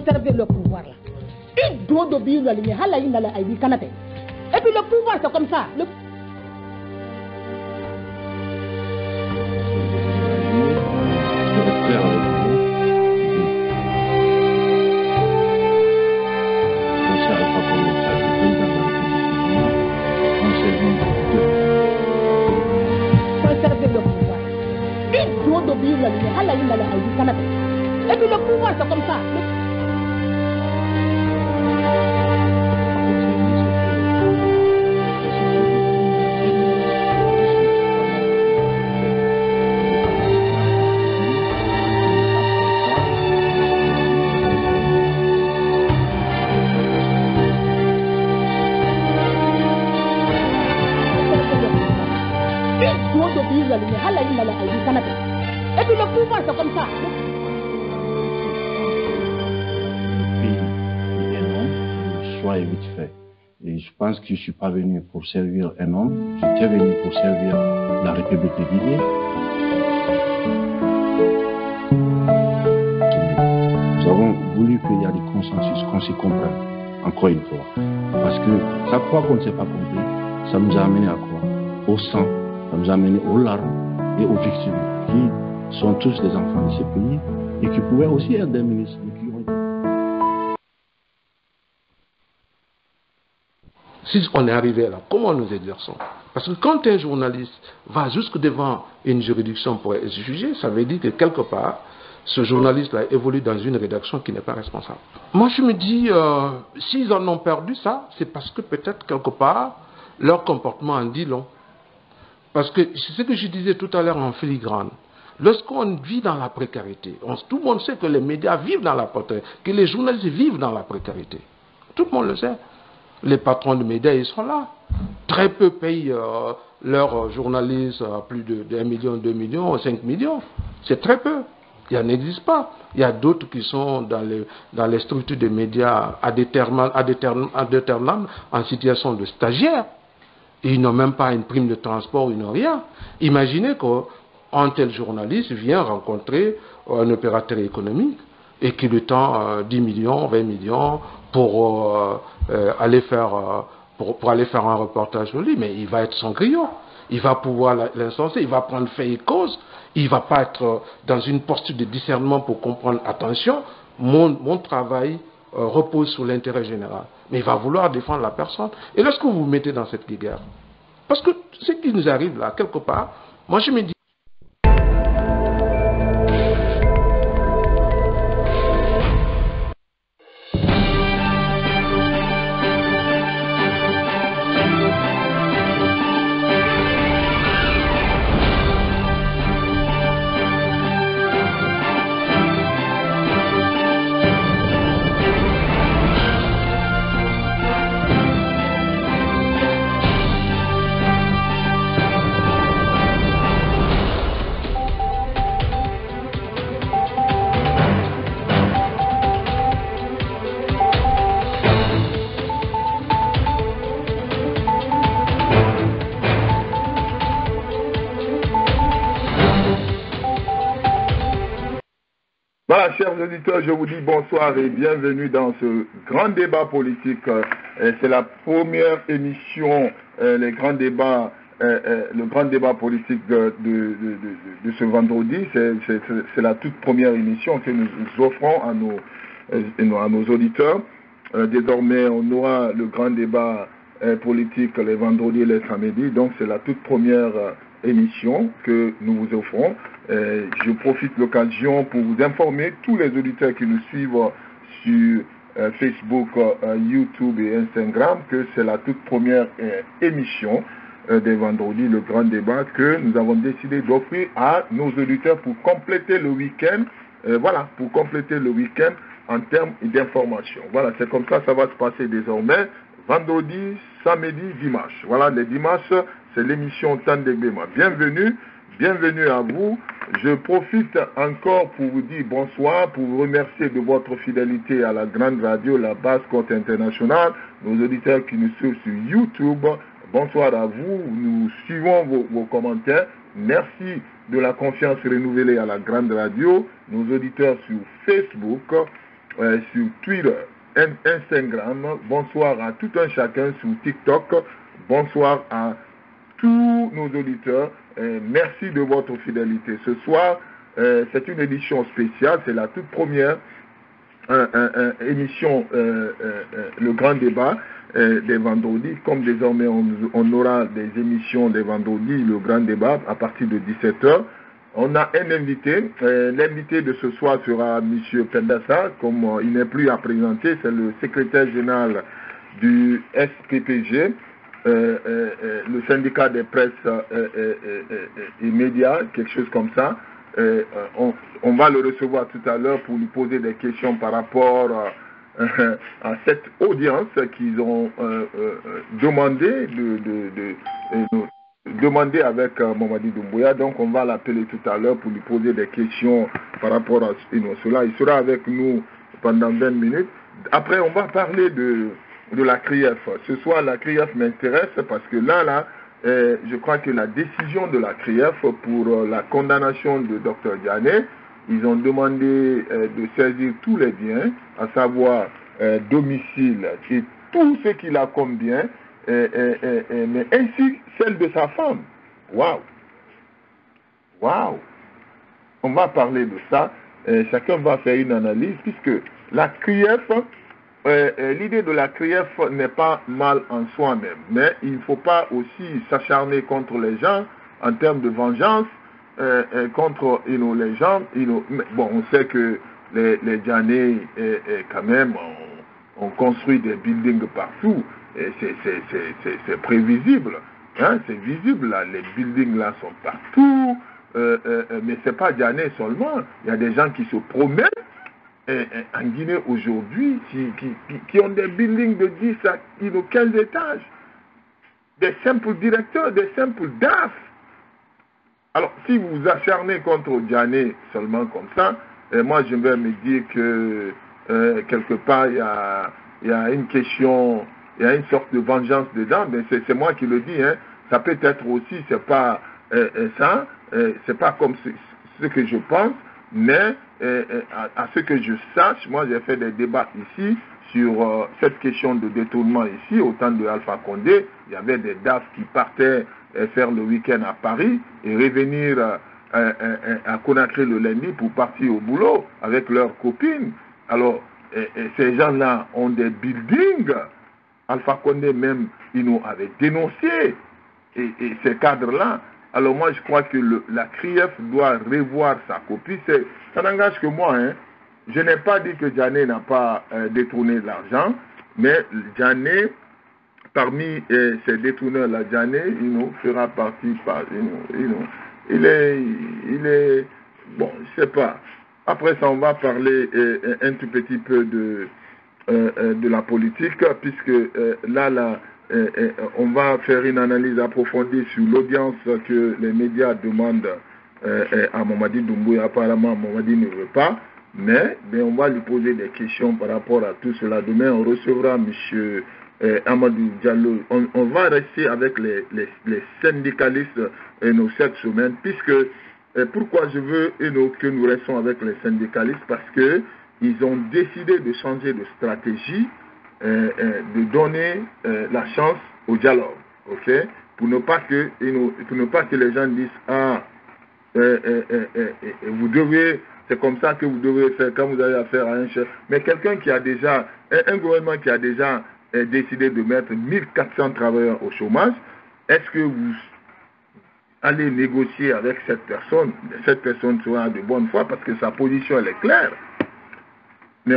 conserver le pouvoir là. Il doit obéir la ligne. Et puis le pouvoir, c'est comme ça. Conserver le pouvoir. Il doit obéir la ligne. Et puis le pouvoir, c'est comme ça. Et puis le pouvoir, c'est comme ça. Le pays est un homme, le choix est vite fait. Et je pense que je ne suis pas venu pour servir un homme, j'étais venu pour servir la République de Guinée. Nous avons voulu qu'il y ait des consensus, qu'on s'y comprenne, encore une fois. Parce que chaque fois qu'on ne s'est pas compris, ça nous a amené à quoi? Au sang, ça nous a amené aux larmes et aux victimes, qui sont tous des enfants de ce pays et qui pouvaient aussi être des ministres. Si on est arrivé là, comment nous exerçons? Parce que quand un journaliste va jusque devant une juridiction pour être jugé, ça veut dire que quelque part, ce journaliste-là évolue dans une rédaction qui n'est pas responsable. Moi, je me dis, s'ils en ont perdu ça, c'est parce que peut-être quelque part, leur comportement en dit long. Parce que c'est ce que je disais tout à l'heure en filigrane. Lorsqu'on vit dans la précarité, tout le monde sait que les médias vivent dans la précarité, que les journalistes vivent dans la précarité. Tout le monde le sait. Les patrons de médias, ils sont là. Très peu payent leurs journalistes à plus de 1 million, 2 millions, 5 millions. C'est très peu. Il n'existe pas. Il y a d'autres qui sont dans les structures de médias à déterminant en situation de stagiaire. Et ils n'ont même pas une prime de transport, ils n'ont rien. Imaginez qu'un tel journaliste vient rencontrer un opérateur économique et qu'il lui tend 10 millions, 20 millions pour aller faire un reportage sur lui, mais il va être son griot. Il va pouvoir l'incenser, il va prendre fait et cause, il ne va pas être dans une posture de discernement pour comprendre, attention, mon travail repose sur l'intérêt général. Mais il va vouloir défendre la personne. Et lorsque vous vous mettez dans cette guerre, parce que ce qui nous arrive là, quelque part, moi je me dis, Voilà, chers auditeurs, je vous dis bonsoir et bienvenue dans ce grand débat politique. C'est la première émission, le grand débat politique de ce vendredi. C'est la toute première émission que nous offrons à nos auditeurs. Désormais, on aura le grand débat politique les vendredis et les samedis. Donc, c'est la toute première émission que nous vous offrons. Je profite de l'occasion pour vous informer, tous les auditeurs qui nous suivent sur Facebook, YouTube et Instagram, que c'est la toute première émission des vendredis, le grand débat, que nous avons décidé d'offrir à nos auditeurs pour compléter le week-end. Voilà, pour compléter le week-end en termes d'information. Voilà, c'est comme ça va se passer désormais. Vendredi, samedi, dimanche. Voilà, les dimanches, c'est l'émission Tandégbema. Bienvenue à vous. Je profite encore pour vous dire bonsoir, pour vous remercier de votre fidélité à la grande radio, la Basse-Côte internationale, nos auditeurs qui nous suivent sur YouTube. Bonsoir à vous, nous suivons vos commentaires. Merci de la confiance renouvelée à la grande radio, nos auditeurs sur Facebook. sur Twitter, Instagram. Bonsoir à tout un chacun sur TikTok. Bonsoir à tous nos auditeurs. Merci de votre fidélité. Ce soir, c'est une édition spéciale. C'est la toute première émission, le grand débat des vendredis. Comme désormais on aura des émissions des vendredis, le grand débat à partir de 17h. On a un invité. L'invité de ce soir sera M. Pendassa. Comme il n'est plus à présenter, c'est le secrétaire général du SPPG, le syndicat des presses et médias, quelque chose comme ça. On va le recevoir tout à l'heure pour lui poser des questions par rapport à cette audience qu'ils ont demandé demander avec Mamadi Doumbouya. Donc on va l'appeler tout à l'heure pour lui poser des questions par rapport à cela. Il sera avec nous pendant 20 minutes. Après on va parler de la CRIEF. Ce soir la CRIEF m'intéresse parce que là je crois que la décision de la CRIEF pour la condamnation de Dr Diané, ils ont demandé de saisir tous les biens, à savoir domicile et tout ce qu'il a comme bien, mais ainsi celle de sa femme. Waouh! Waouh! On va parler de ça. Chacun va faire une analyse puisque la CRIEF, l'idée de la CRIEF n'est pas mal en soi-même, mais il ne faut pas aussi s'acharner contre les gens en termes de vengeance, contre les gens. Bon, on sait que les Djanais, quand même, ont construit des buildings partout. C'est prévisible, hein, c'est visible, là, les buildings là sont partout, mais c'est pas Djané seulement, il y a des gens qui se promènent en Guinée aujourd'hui, qui ont des buildings de 10 à 15 étages, des simples directeurs, des simples DAF. Alors, si vous vous acharnez contre Djané seulement comme ça, moi je vais me dire que quelque part il y a une question. Il y a une sorte de vengeance dedans, mais c'est moi qui le dis, hein. Ça peut être aussi, c'est pas ça, c'est pas comme ce que je pense, mais à ce que je sache, moi j'ai fait des débats ici sur cette question de détournement ici, au temps de Alpha Condé, il y avait des DAF qui partaient faire le week-end à Paris et revenir à Conakry le lundi pour partir au boulot avec leurs copines. Alors, ces gens-là ont des buildings. Alpha Condé même, il nous avait dénoncé et ces cadres-là. Alors moi, je crois que la CRIEF doit revoir sa copie. Ça n'engage que moi. Hein. Je n'ai pas dit que Djané n'a pas détourné l'argent, mais Djané, parmi ces détourneurs-là, Djané, il nous fera partie par... Il est... Bon, je ne sais pas. Après ça, on va parler un tout petit peu de la politique, puisque on va faire une analyse approfondie sur l'audience que les médias demandent à Mamadi Doumbouya. Apparemment, Mamadi ne veut pas, mais on va lui poser des questions par rapport à tout cela. Demain, on recevra M. Amadou Diallo. On va rester avec les syndicalistes cette semaine, puisque pourquoi je veux que nous restons avec les syndicalistes, parce que ils ont décidé de changer de stratégie, de donner la chance au dialogue, ok, pour ne pas que les gens disent vous devez, c'est comme ça que vous devez faire quand vous avez affaire à un chef. Mais quelqu'un qui a déjà, un gouvernement qui a déjà décidé de mettre 1400 travailleurs au chômage, est-ce que vous allez négocier avec cette personne sera de bonne foi parce que sa position elle est claire? Mais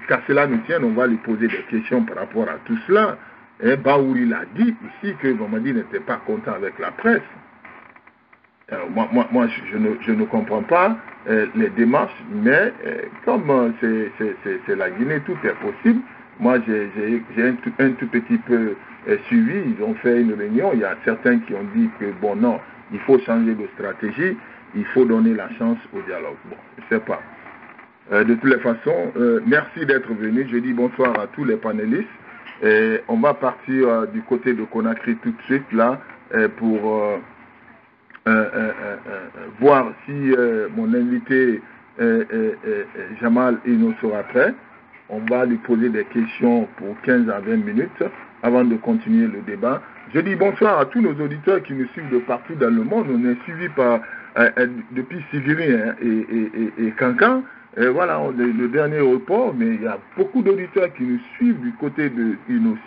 qu'à cela nous tienne, on va lui poser des questions par rapport à tout cela. Et Baouri l'a dit ici que Mamadi n'était pas content avec la presse. Alors, moi je ne comprends pas les démarches, mais comme c'est la Guinée, tout est possible. Moi, j'ai un tout petit peu suivi. Ils ont fait une réunion. Il y a certains qui ont dit que, bon, non, il faut changer de stratégie. Il faut donner la chance au dialogue. Bon, je ne sais pas. De toutes les façons, merci d'être venu. Je dis bonsoir à tous les panélistes. Et on va partir du côté de Conakry tout de suite, là, pour voir si mon invité Jamal Ino sera prêt. on va lui poser des questions pour 15 à 20 minutes avant de continuer le débat. Je dis bonsoir à tous nos auditeurs qui nous suivent de partout dans le monde. On est suivi par depuis Sigiri et Kankan. Voilà, le dernier report, mais il y a beaucoup d'auditeurs qui nous suivent du côté de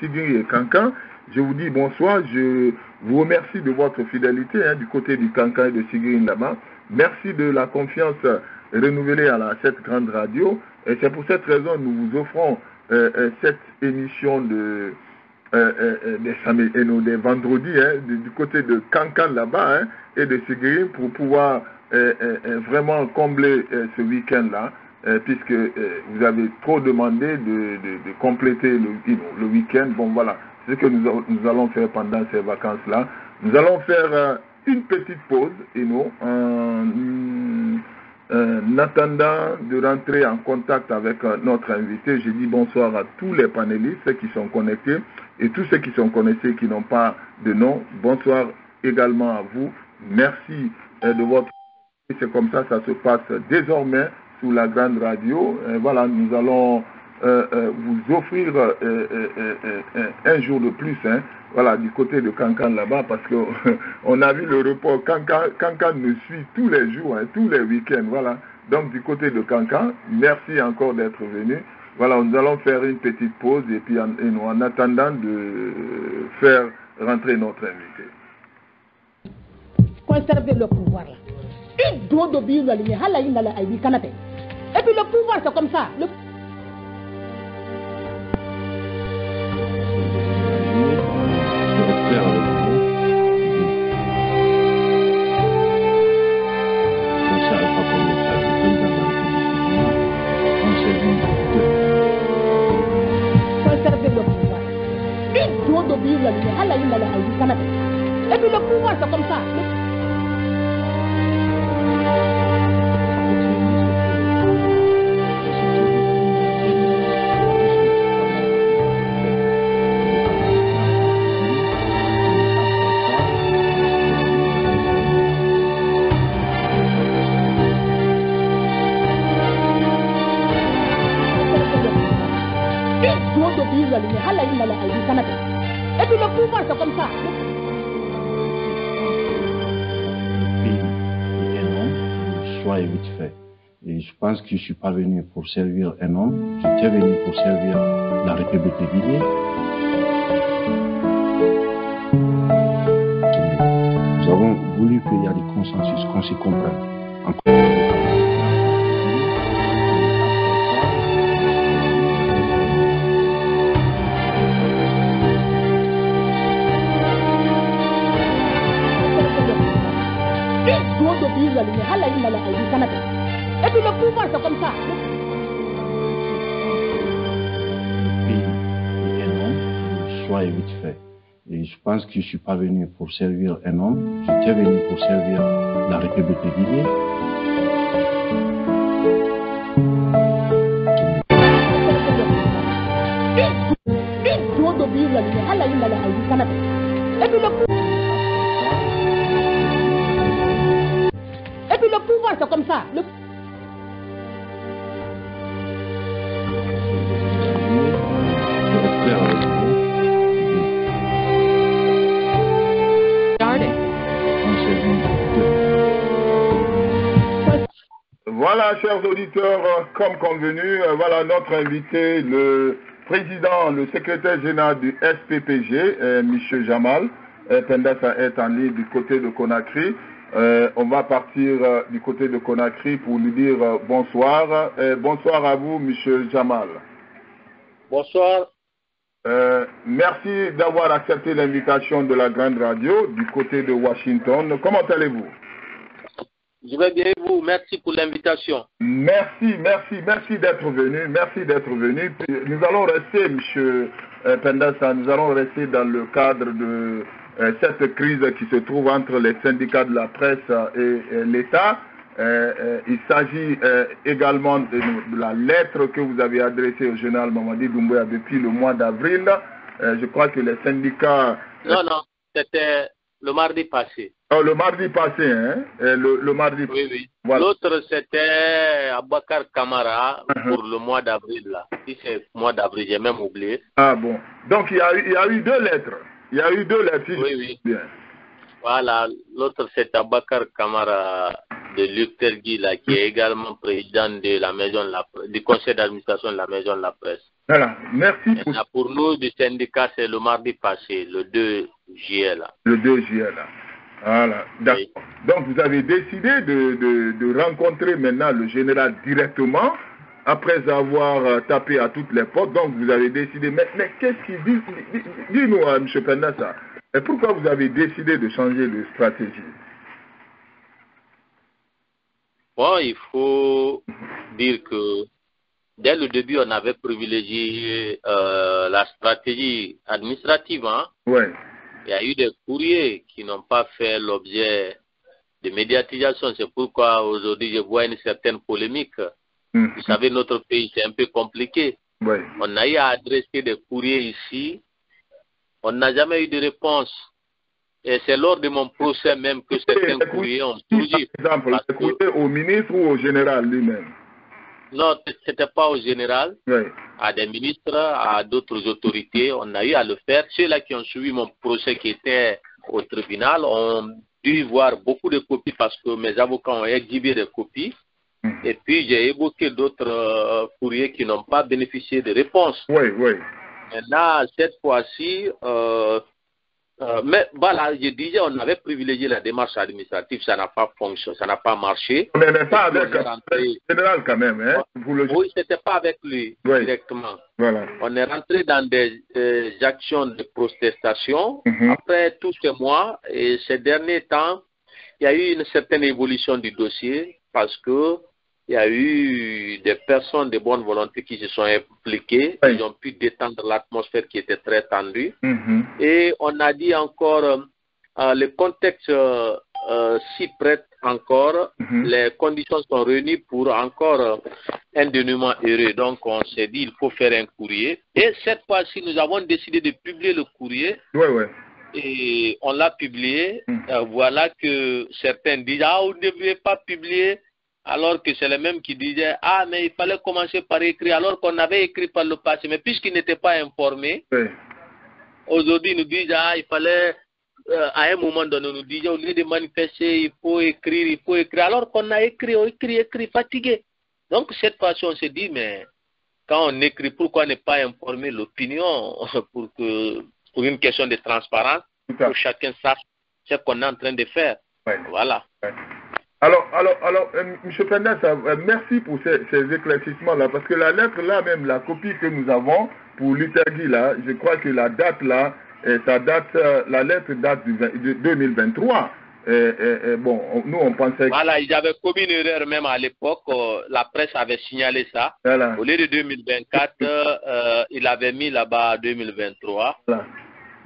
Sigiri et Kankan. Je vous dis bonsoir, je vous remercie de votre fidélité du côté du Kankan et de Sigiri là-bas. Merci de la confiance renouvelée à cette grande radio. Et c'est pour cette raison que nous vous offrons cette émission des vendredis du côté de Kankan là-bas et de Sigiri pour pouvoir vraiment combler ce week-end-là, puisque vous avez trop demandé de compléter le week-end. Bon voilà, c'est ce que nous allons faire pendant ces vacances-là. Nous allons faire une petite pause en attendant de rentrer en contact avec notre invité. Je dis bonsoir à tous les panélistes qui sont connectés et tous ceux qui sont connectés qui n'ont pas de nom. Bonsoir également à vous. Merci de votre... C'est comme ça se passe désormais sous la grande radio. Voilà, nous allons vous offrir un jour de plus, voilà, du côté de Kankan là-bas, parce qu'on a vu le report. Kankan nous suit tous les jours, tous les week-ends, voilà. Donc du côté de Kankan, merci encore d'être venu. Voilà, nous allons faire une petite pause et puis en attendant de faire rentrer notre invité. Conserver le pouvoir là. Il doit obéir la ligne. Et puis le pouvoir c'est comme ça. Conserver le pouvoir. Il doit obéir la ligne. Et puis le pouvoir c'est comme ça. Et puis le pouvoir c'est comme ça. Choix est vite fait. Et je pense que je ne suis pas venu pour servir un homme, j'étais venu pour servir la République de Guinée. Nous avons voulu qu'il y ait des consensus, qu'on s'y comprenne. Et puis le pouvoir c'est comme ça. Le pays est un homme, le choix est vite fait. Et je pense que je ne suis pas venu pour servir un homme, j'étais venu pour servir la République de Guinée. Il doit obéir la ligne. Et puis le pouvoir c'est comme ça. Voilà, chers auditeurs, comme convenu, voilà notre invité, le président, le secrétaire général du SPPG, M. Jamal. Pendassa est en ligne du côté de Conakry. On va partir du côté de Conakry pour lui dire bonsoir. Bonsoir à vous, M. Jamal. Bonsoir. Merci d'avoir accepté l'invitation de la grande radio du côté de Washington. Comment allez-vous? Je vais bien, vous. Merci pour l'invitation. Merci d'être venu. Merci d'être venu. Nous allons rester, M. Pendassa, nous allons rester dans le cadre de cette crise qui se trouve entre les syndicats de la presse et l'État. Il s'agit également de la lettre que vous avez adressée au général Mamadi Doumbouya depuis le mois d'avril. Je crois que les syndicats... Non, c'était le mardi passé. Oh, le mardi passé, hein? Le mardi... Oui. Voilà. L'autre, c'était Abakar Kamara pour le mois d'avril. Là. Si c'est le mois d'avril, j'ai même oublié. Ah bon. Donc il y a eu 2 lettres. Il y a eu 2 lettres. Oui, oui. Bien. Voilà, l'autre c'est Abakar Kamara de Luc-Tergui, là, qui est également président de la maison de la presse, du conseil d'administration de la maison de la presse. Voilà, merci. Pour nous, du syndicat, c'est le mardi passé, le 2 juillet. Là. Le 2 juillet, là. Voilà, d'accord. Oui. Donc vous avez décidé de rencontrer maintenant le général directement, après avoir tapé à toutes les portes. Donc vous avez décidé, mais qu'est-ce qu'il dit? Dis-nous, M. Pendassa, pourquoi vous avez décidé de changer de stratégie? Bon, il faut dire que dès le début, on avait privilégié la stratégie administrative. Hein. Ouais. Il y a eu des courriers qui n'ont pas fait l'objet de médiatisation. C'est pourquoi aujourd'hui, je vois une certaine polémique. Vous savez, notre pays, c'est un peu compliqué. Ouais. On a eu à adresser des courriers ici. On n'a jamais eu de réponse. Et c'est lors de mon procès même que certains courriers ont surgi. Par exemple, les courriers au ministre ou au général lui-même? Non, ce n'était pas au général, Oui. à des ministres, à d'autres autorités. On a eu à le faire. Ceux-là qui ont suivi mon procès qui était au tribunal ont dû voir beaucoup de copies parce que mes avocats ont exhibé des copies. Et puis j'ai évoqué d'autres courriers qui n'ont pas bénéficié de réponse. Oui, oui. Maintenant, cette fois-ci, mais voilà, je disais, on avait privilégié la démarche administrative, ça n'a pas fonctionné, ça n'a pas marché. On n'est pas avec le général quand même, hein? Oui, c'était pas avec lui directement. Voilà. On est rentré dans des actions de protestation. Après tous ces mois et ces derniers temps, il y a eu une certaine évolution du dossier parce que il y a eu des personnes de bonne volonté qui se sont impliquées. Ils ont pu détendre l'atmosphère qui était très tendue. Et on a dit encore, le contexte s'y prête encore. Les conditions sont réunies pour encore un dénouement heureux. Donc on s'est dit, il faut faire un courrier. Et cette fois-ci, nous avons décidé de publier le courrier. Oui, oui. Et on l'a publié. Voilà que certains disent, ah, vous ne devriez pas publier. Alors que c'est les mêmes qui disaient, ah, mais il fallait commencer par écrire, alors qu'on avait écrit par le passé. Mais puisqu'ils n'étaient pas informés, aujourd'hui, ils nous disent, ah, il fallait, à un moment donné, nous disaient, au lieu de manifester, il faut écrire, alors qu'on a écrit, fatigué. Donc, cette fois-ci, on s'est dit, mais quand on écrit, pourquoi ne pas informer l'opinion pour une question de transparence, pour que chacun sache ce qu'on est en train de faire. Voilà. Alors, M. Pendassa, merci pour ces éclaircissements-là, parce que la lettre là, même la copie que nous avons pour Lutergui là, je crois que la date là, la lettre date de 2023. Bon, nous on pensait. Voilà, ils avaient commis une erreur même à l'époque, la presse avait signalé ça. Voilà. Au lieu de 2024, il avait mis là-bas 2023. Voilà.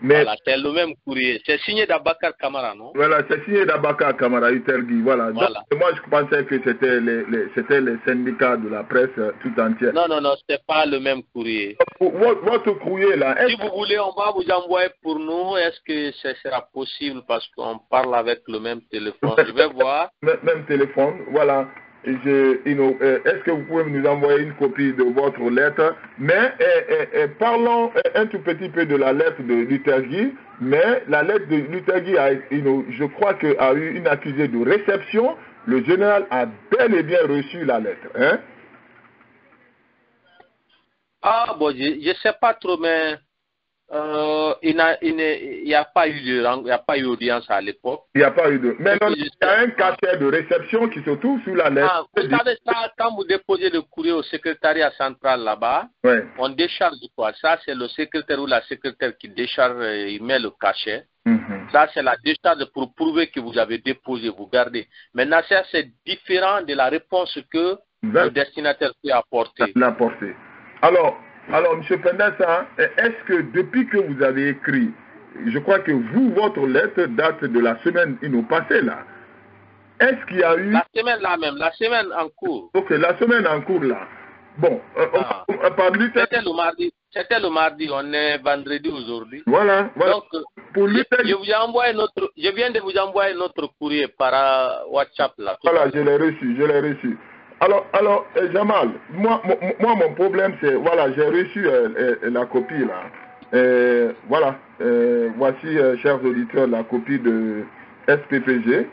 Mais voilà, c'est le même courrier. C'est signé d'Abakar Kamara, non? Voilà, c'est signé d'Abakar Kamara, Lutergui. Voilà. Voilà. Donc, moi, je pensais que c'était les syndicats de la presse tout entière. Non, c'est pas le même courrier. Votre courrier là. Si vous voulez, on va vous envoyer pour nous. Est-ce que ce sera possible parce qu'on parle avec le même téléphone? Je vais voir. Même téléphone, voilà. Est-ce que vous pouvez nous envoyer une copie de votre lettre? Mais parlons un tout petit peu de la lettre de Lutergui. Mais la lettre de Lutergui, je crois a eu une accusée de réception. Le général a bel et bien reçu la lettre. Hein? Ah bon, je ne sais pas trop, mais il n'y a pas eu d'audience à l'époque. Il n'y a pas eu de. Mais non, il y a un cachet de réception qui se trouve sous la lettre. Ah, vous savez ça, quand vous déposez le courrier au secrétariat central là-bas, on décharge quoi? Ça, c'est le secrétaire ou la secrétaire qui décharge, il met le cachet. Ça, c'est la décharge pour prouver que vous avez déposé, vous gardez. Maintenant, ça, c'est différent de la réponse que le destinataire peut apporter. Alors, M. Pendassa, est-ce que depuis que vous avez écrit, je crois que votre lettre date de la semaine passée là, est-ce qu'il y a eu... La semaine là même, la semaine en cours. Ok, la semaine en cours là. Bon, c'était le mardi, on est vendredi aujourd'hui. Voilà. Donc, je viens de vous envoyer notre courrier par WhatsApp là. Voilà, je l'ai reçu. Alors Jamal, moi, mon problème, c'est, voilà, j'ai reçu la copie, là. Voilà, voici, chers auditeurs, la copie de SPPG,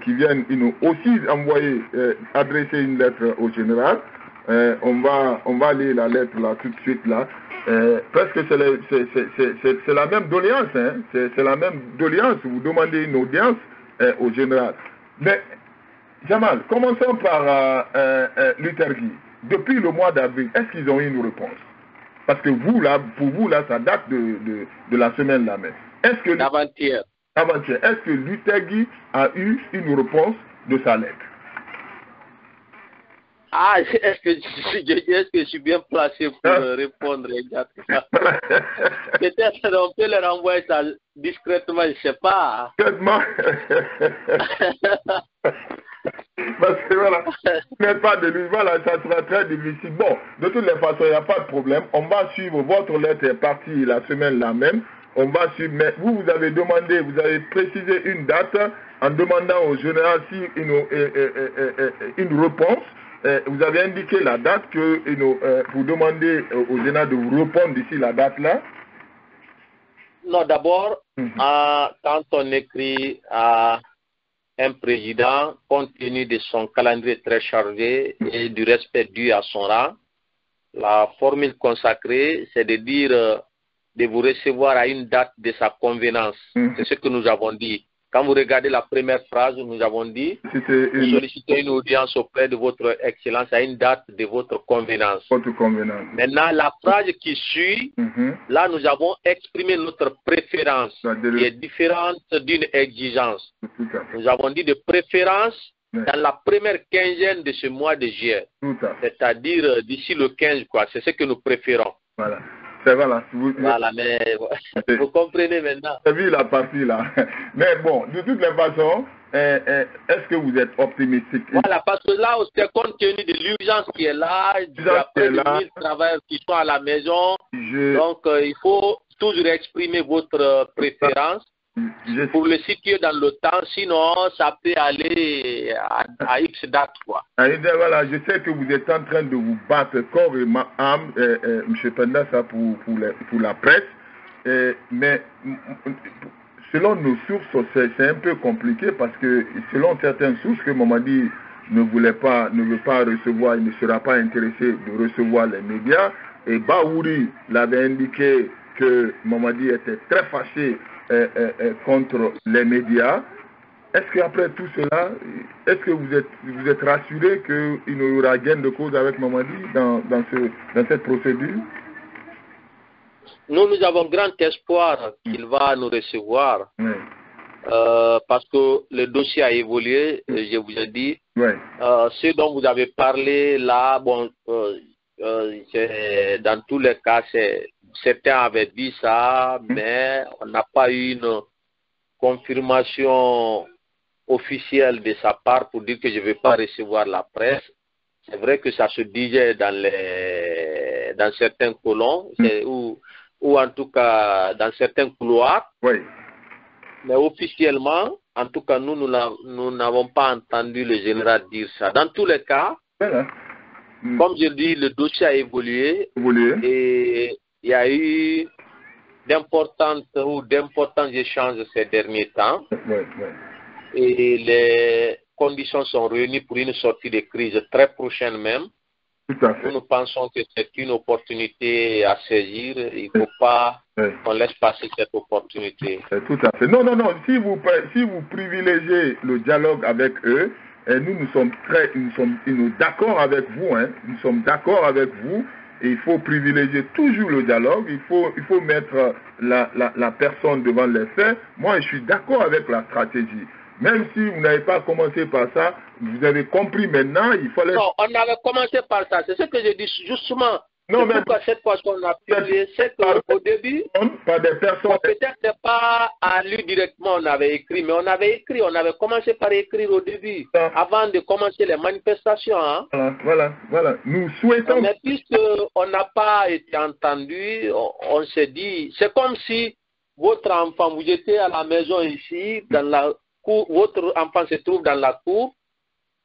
qui viennent aussi envoyer, adresser une lettre au général. On va lire la lettre, là, tout de suite, là. Parce que c'est la même doléance, hein. C'est la même doléance. Vous demandez une audience au général. Mais, Jamal, commençons par Luther Guy. Depuis le mois d'avril, est-ce qu'ils ont eu une réponse? Parce que vous, là, pour vous, là, ça date de la semaine là même. Est-ce que Avant-hier. Avant-hier, est-ce que Luther Guy a eu une réponse de sa lettre? Ah, est-ce que je suis bien placé pour répondre exactement? Peut-être on peut le renvoyer ça discrètement, je ne sais pas. Discrètement. Parce que voilà, vous n'êtes pas de lui, voilà, ça sera très difficile. Bon, de toutes les façons, il n'y a pas de problème. On va suivre, votre lettre est partie la semaine là même. On va suivre, mais vous avez demandé, vous avez précisé une date en demandant au général si une réponse. Vous avez indiqué la date que vous demandez au général de vous répondre d'ici la date là. Non, d'abord, quand on écrit à un président, compte tenu de son calendrier très chargé et du respect dû à son rang, la formule consacrée, c'est de dire de vous recevoir à une date de sa convenance. C'est ce que nous avons dit. Quand vous regardez la première phrase, nous avons dit vous sollicitez une audience auprès de votre excellence à une date de votre convenance. Votre convenance. Maintenant, la phrase qui suit, là, nous avons exprimé notre préférence, qui est différente d'une exigence. Nous avons dit de préférence dans la première quinzaine de ce mois de juillet. C'est-à-dire d'ici le 15, quoi. C'est ce que nous préférons. Voilà. Voilà, voilà, mais vous comprenez maintenant. J'ai vu la partie là. Mais bon, de toutes les façons, est-ce que vous êtes optimistique? Voilà, parce que là, c'est compte tenu de l'urgence qui est là, il y a près de 1000 travailleurs qui sont à la maison. Donc, il faut toujours exprimer votre préférence pour le situer dans le temps, sinon ça peut aller à X date, quoi. Voilà, je sais que vous êtes en train de vous battre corps et âme, M. Penda, ça pour la presse, mais selon nos sources, c'est un peu compliqué parce que selon certaines sources que Mamadi ne veut pas recevoir, il ne sera pas intéressé de recevoir les médias, et Baouri l'avait indiqué que Mamadi était très fâché contre les médias. Est-ce qu'après tout cela, est-ce que vous êtes rassuré qu'il y aura gain de cause avec Mamadi dans cette procédure? Nous avons grand espoir qu'il va nous recevoir. Parce que le dossier a évolué, je vous ai dit. Ce dont vous avez parlé là, bon, dans tous les cas, certains avaient dit ça, mais on n'a pas eu une confirmation officielle de sa part pour dire que je ne vais pas recevoir la presse. C'est vrai que ça se disait dans certains colons, ou en tout cas dans certains couloirs. Mais officiellement, en tout cas, nous n'avons pas entendu le général dire ça. Dans tous les cas, comme je dis, le dossier a évolué. Et il y a eu d'importants échanges ces derniers temps. Et les conditions sont réunies pour une sortie de crise très prochaine même. Nous pensons que c'est une opportunité à saisir. Il ne faut pas qu'on laisse passer cette opportunité. Tout à fait. Non. Si vous privilégiez le dialogue avec eux, et nous sommes d'accord avec vous. Nous sommes d'accord avec vous. Et il faut privilégier toujours le dialogue. Il faut mettre la personne devant les faits. Moi, je suis d'accord avec la stratégie. Même si vous n'avez pas commencé par ça, vous avez compris maintenant, il fallait... Non, on avait commencé par ça. C'est ce que je dis justement. Non, mais pourquoi cette fois qu'on a publié, c'est qu'au début, par des personnes... peut-être pas à lui directement on avait écrit, mais on avait commencé par écrire au début, avant de commencer les manifestations. Voilà. Nous souhaitons... Mais puisqu'on n'a pas été entendu, on s'est dit, c'est comme si votre enfant, vous étiez à la maison ici, dans la cour, votre enfant se trouve dans la cour,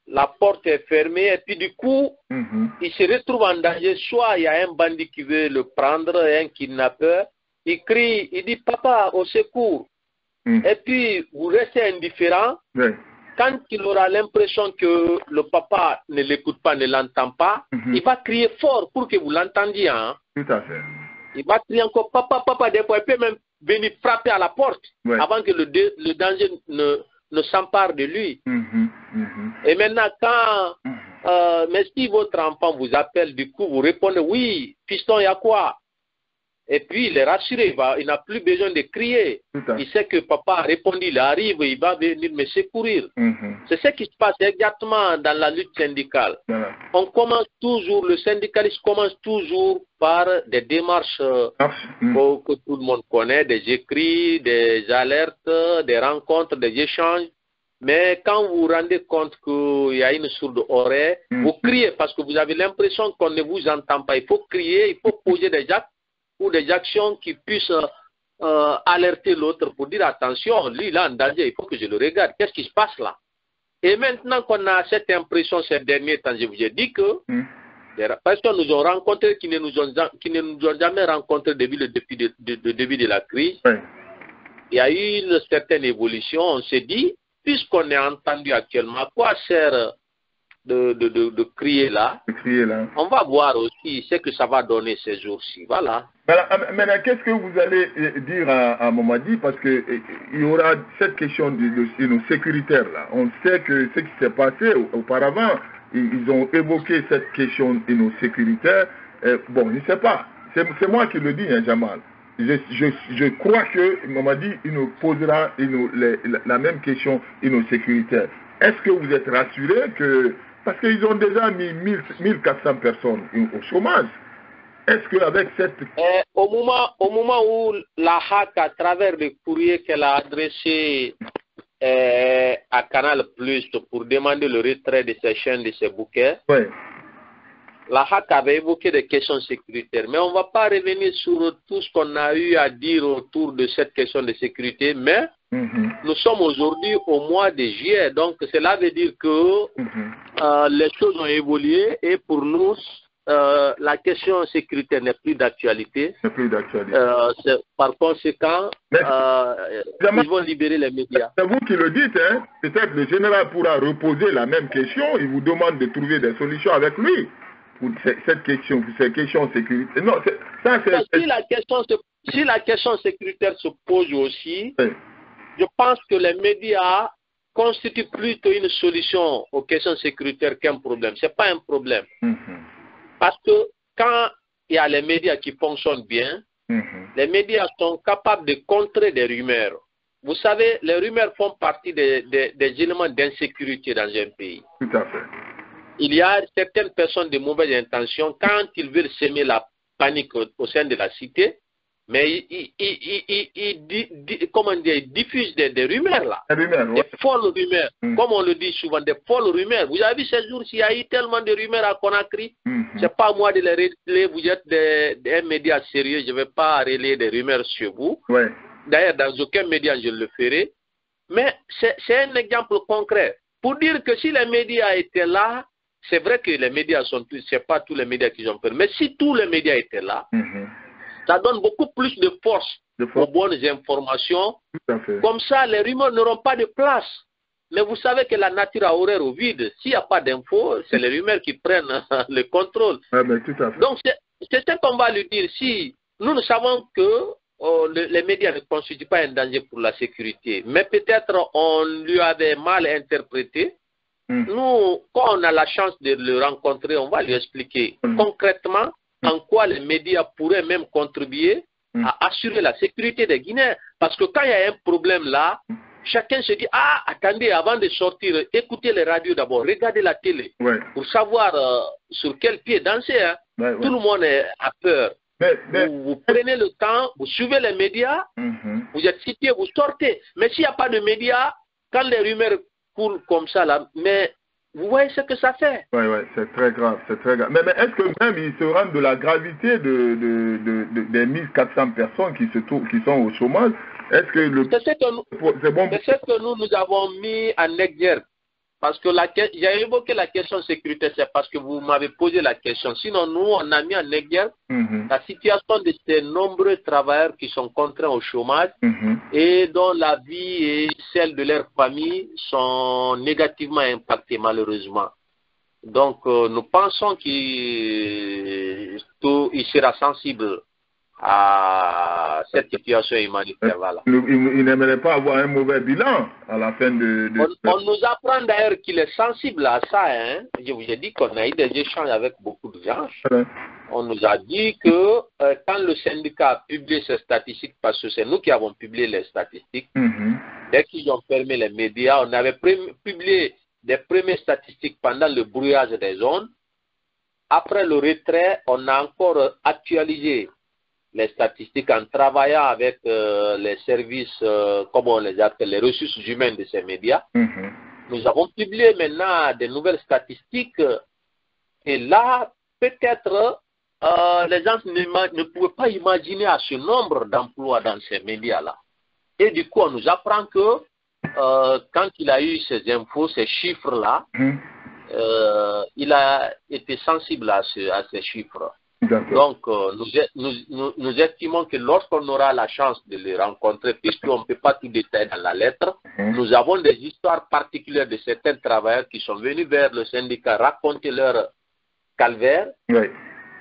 la porte est fermée et puis du coup, il se retrouve en danger. Soit il y a un bandit qui veut le prendre, un kidnappeur, il crie, il dit papa, au secours. Et puis vous restez indifférent. Quand il aura l'impression que le papa ne l'écoute pas, ne l'entend pas, il va crier fort pour que vous l'entendiez. Hein. Tout à fait. Il va crier encore papa, papa, des fois il peut même venir frapper à la porte avant que le danger ne s'empare de lui. Et maintenant, quand, mais si votre enfant vous appelle, du coup, vous répondez, oui, fiston, il y a quoi? Et puis, il est rassuré, il n'a plus besoin de crier. Il sait que papa a répondu, il arrive, il va venir me secourir. C'est ce qui se passe exactement dans la lutte syndicale. On commence toujours, le syndicalisme commence toujours par des démarches que tout le monde connaît, des écrits, des alertes, des rencontres, des échanges. Mais quand vous vous rendez compte qu'il y a une sourde oreille, vous criez parce que vous avez l'impression qu'on ne vous entend pas. Il faut crier, il faut poser des actes ou des actions qui puissent alerter l'autre pour dire attention, lui il est en danger, il faut que je le regarde. Qu'est-ce qui se passe là? Et maintenant qu'on a cette impression ces derniers temps, je vous ai dit que des personnes nous ont rencontrés qui ne nous ont jamais rencontrés depuis le début de la crise. Il y a eu une certaine évolution. On s'est dit, puisqu'on est entendu actuellement, à quoi sert de crier là? On va voir aussi ce que ça va donner ces jours-ci. Voilà. Maintenant, qu'est-ce que vous allez dire à Mamadi? Parce qu'il y aura cette question de nos sécuritaires là. On sait que ce qui s'est passé auparavant, ils ont évoqué cette question de nos sécuritaires. Bon, je ne sais pas. C'est moi qui le dis, hein, Jamal. Je crois que Mamadi il nous posera la même question de nos sécuritaires. Est-ce que vous êtes rassurés que... Parce qu'ils ont déjà mis 1400 personnes au chômage. Est-ce qu'avec cette... Au moment où la HAC, à travers le courrier qu'elle a adressé à Canal Plus pour demander le retrait de ces chaînes, de ces bouquets, la HAC avait évoqué des questions sécuritaires. Mais on ne va pas revenir sur tout ce qu'on a eu à dire autour de cette question de sécurité, mais nous sommes aujourd'hui au mois de juillet, donc cela veut dire que les choses ont évolué et pour nous, la question sécuritaire n'est plus d'actualité. Par conséquent, ils vont libérer les médias. C'est vous qui le dites, hein? Peut-être le général pourra reposer la même question, il vous demande de trouver des solutions avec lui. Pour cette question, ces questions sécuritaires. Non, si la question sécuritaire se pose aussi, je pense que les médias constituent plutôt une solution aux questions sécuritaires qu'un problème. Ce n'est pas un problème. Parce que quand il y a les médias qui fonctionnent bien, les médias sont capables de contrer des rumeurs. Vous savez, les rumeurs font partie des éléments d'insécurité dans un pays. Tout à fait. Il y a certaines personnes de mauvaise intention, quand ils veulent semer la panique au sein de la cité, mais ils diffusent des rumeurs là, des folles rumeurs, comme on le dit souvent, des folles rumeurs. Vous avez vu ces jours-ci, il y a eu tellement de rumeurs à Conakry, c'est pas moi de les relayer, vous êtes des médias sérieux, je ne vais pas relayer des rumeurs sur vous. D'ailleurs, dans aucun média je le ferai, mais c'est un exemple concret. Pour dire que si les médias étaient là, c'est vrai que les médias sont tous, c'est pas tous les médias qui ont peur, mais si tous les médias étaient là, ça donne beaucoup plus de force aux bonnes informations. Comme ça, les rumeurs n'auront pas de place. Mais vous savez que la nature a horreur au vide. S'il n'y a pas d'infos, c'est les rumeurs qui prennent le contrôle. Donc, c'est ce qu'on va lui dire. Si nous savons que les médias ne constituent pas un danger pour la sécurité, mais peut-être on lui avait mal interprété. Nous, quand on a la chance de le rencontrer, on va lui expliquer concrètement en quoi les médias pourraient même contribuer à assurer la sécurité des Guinéens. Parce que quand il y a un problème là, chacun se dit, ah, attendez, avant de sortir, écoutez les radios d'abord, regardez la télé, pour savoir sur quel pied danser. Hein. Tout le monde a peur. Vous prenez le temps, vous suivez les médias, vous êtes cité, vous sortez. Mais s'il n'y a pas de médias, quand les rumeurs coulent comme ça, là, mais vous voyez ce que ça fait. C'est très grave, c'est très grave. Mais est-ce que même ils se rendent de la gravité des 1400 personnes qui sont au chômage? Est-ce que c'est ce que nous avons mis en exergue. parce que j'ai évoqué la question sécurité, c'est parce que vous m'avez posé la question. Sinon, nous, on a mis en exergue la situation de ces nombreux travailleurs qui sont contraints au chômage et dont la vie et celle de leur famille sont négativement impactées, malheureusement. Donc, nous pensons qu'il sera sensible à cette situation humanitaire. Voilà. Il n'aimerait pas avoir un mauvais bilan à la fin de... On nous apprend d'ailleurs qu'il est sensible à ça. Hein. Je vous ai dit qu'on a eu des échanges avec beaucoup de gens. On nous a dit que quand le syndicat a publié ses statistiques, parce que c'est nous qui avons publié les statistiques, dès qu'ils ont fermé les médias, on avait publié des premières statistiques pendant le brouillage des zones. Après le retrait, on a encore actualisé les statistiques en travaillant avec les services, comme on les appelle, les ressources humaines de ces médias. Nous avons publié maintenant des nouvelles statistiques et là, peut-être, les gens ne pouvaient pas imaginer à ce nombre d'emplois dans ces médias-là. Et du coup, on nous apprend que quand il a eu ces infos, ces chiffres-là, il a été sensible à ces chiffres. Donc, nous estimons que lorsqu'on aura la chance de les rencontrer, puisqu'on ne peut pas tout détailler dans la lettre, nous avons des histoires particulières de certains travailleurs qui sont venus vers le syndicat raconter leur calvaire.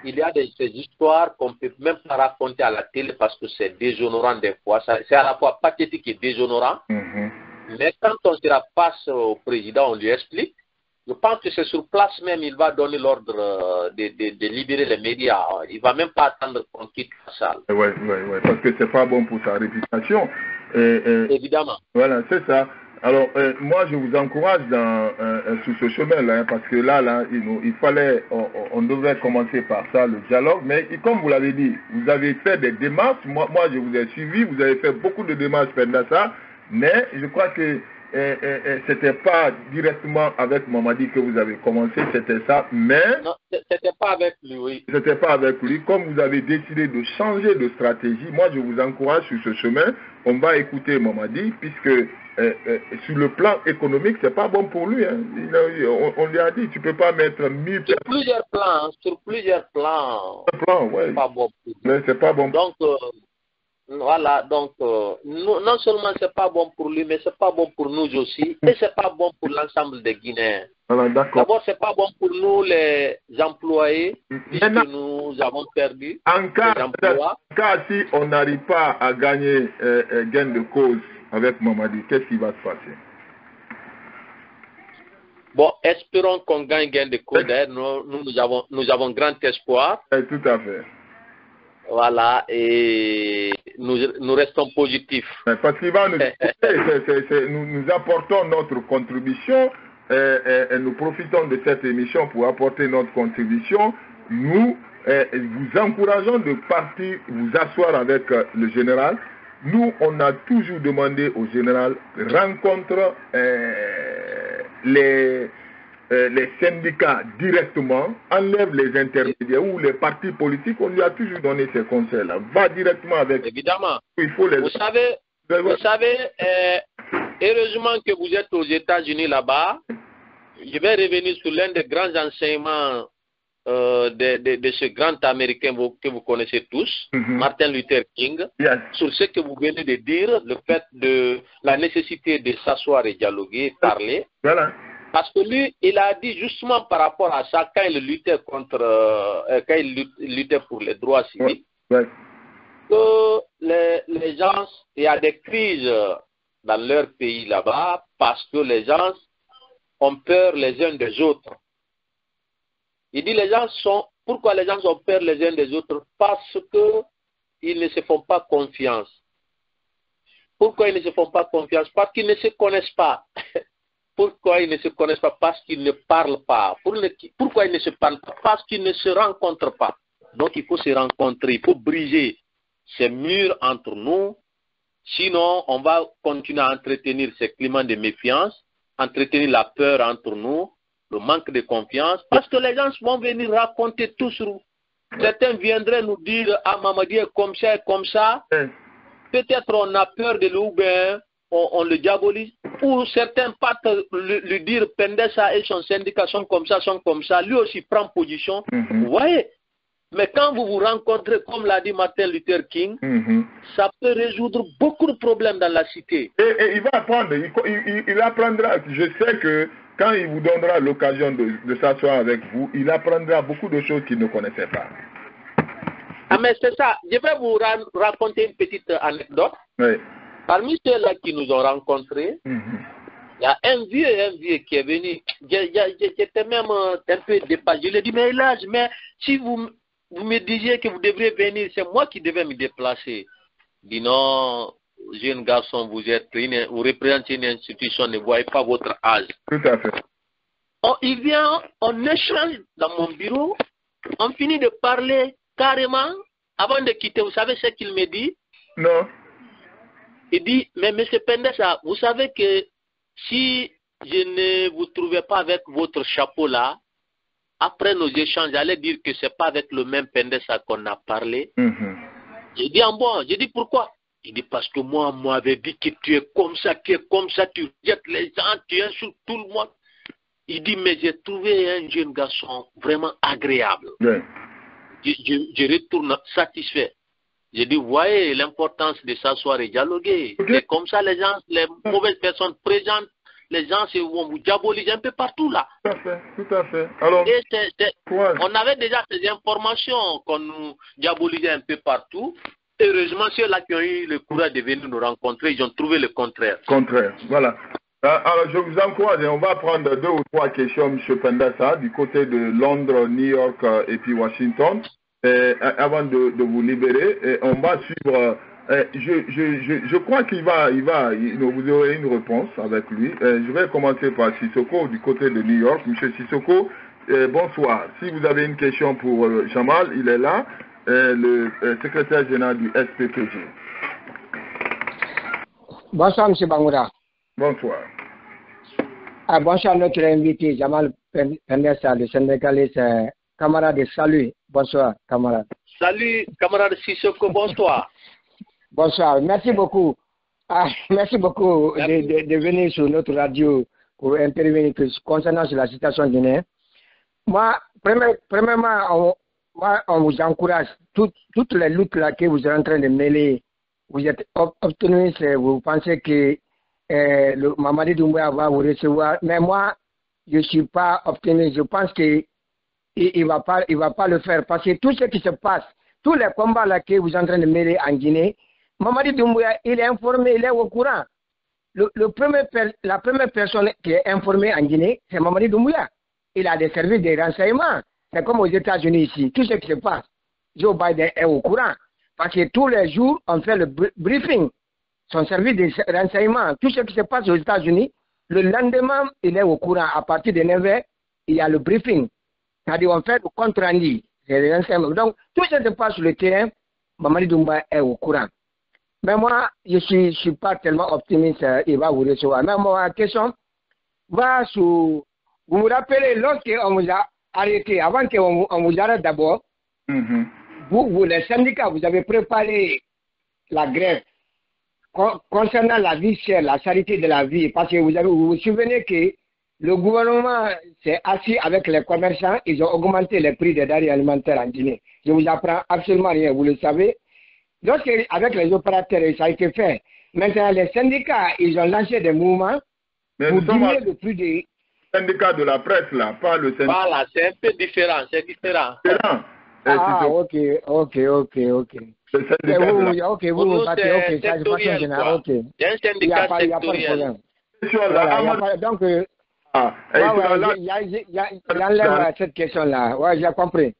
Il y a ces histoires qu'on ne peut même pas raconter à la télé parce que c'est déshonorant des fois. C'est à la fois pathétique et déshonorant. Mais quand on se face au président, on lui explique. Je pense que c'est sur place même, il va donner l'ordre de libérer les médias. Il ne va même pas attendre qu'on quitte la salle. Oui, parce que ce n'est pas bon pour sa réputation. Évidemment. Voilà, c'est ça. Alors, moi, je vous encourage sur ce chemin-là, hein, parce que là, il fallait, on devrait commencer par ça, le dialogue. Mais comme vous l'avez dit, vous avez fait des démarches. Moi, je vous ai suivi. Vous avez fait beaucoup de démarches pendant ça. Mais je crois que c'était pas directement avec Mamadi que vous avez commencé, c'était ça, mais... Non, c'était pas avec lui, oui. C'était pas avec lui. Comme vous avez décidé de changer de stratégie, moi je vous encourage sur ce chemin. On va écouter Mamadi, puisque sur le plan économique, c'est pas bon pour lui. Hein. On lui a dit, tu peux pas mettre 1000 sur plusieurs plans. Sur plusieurs plans. Ouais. C'est pas bon pour lui. Mais c'est pas bon. Donc, voilà, donc non seulement c'est pas bon pour lui, mais c'est pas bon pour nous aussi, et c'est pas bon pour l'ensemble des Guinéens. Voilà, d'abord, c'est pas bon pour nous les employés, puisque nous avons perdu en cas, les emplois. En cas si on n'arrive pas à gagner gain de cause avec Mamadi, qu'est-ce qui va se passer? Bon, espérons qu'on gagne gain de cause. Nous avons grand espoir. Tout à fait. Voilà, et nous restons positifs. Parce qu'il va nous apportons notre contribution et nous profitons de cette émission pour apporter notre contribution. Nous vous encourageons de partir vous asseoir avec le général. Nous, on a toujours demandé au général rencontre les syndicats directement, enlève les intermédiaires ou les partis politiques, on lui a toujours donné ces conseils-là. Va directement avec... Évidemment. Il faut les... Vous savez, heureusement que vous êtes aux États-Unis là-bas. Je vais revenir sur l'un des grands enseignements de ce grand Américain que vous connaissez tous, Martin Luther King, sur ce que vous venez de dire, le fait de la nécessité de s'asseoir et dialoguer, parler. Voilà. Parce que lui, il a dit justement par rapport à ça, quand il luttait quand il luttait pour les droits civiques, que les gens, il y a des crises dans leur pays là-bas parce que les gens ont peur les uns des autres. Il dit pourquoi les gens ont peur les uns des autres? Parce qu'ils ne se font pas confiance. Pourquoi ils ne se font pas confiance? Parce qu'ils ne se connaissent pas. Pourquoi ils ne se connaissent pas? Parce qu'ils ne parlent pas. Pourquoi ils ne se parlent pas? Parce qu'ils ne se rencontrent pas. Donc il faut se rencontrer, il faut briser ces murs entre nous. Sinon, on va continuer à entretenir ces climats de méfiance, entretenir la peur entre nous, le manque de confiance, parce que les gens vont venir raconter tout sur nous. Certains viendraient nous dire, ah, Mamadi est comme ça et comme ça. Peut-être on a peur de lui, on le diabolise, ou certains partent lui dire Pendessa et son syndicat sont comme ça, lui aussi prend position. Vous voyez? Mais quand vous vous rencontrez, comme l'a dit Martin Luther King, ça peut résoudre beaucoup de problèmes dans la cité. Et il va apprendre, il apprendra. Je sais que quand il vous donnera l'occasion de s'asseoir avec vous, il apprendra beaucoup de choses qu'il ne connaissait pas. Ah mais c'est ça. Je vais vous raconter une petite anecdote. Oui. Parmi ceux-là qui nous ont rencontrés, il y a un vieux qui est venu. J'étais même un peu dépassé. Je lui ai dit, mais là, si vous me disiez que vous devriez venir, c'est moi qui devais me déplacer. Il dit non, jeune garçon, vous représentez une institution, ne voyez pas votre âge. Tout à fait. Il vient, on échange dans mon bureau, on finit de parler carrément. Avant de quitter, vous savez ce qu'il me dit? Non. Il dit, mais M. Pendessa, vous savez que si je ne vous trouvais pas avec votre chapeau là, après nos échanges, j'allais dire que ce n'est pas avec le même Pendessa qu'on a parlé. J'ai dit, j'ai dit pourquoi? Il dit, parce que moi, on m'avait dit que tu es comme ça, tu jettes les gens, tu insultes tout le monde. Il dit, mais j'ai trouvé un jeune garçon vraiment agréable. Ouais. Je retourne satisfait. J'ai dit, vous voyez l'importance de s'asseoir et dialoguer. Okay. C'est comme ça, les mauvaises personnes présentes, les gens vont vous diaboliser un peu partout là. Tout à fait. Alors, on avait déjà ces informations qu'on nous diabolisait un peu partout. Heureusement, ceux-là qui ont eu le courage de venir nous rencontrer, ils ont trouvé le contraire. Voilà. Alors, je vous encourage, on va prendre 2 ou 3 questions, M. Pendessa, du côté de Londres, New York et puis Washington, avant de vous libérer. Et on va suivre. Je crois vous aurez une réponse avec lui. Je vais commencer par Sissoko, du côté de New York. M. Sissoko, bonsoir. Si vous avez une question pour Jamal, il est là, le secrétaire général du SPPG. Bonsoir, M. Bangoura. Bonsoir. Bonsoir, notre invité, Jamal Pendessa, le syndicaliste, camarade, salut. Bonsoir, camarade. Salut, camarade Sissoko, bonsoir. Bonsoir, merci beaucoup. Merci beaucoup de venir sur notre radio pour intervenir concernant la situation guinéenne. Moi, premièrement, on vous encourage. Toutes les luttes là que vous êtes en train de mêler, vous êtes optimiste, vous pensez que le Mamadi Doumbouya va vous recevoir. Mais moi, je ne suis pas optimiste. Je pense qu'il ne va pas le faire. Parce que tout ce qui se passe, tous les combats là que vous êtes en train de mêler en Guinée, Mamadi Doumbouya, il est informé, il est au courant. La première personne qui est informée en Guinée, c'est Mamadi Doumbouya. Il a des services de renseignement. C'est comme aux États-Unis ici. Tout ce qui se passe, Joe Biden est au courant. Parce que tous les jours, on fait le briefing. Son service de renseignement, tout ce qui se passe aux États-Unis, le lendemain, il est au courant. À partir de 9h, il y a le briefing. C'est-à-dire on fait le compte rendu. Donc, tout ce qui se passe sur le terrain, Mamadi Doumbouya est au courant. Mais moi, je ne suis pas tellement optimiste, il va vous recevoir. Mais ma question va sur... Vous me rappelez, lorsqu'on vous a arrêté, avant qu'on vous arrête d'abord, vous, les syndicats, vous avez préparé la grève concernant la vie chère, la charité de la vie. Parce que vous vous souvenez que le gouvernement s'est assis avec les commerçants, ils ont augmenté les prix des denrées alimentaires en Guinée. Je ne vous apprends absolument rien, vous le savez. Avec les opérateurs, ça a été fait. Maintenant, les syndicats, ils ont lancé des mouvements pour diminuer le prix des... syndicat de la presse, là, pas le syndicat. Voilà, c'est un peu différent, c'est différent. Ok. C'est sectoriel, quoi. C'est un syndicat sectoriel. Donc, j'enlève cette question-là. Ouais, j'ai compris.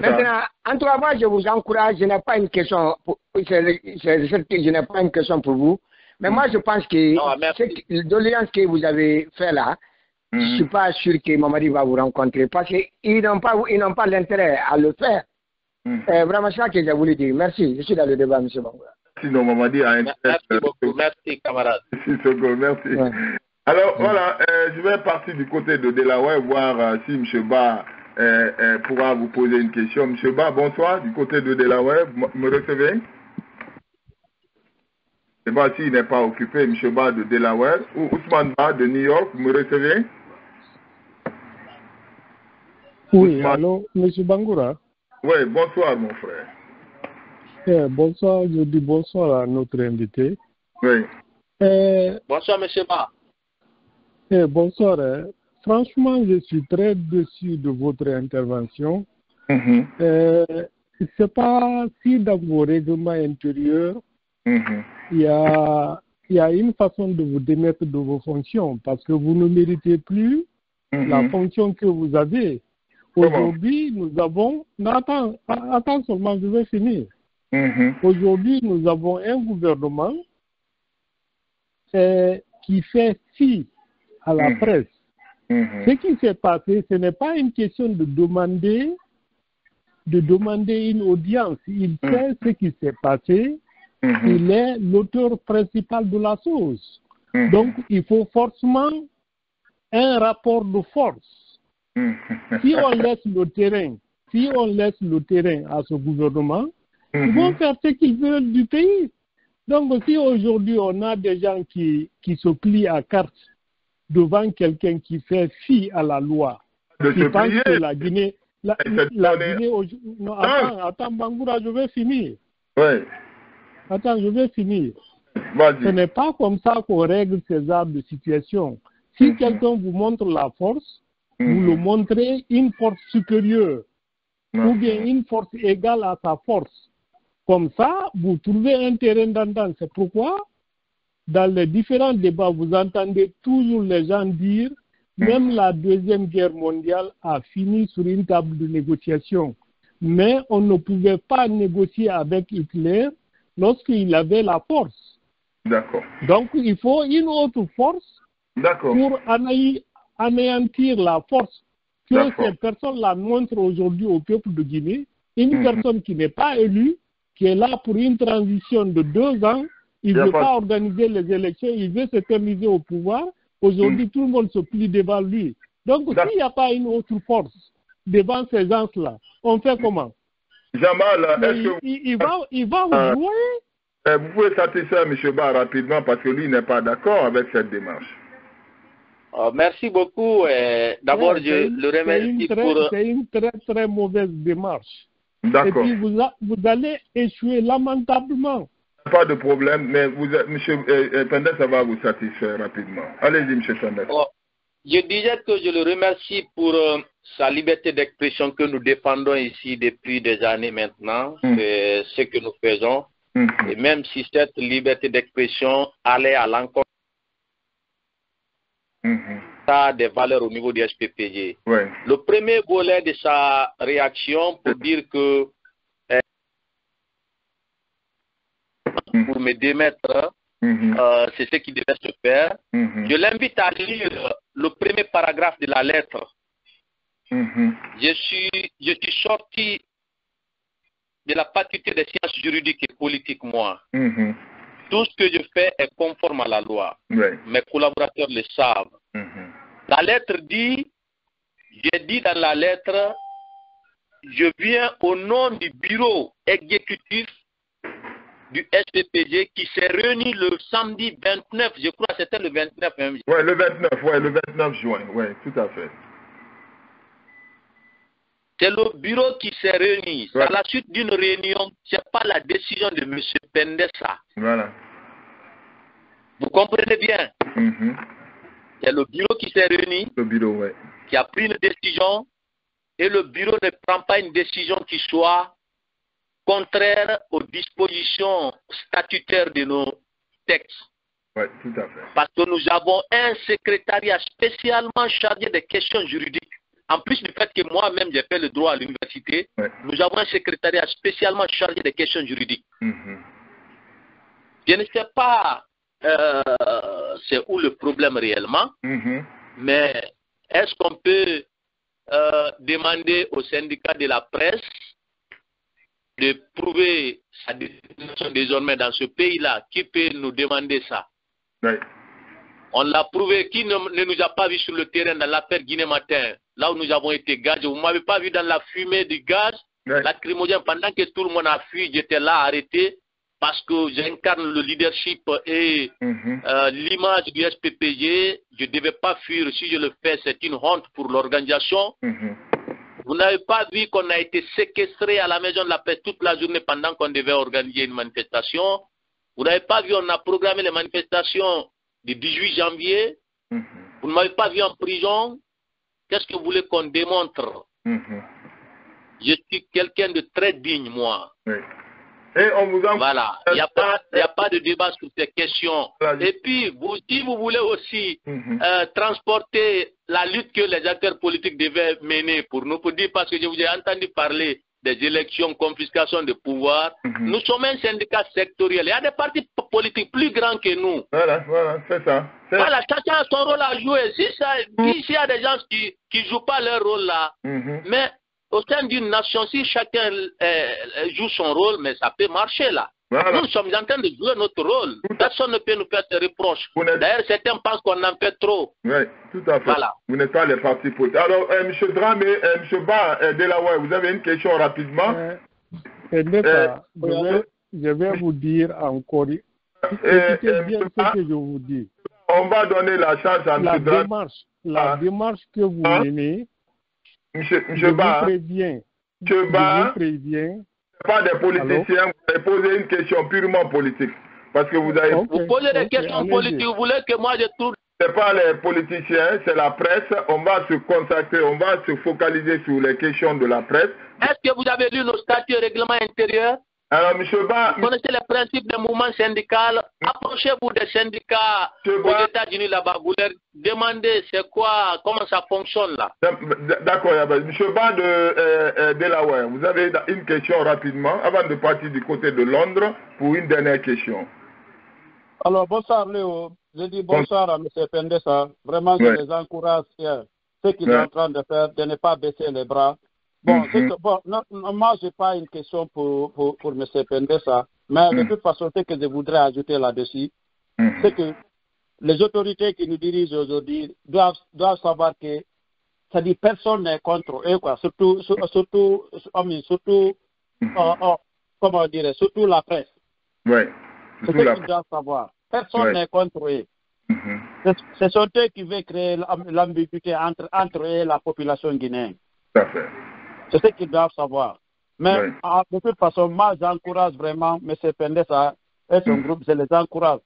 Maintenant, en tout cas, moi, je vous encourage, je n'ai pas une question pour vous, mais moi, je pense que cette doléance que vous avez fait là, je ne suis pas sûr que Mamadi va vous rencontrer, parce qu'ils n'ont pas l'intérêt à le faire. Vraiment, c'est ça que j'ai voulu dire. Merci, je suis dans le débat, M. Bangoura. Sinon, Mamadi a un... Merci beaucoup, merci, camarade. Merci. Ouais. Alors, voilà, je vais partir du côté de Delaware, voir si M. Ba pourra vous poser une question. M. Ba, bonsoir, du côté de Delaware, me recevez? Je ne sais pas s'il n'est pas occupé, M. Ba de Delaware, ou Ousmane Ba de New York, vous me recevez? Oui, Ousmane. allô, M. Bangoura. Oui, bonsoir mon frère. Bonsoir, je dis bonsoir à notre invité. Oui. Bonsoir, M. Ba. Bonsoir. Franchement, je suis très déçu de votre intervention. C'est pas si dans vos règlements intérieurs, il y a une façon de vous démettre de vos fonctions parce que vous ne méritez plus la fonction que vous avez. Aujourd'hui, nous avons... Non, attends seulement, je vais finir. Aujourd'hui, nous avons un gouvernement qui fait fi à la presse. Ce qui s'est passé, ce n'est pas une question de demander une audience. Il sait ce qui s'est passé. Il est l'auteur principal de la chose. Donc, il faut forcément un rapport de force. Si on laisse le terrain à ce gouvernement, ils vont faire ce qu'ils veulent du pays. Donc, si aujourd'hui on a des gens qui se plient à carte devant quelqu'un qui fait fi à la loi, qui pense que la Guinée... La Guinée non, attends, Bangoura, je vais finir. Oui. Attends, je vais finir. Vas-y. Ce n'est pas comme ça qu'on règle ces genres de situation. Si quelqu'un vous montre la force, vous le montrez une force supérieure ou bien une force égale à sa force. Comme ça, vous trouvez un terrain d'entente. C'est pourquoi, dans les différents débats, vous entendez toujours les gens dire même la Deuxième Guerre mondiale a fini sur une table de négociation. Mais on ne pouvait pas négocier avec Hitler lorsqu'il avait la force. D'accord. Donc, il faut une autre force pour anéantir la force que ces personnes-là montrent aujourd'hui au peuple de Guinée. Une personne qui n'est pas élue, qui est là pour une transition de 2 ans, il ne veut pas organiser les élections, il veut s'éterniser au pouvoir. Aujourd'hui, tout le monde se plie devant lui. Donc, s'il n'y a pas une autre force devant ces gens-là, on fait comment? Jamal, est-ce que il va vous jouer. Vous pouvez satisfaire M. Ba rapidement parce que lui n'est pas d'accord avec cette démarche. Merci beaucoup. D'abord, je le remercie pour... C'est une très, très mauvaise démarche. D'accord. Et puis, vous allez échouer lamentablement. Pas de problème, mais M. Pendès, ça va vous satisfaire rapidement. Allez-y, M. Pendès. Je disais que je le remercie pour sa liberté d'expression que nous défendons ici depuis des années maintenant. C'est ce que nous faisons. Et même si cette liberté d'expression allait à l'encontre des valeurs au niveau du SPPG. Le premier volet de sa réaction pour dire que pour me démettre, c'est ce qui devait se faire. Je l'invite à lire le premier paragraphe de la lettre. Je suis sorti de la faculté des sciences juridiques et politiques, moi. Tout ce que je fais est conforme à la loi. Mes collaborateurs le savent. La lettre dit, j'ai dit dans la lettre, je viens au nom du bureau exécutif du SPPG qui s'est réuni le samedi 29, je crois que c'était le 29 même. Oui, le 29 juin, oui, tout à fait. C'est le bureau qui s'est réuni. À la suite d'une réunion, ce n'est pas la décision de M. Pendessa. Voilà. Vous comprenez bien? C'est le bureau qui s'est réuni, qui a pris une décision, et le bureau ne prend pas une décision qui soit contraire aux dispositions statutaires de nos textes. Oui, tout à fait. Parce que nous avons un secrétariat spécialement chargé des questions juridiques. En plus du fait que moi-même j'ai fait le droit à l'université, nous avons un secrétariat spécialement chargé des questions juridiques. Je ne sais pas c'est où le problème réellement, mais est-ce qu'on peut demander au syndicat de la presse de prouver sa détention désormais dans ce pays-là? Qui peut nous demander ça? On l'a prouvé. Qui ne nous a pas vu sur le terrain dans l'affaire Guinée Matin, là où nous avons été gazés? Vous ne m'avez pas vu dans la fumée du gaz lacrymogène pendant que tout le monde a fui. J'étais là arrêté parce que j'incarne le leadership et l'image du SPPG, je ne devais pas fuir. Si je le fais, c'est une honte pour l'organisation. Vous n'avez pas vu qu'on a été séquestré à la Maison de la Paix toute la journée pendant qu'on devait organiser une manifestation. Vous n'avez pas vu, on a programmé les manifestations du 18 janvier. Vous ne m'avez pas vu en prison. Qu'est-ce que vous voulez qu'on démontre? Je suis quelqu'un de très digne, moi. Et on vous en... Voilà, il n'y a pas de débat sur ces questions. Et puis, si vous voulez aussi transporter la lutte que les acteurs politiques devaient mener pour nous, pour dire, parce que je vous ai entendu parler des élections, confiscation de pouvoir, nous sommes un syndicat sectoriel. Il y a des partis politiques plus grands que nous. Voilà, c'est ça. Voilà, chacun a son rôle à jouer. S'il y a des gens qui ne jouent pas leur rôle là, mais au sein d'une nation, si chacun joue son rôle, mais ça peut marcher là. Voilà. Nous sommes en train de jouer notre rôle. Personne ne peut nous faire des reproches. D'ailleurs, certains pensent qu'on en fait trop. Oui, tout à fait. Voilà. Vous n'êtes pas les partis politiques. Alors, M. Dramé, M. Ba, Delaware, vous avez une question rapidement. Je vais vous dire encore. Écoutez bien ce que je vous dis. On va donner la chance à M. Dramé. La démarche que vous menez, je vous préviens. Pas des politiciens, vous avez posé une question purement politique. Parce que vous avez... Vous posez des questions politiques, vous voulez que moi je tourne. Ce n'est pas les politiciens, c'est la presse. On va se consacrer, on va se focaliser sur les questions de la presse. Est-ce que vous avez lu nos statuts et règlements intérieurs? Alors, M. Ba... Vous connaissez les principes des mouvements syndicaux. Approchez-vous des syndicats aux États-Unis là-bas. Vous leur demandez c'est quoi, comment ça fonctionne là. D'accord, M. Ba de Delaware, vous avez une question rapidement avant de partir du côté de Londres pour une dernière question. Alors, bonsoir Léo. Je dis bonsoir à M. Pendessa. Vraiment, je les encourage ce qu'il est en train de faire, de ne pas baisser les bras. Bon, moi, je n'ai pas une question pour M. Pendessa, mais de toute façon, ce que je voudrais ajouter là-dessus, c'est que les autorités qui nous dirigent aujourd'hui doivent savoir que, c'est-à-dire, personne n'est contre eux, quoi. Surtout comment dire, surtout la presse. Oui. C'est ce qu'ils doivent savoir. Personne n'est contre eux. Ce sont eux qui veulent créer l'ambiguïté entre eux et la population guinéenne. Tout à fait. C'est ce qu'ils doivent savoir. Mais de toute façon, moi, j'encourage vraiment M. Pendessa et son groupe, je les encourage.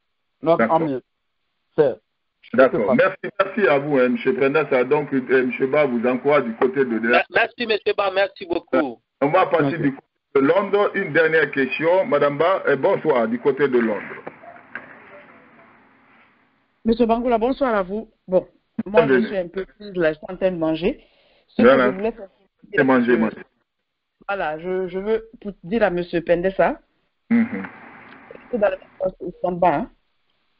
D'accord. Merci à vous, M. Pendessa. Donc, M. Ba vous encourage du côté de... Merci, M. Ba. Merci beaucoup. On va partir du côté de Londres. Une dernière question. Madame Ba, bonsoir, du côté de Londres. Monsieur Bangoula, bonsoir à vous. Bon, moi, je suis un peu plus là, je suis en train de manger. Ce que je voulais faire... Manger. Voilà, je veux dire à M. Pendessa, que dans le sens où ils sont bas,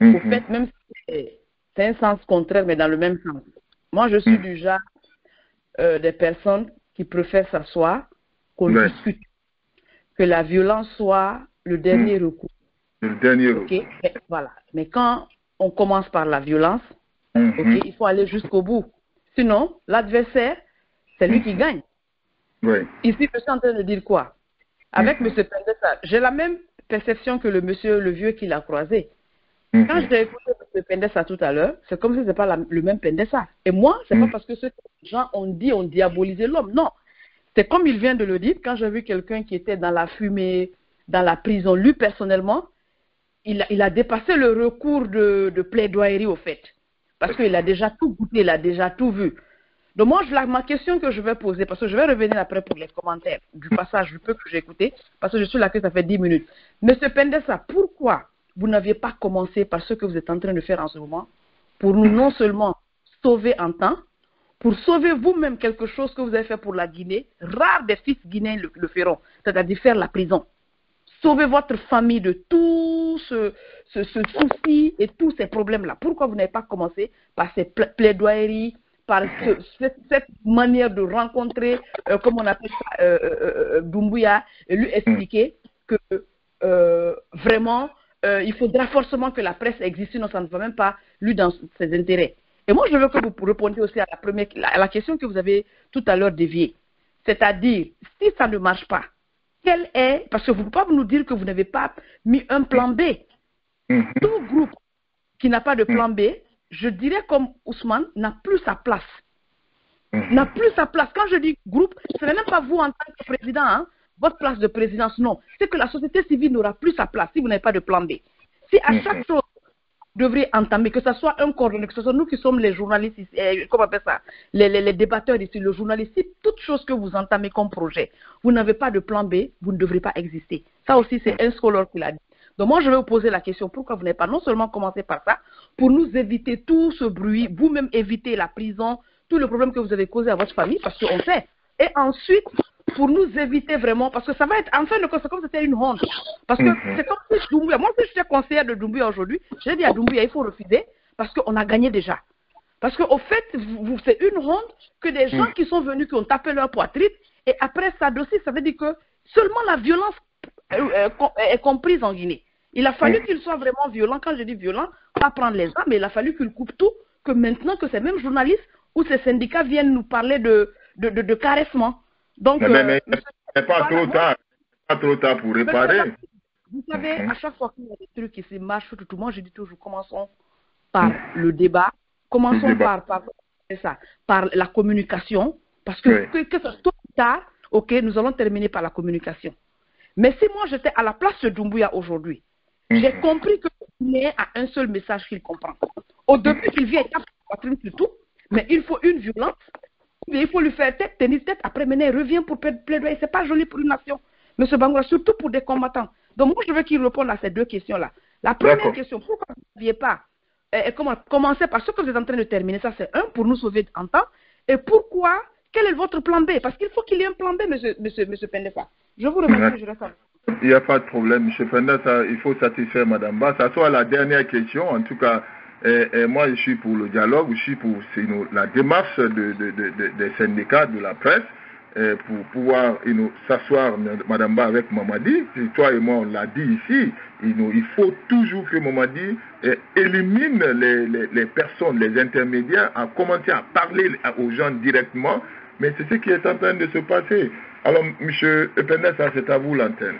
au fait, même si c'est un sens contraire, mais dans le même sens. Moi, je suis du genre des personnes qui préfèrent s'asseoir, qu'on discute, que la violence soit le dernier recours. Le dernier recours. Okay? Voilà. Mais quand on commence par la violence, il faut aller jusqu'au bout. Sinon, l'adversaire, c'est lui qui gagne. Oui. Ici, je suis en train de dire quoi? Avec M. Pendessa, j'ai la même perception que le monsieur, le vieux qui l'a croisé. Quand j'ai écouté M. Pendessa tout à l'heure, c'est comme si ce n'était pas le même Pendessa. Et moi, c'est pas parce que ceux gens ont diabolisé l'homme. Non. C'est comme il vient de le dire, quand j'ai vu quelqu'un qui était dans la fumée, dans la prison, lui personnellement, il a dépassé le recours de plaidoirie au fait. Parce qu'il a déjà tout goûté, il a déjà tout vu. Donc moi, ma question que je vais poser, parce que je vais revenir après pour les commentaires du passage du peu que j'ai écouté, parce que je suis là que ça fait 10 minutes. Monsieur Pendessa, pourquoi vous n'aviez pas commencé par ce que vous êtes en train de faire en ce moment, pour nous non seulement sauver en temps, pour sauver vous-même quelque chose que vous avez fait pour la Guinée, rares des fils guinéens le feront, c'est-à-dire faire la prison. Sauver votre famille de tout ce souci et tous ces problèmes-là. Pourquoi vous n'avez pas commencé par ces plaidoyeries, par cette manière de rencontrer, comme on appelle ça, Doumbouya, et lui expliquer que vraiment, il faudra forcément que la presse existe, sinon ça ne va même pas lui dans ses intérêts. Et moi, je veux que vous répondiez aussi à la question que vous avez tout à l'heure déviée. C'est-à-dire, si ça ne marche pas, quel est, parce que vous ne pouvez pas nous dire que vous n'avez pas mis un plan B. Tout groupe qui n'a pas de plan B, je dirais comme Ousmane, n'a plus sa place. N'a plus sa place. Quand je dis groupe, ce n'est même pas vous en tant que président, hein, votre place de présidence, non. C'est que la société civile n'aura plus sa place si vous n'avez pas de plan B. Si à chaque chose, vous devriez entamer, que ce soit un coordonnateur, que ce soit nous qui sommes les journalistes, comment on appelle ça, les débatteurs ici, le journaliste, si toute chose que vous entamez comme projet, vous n'avez pas de plan B, vous ne devrez pas exister. Ça aussi, c'est un scholar qui l'a dit. Donc moi, je vais vous poser la question, pourquoi vous n'avez pas non seulement commencé par ça, pour nous éviter tout ce bruit, vous-même éviter la prison, tous les problèmes que vous avez causés à votre famille, parce qu'on sait. Et ensuite, pour nous éviter vraiment, parce que ça va être, en fin de compte, c'est comme si c'était une honte. Parce que c'est comme si Doumbouya, moi si je suis conseillère de Doumbouya aujourd'hui, j'ai dit à Doumbouya, il faut refuser, parce qu'on a gagné déjà. Parce qu'au fait, c'est une honte que des gens qui sont venus, qui ont tapé leur poitrine, et après ça aussi, ça veut dire que seulement la violence est comprise en Guinée. Il a fallu qu'il soit vraiment violent. Quand je dis violent, pas prendre les armes, mais il a fallu qu'il coupe tout, que maintenant que ces mêmes journalistes ou ces syndicats viennent nous parler de caressement. Donc, mais pas trop tard. Pas trop tard pour réparer. Vous savez, à chaque fois qu'il y a des trucs qui se marchent, tout moi je dis toujours, commençons par le débat, commençons par la communication, parce que ça soit tôt ou tard, ok, nous allons terminer par la communication. Mais si moi j'étais à la place de Doumbouya aujourd'hui, j'ai compris que Guinéen a un seul message qu'il comprend. Au début, il vient taper la poitrine sur tout, mais il faut une violence, il faut lui faire tête, tenir tête, après maintenant il revient pour plaidoyer. C'est pas joli pour une nation, M. Bangoura, surtout pour des combattants. Donc moi je veux qu'il réponde à ces deux questions-là. La première question, pourquoi vous n'aviez pas commencé par ce que vous êtes en train de terminer, ça c'est un, pour nous sauver en temps, et pourquoi, quel est votre plan B? Parce qu'il faut qu'il y ait un plan B, M. Pendessa. Je vous remercie, je reste à vous. Il n'y a pas de problème, M. Pendessa, il faut satisfaire Mme Ba. Ça soit la dernière question, en tout cas, moi je suis pour le dialogue, je suis pour la démarche des syndicats, de la presse, pour pouvoir s'asseoir, Mme Ba, avec Mamadi. Toi et moi, on l'a dit ici, il faut toujours que Mamadi élimine les personnes, les intermédiaires, à commencer à parler aux gens directement, mais c'est ce qui est en train de se passer. Alors, M. Pendessa, c'est à vous l'antenne.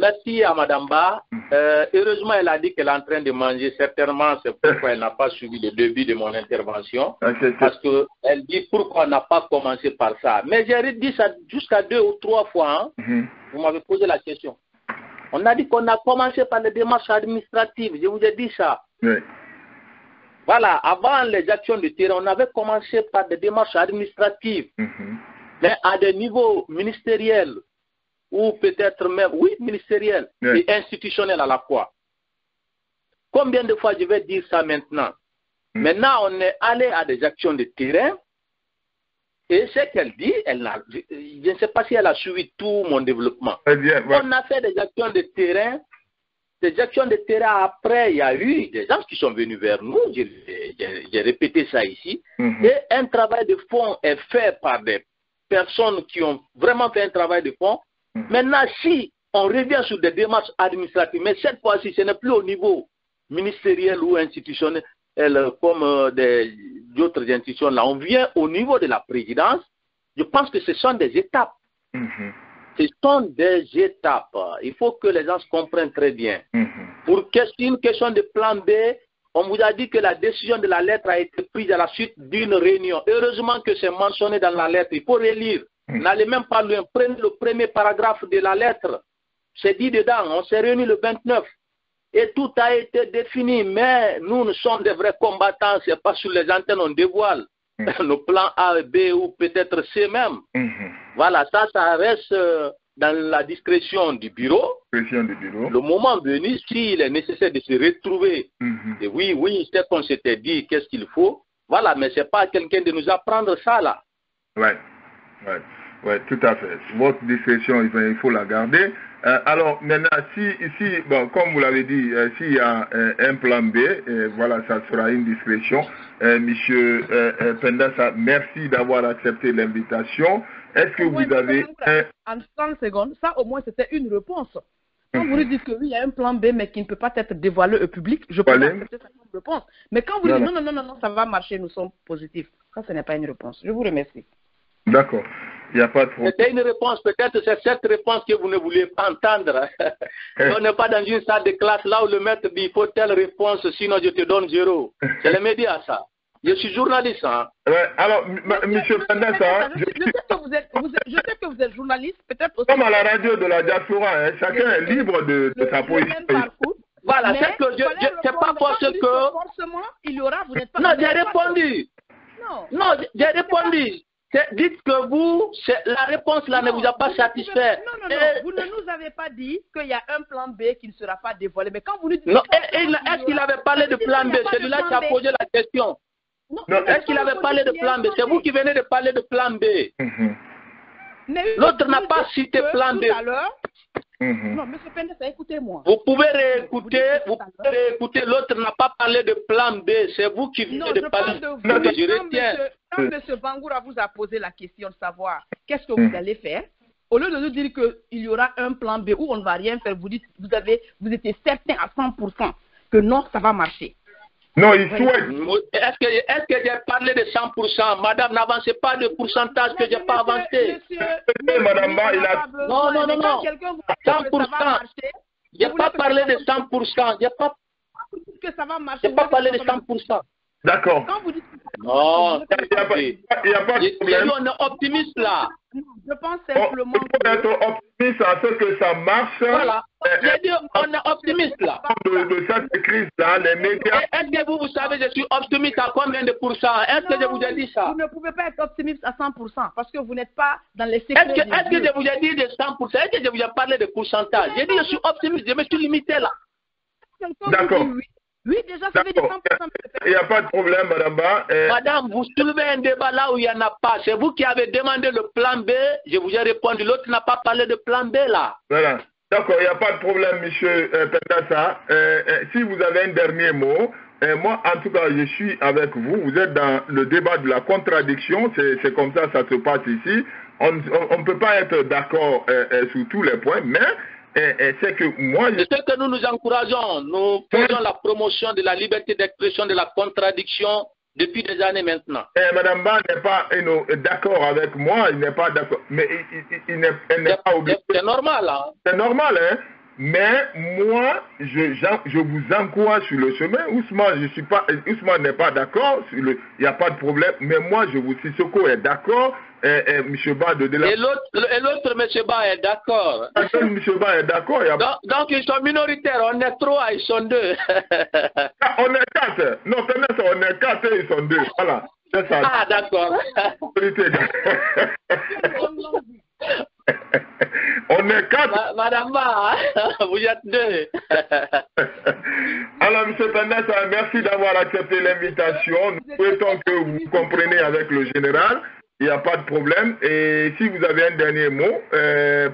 Merci à Mme Ba. Heureusement, elle a dit qu'elle est en train de manger. Certainement, c'est pourquoi elle n'a pas suivi le début de mon intervention. Parce qu'elle dit pourquoi on n'a pas commencé par ça. Mais j'ai dit ça jusqu'à 2 ou 3 fois. Hein. Vous m'avez posé la question. On a dit qu'on a commencé par les démarches administratives. Je vous ai dit ça. Oui. Voilà, avant les actions de terrain, on avait commencé par des démarches administratives. Mais à des niveaux ministériels, ou peut-être même, ministériels et institutionnels à la fois. Combien de fois je vais dire ça maintenant? Maintenant, on est allé à des actions de terrain, et ce qu'elle dit, je ne sais pas si elle a suivi tout mon développement. On a fait des actions de terrain. Des actions de terrain, après, il y a eu des gens qui sont venus vers nous, j'ai répété ça ici, et un travail de fond est fait par des personnes qui ont vraiment fait un travail de fond. Maintenant, si on revient sur des démarches administratives, mais cette fois-ci, ce n'est plus au niveau ministériel ou institutionnel, comme d'autres institutions, là, on vient au niveau de la présidence. Je pense que ce sont des étapes. Ce sont des étapes. Il faut que les gens se comprennent très bien. Pour que c'est une question de plan B, on vous a dit que la décision de la lettre a été prise à la suite d'une réunion. Heureusement que c'est mentionné dans la lettre. Il faut relire. N'allez même pas loin. Prenez le premier paragraphe de la lettre. C'est dit dedans. On s'est réunis le 29. Et tout a été défini. Mais nous sommes des vrais combattants. Ce n'est pas sur les antennes on dévoile. Nos plans A, B ou peut-être C même. Voilà, ça reste dans la discrétion du bureau. Le moment venu, s'il est nécessaire de se retrouver, et oui, c'est qu'on s'était dit, qu'est-ce qu'il faut. Voilà, mais ce n'est pas quelqu'un de nous apprendre ça là. Ouais, tout à fait. Votre discrétion, il faut la garder. Alors, maintenant, bon, comme vous l'avez dit, s'il y a un plan B, voilà, ça sera une discrétion. Monsieur Pendessa, merci d'avoir accepté l'invitation. Est-ce que vous avez en 30 secondes, ça au moins c'était une réponse. Quand vous lui dites que oui, il y a un plan B, mais qui ne peut pas être dévoilé au public, je peux accepter ça comme réponse. Mais quand vous dites non, ça va marcher, nous sommes positifs, ça, ce n'est pas une réponse. Je vous remercie. D'accord. Il n'y a pas de problème. C'était une réponse, peut-être c'est cette réponse que vous ne voulez pas entendre. On n'est pas dans une salle de classe là où le maître dit il faut telle réponse, sinon je te donne 0. C'est les médias, ça. Je suis journaliste. Hein. Ouais, alors, M. Pendessa, je sais que vous êtes journaliste, peut-être aussi. Comme à la radio de la diaspora, hein, chacun est libre de sa position. Voilà, c'est que c'est pas parce que. Forcément, il y aura, vous n'êtes pas. Non, j'ai répondu. Non, j'ai répondu. Dites que vous, la réponse là ne vous a pas satisfait. Non. Vous ne nous avez pas dit qu'il y a un plan B qui ne sera pas dévoilé. Mais quand vous nous dites. Non, est-ce qu'il avait parlé de plan B? C'est lui-là qui a posé la question. Est-ce qu'il avait parlé de plan B? C'est vous qui venez de parler de plan B. L'autre n'a pas cité plan B. Non, M. Pendessa, écoutez-moi. Vous pouvez réécouter, l'autre n'a pas parlé de plan B, c'est vous qui venez de parler de plan B. Je retiens. Quand M. Bangoura vous a posé la question de savoir qu'est-ce que vous allez faire, au lieu de nous dire qu'il y aura un plan B où on ne va rien faire, vous dites, vous étiez certain à 100% que non, ça va marcher. Non, il souhaite. Est-ce que j'ai parlé de 100%? Madame, n'avancez pas de pourcentage que je n'ai pas avancé. Madame Ba, il a... Non. 100%. Je n'ai pas parlé de 100%. Je n'ai pas parlé de 100%. D'accord. Non, il n'y a pas de problème. On est optimiste là. Je pense simplement il faut être optimiste à ce que ça marche. Voilà. J'ai dit, on est optimiste là. De cette crise-là, les médias... Est-ce que vous savez, je suis optimiste à combien de pourcents? Est-ce que je vous ai dit ça? Vous ne pouvez pas être optimiste à 100% parce que vous n'êtes pas dans les secrets. Est-ce que je vous ai dit de 100%? Est-ce que je vous ai parlé de pourcentage? J'ai dit, je suis optimiste, je me suis limité là. D'accord. Oui, déjà, ça veut dire 100%. Il n'y a pas de problème, Madame Ba. Madame, vous soulevez un débat là où il n'y en a pas. C'est vous qui avez demandé le plan B. Je vous ai répondu. L'autre n'a pas parlé de plan B là. Voilà. D'accord, il n'y a pas de problème, monsieur Pendessa. Si vous avez un dernier mot, moi, en tout cas, je suis avec vous. Vous êtes dans le débat de la contradiction. C'est comme ça se passe ici. On ne peut pas être d'accord sur tous les points, mais... c'est que moi... C'est ce que nous nous encourageons. Nous faisons la promotion de la liberté d'expression, de la contradiction depuis des années maintenant. Madame Ba n'est pas d'accord avec moi, il n'est pas d'accord. Mais elle n'est pas obligée. C'est normal. Hein? C'est normal, hein? Mais moi, je vous encourage sur le chemin. Ousmane n'est pas d'accord, il n'y a pas de problème. Mais moi, Sissoko est d'accord. M. Ba de Dela. Et l'autre, M. Ba est d'accord. M. Ba est d'accord. Donc, ils sont minoritaires. On est 3, ils sont 2. On est 4. Non, on est 4 et ils sont 2. Voilà. C'est ça. Ah, d'accord. On est 4. Madame Ba, vous êtes 2. Alors, M. Pendessa, merci d'avoir accepté l'invitation. Nous souhaitons que vous compreniez avec le général. Il n'y a pas de problème. Et si vous avez un dernier mot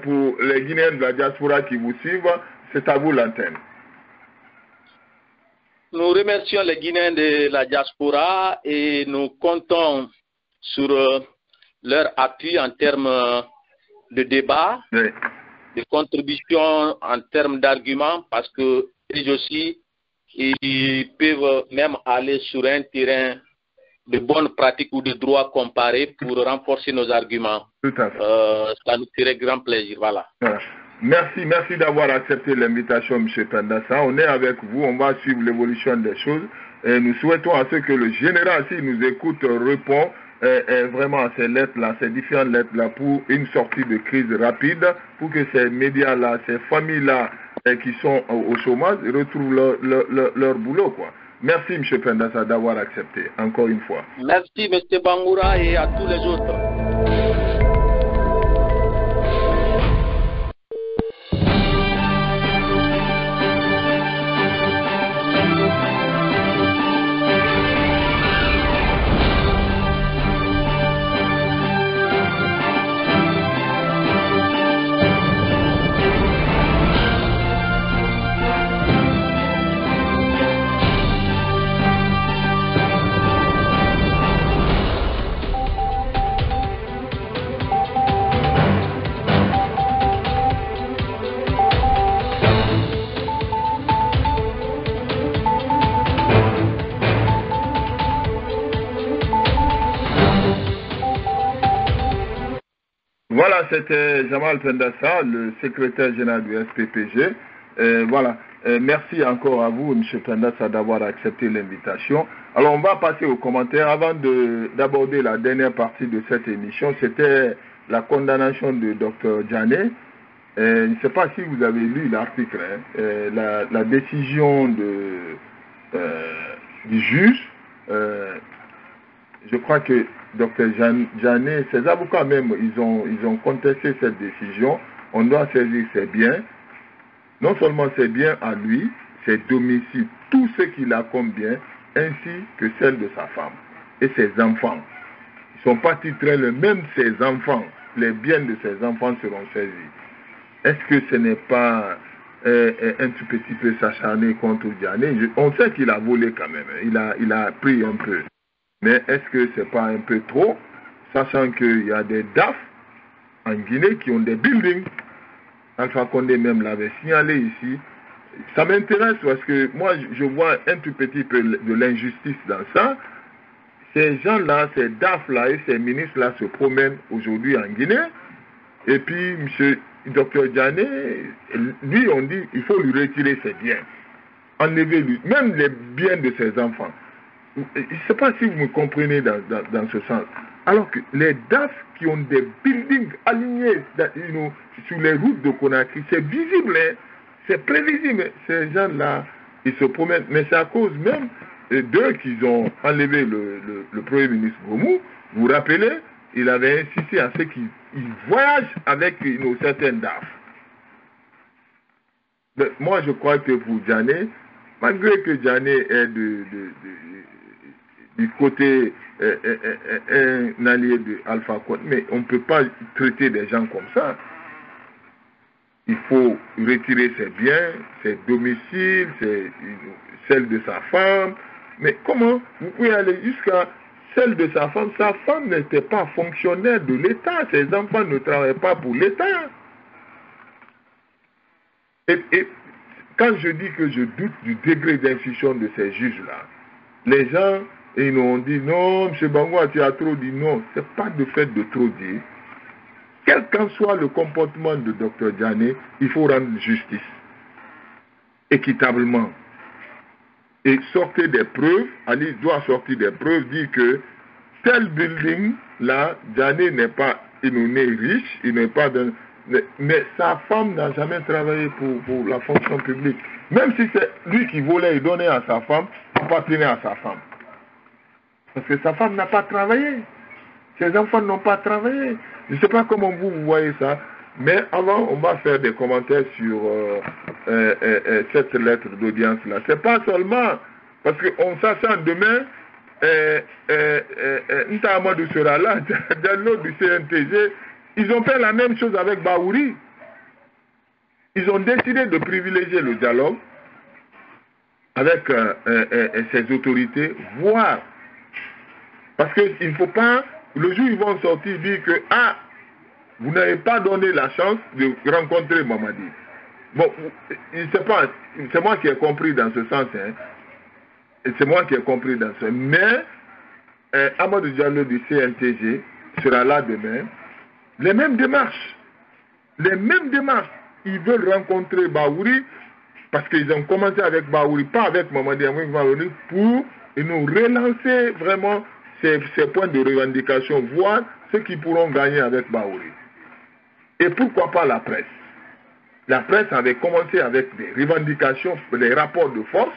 pour les Guinéens de la diaspora qui vous suivent, c'est à vous l'antenne. Nous remercions les Guinéens de la diaspora et nous comptons sur leur appui en termes de débat, oui, de contribution en termes d'arguments, parce que ils aussi, ils peuvent même aller sur un terrain de bonnes pratiques ou de droit comparé pour renforcer nos arguments. Tout à fait. Ça nous ferait grand plaisir. Voilà. Voilà. Merci d'avoir accepté l'invitation, M. Pendessa. On est avec vous, on va suivre l'évolution des choses. Et nous souhaitons à ce que le général, s'il nous écoute, répond vraiment à ces lettres-là, ces différentes lettres-là, pour une sortie de crise rapide, pour que ces médias-là, ces familles-là qui sont au chômage retrouvent leur boulot, quoi. Merci, M. Pendessa, d'avoir accepté, encore une fois. Merci, M. Bangoura, et à tous les autres. c'était Jamal Pendassa, le secrétaire général du SPPG. Voilà. Merci encore à vous, M. Pendassa, d'avoir accepté l'invitation. Alors, on va passer aux commentaires. Avant d'aborder la dernière partie de cette émission, c'était la condamnation de Dr Djané. Je ne sais pas si vous avez lu l'article, la décision du juge. Je crois que Dr Djané, ses avocats même, ils ont contesté cette décision. On doit saisir ses biens. Non seulement ses biens à lui, ses domiciles, tout ce qu'il a comme bien, ainsi que celle de sa femme et ses enfants. Ils ne sont pas titrés, même ses enfants, les biens de ses enfants seront saisis. Est-ce que ce n'est pas un tout petit peu s'acharner contre Djané? On sait qu'il a volé quand même, il a pris un peu. Mais est-ce que ce n'est pas un peu trop, sachant qu'il y a des DAF en Guinée qui ont des buildings? Alpha Condé même l'avait signalé ici. Ça m'intéresse parce que moi, je vois un tout petit peu de l'injustice dans ça. Ces gens-là, ces DAF-là et ces ministres-là se promènent aujourd'hui en Guinée. Et puis, M. Dr Djané, lui, on dit il faut lui retirer ses biens. Enlever-lui, même les biens de ses enfants. Je ne sais pas si vous me comprenez dans ce sens. Alors que les DAF qui ont des buildings alignés sur les routes de Conakry, c'est visible, hein? C'est prévisible. Ces gens-là, ils se promènent. Mais c'est à cause même d'eux qu'ils ont enlevé le Premier ministre Gomu. Vous vous rappelez, il avait insisté à ce qu'ils voyagent avec certaines DAF. Mais moi, je crois que pour Djané, malgré que Djané est du côté un allié de Alpha Condé, mais on ne peut pas traiter des gens comme ça. Il faut retirer ses biens, ses domiciles, celle de sa femme. Mais comment vous pouvez aller jusqu'à celle de sa femme? Sa femme n'était pas fonctionnaire de l'État, ses enfants ne travaillaient pas pour l'État. Et quand je dis que je doute du degré d'instruction de ces juges-là, les gens ils nous ont dit non, M. Bangoua, tu as trop dit. Non, ce n'est pas de fait de trop dire. Quel qu'en soit le comportement de Dr Djané, il faut rendre justice équitablement. Et sortir des preuves, Ali doit sortir des preuves, dire que tel building, là, Djané n'est pas, il n'est riche, il n'est pas d'un... Mais sa femme n'a jamais travaillé pour la fonction publique. Même si c'est lui qui volait et donnait à sa femme, appartenait à sa femme. Parce que sa femme n'a pas travaillé. Ses enfants n'ont pas travaillé. Je ne sais pas comment vous voyez ça. Mais avant, on va faire des commentaires sur cette lettre d'audience-là. Ce n'est pas seulement parce qu'on s'attend demain, Nta Amadou sera là, dans l'autre du CNTG, ils ont fait la même chose avec Baouri. Ils ont décidé de privilégier le dialogue avec ces autorités, voire parce qu'il ne faut pas, le jour où ils vont sortir, dire que, vous n'avez pas donné la chance de rencontrer Mamadi. Bon, c'est moi qui ai compris dans ce sens, hein. C'est moi qui ai compris dans ce sens. Mais, Amadou Diallo du CNTG sera là demain. Les mêmes démarches. Ils veulent rencontrer Baouri parce qu'ils ont commencé avec Baouri, pas avec Mamadi Baouri, pour nous relancer vraiment ces points de revendication, voir ce qu'ils pourront gagner avec Baouri. Et pourquoi pas la presse? La presse avait commencé avec des revendications, des rapports de force,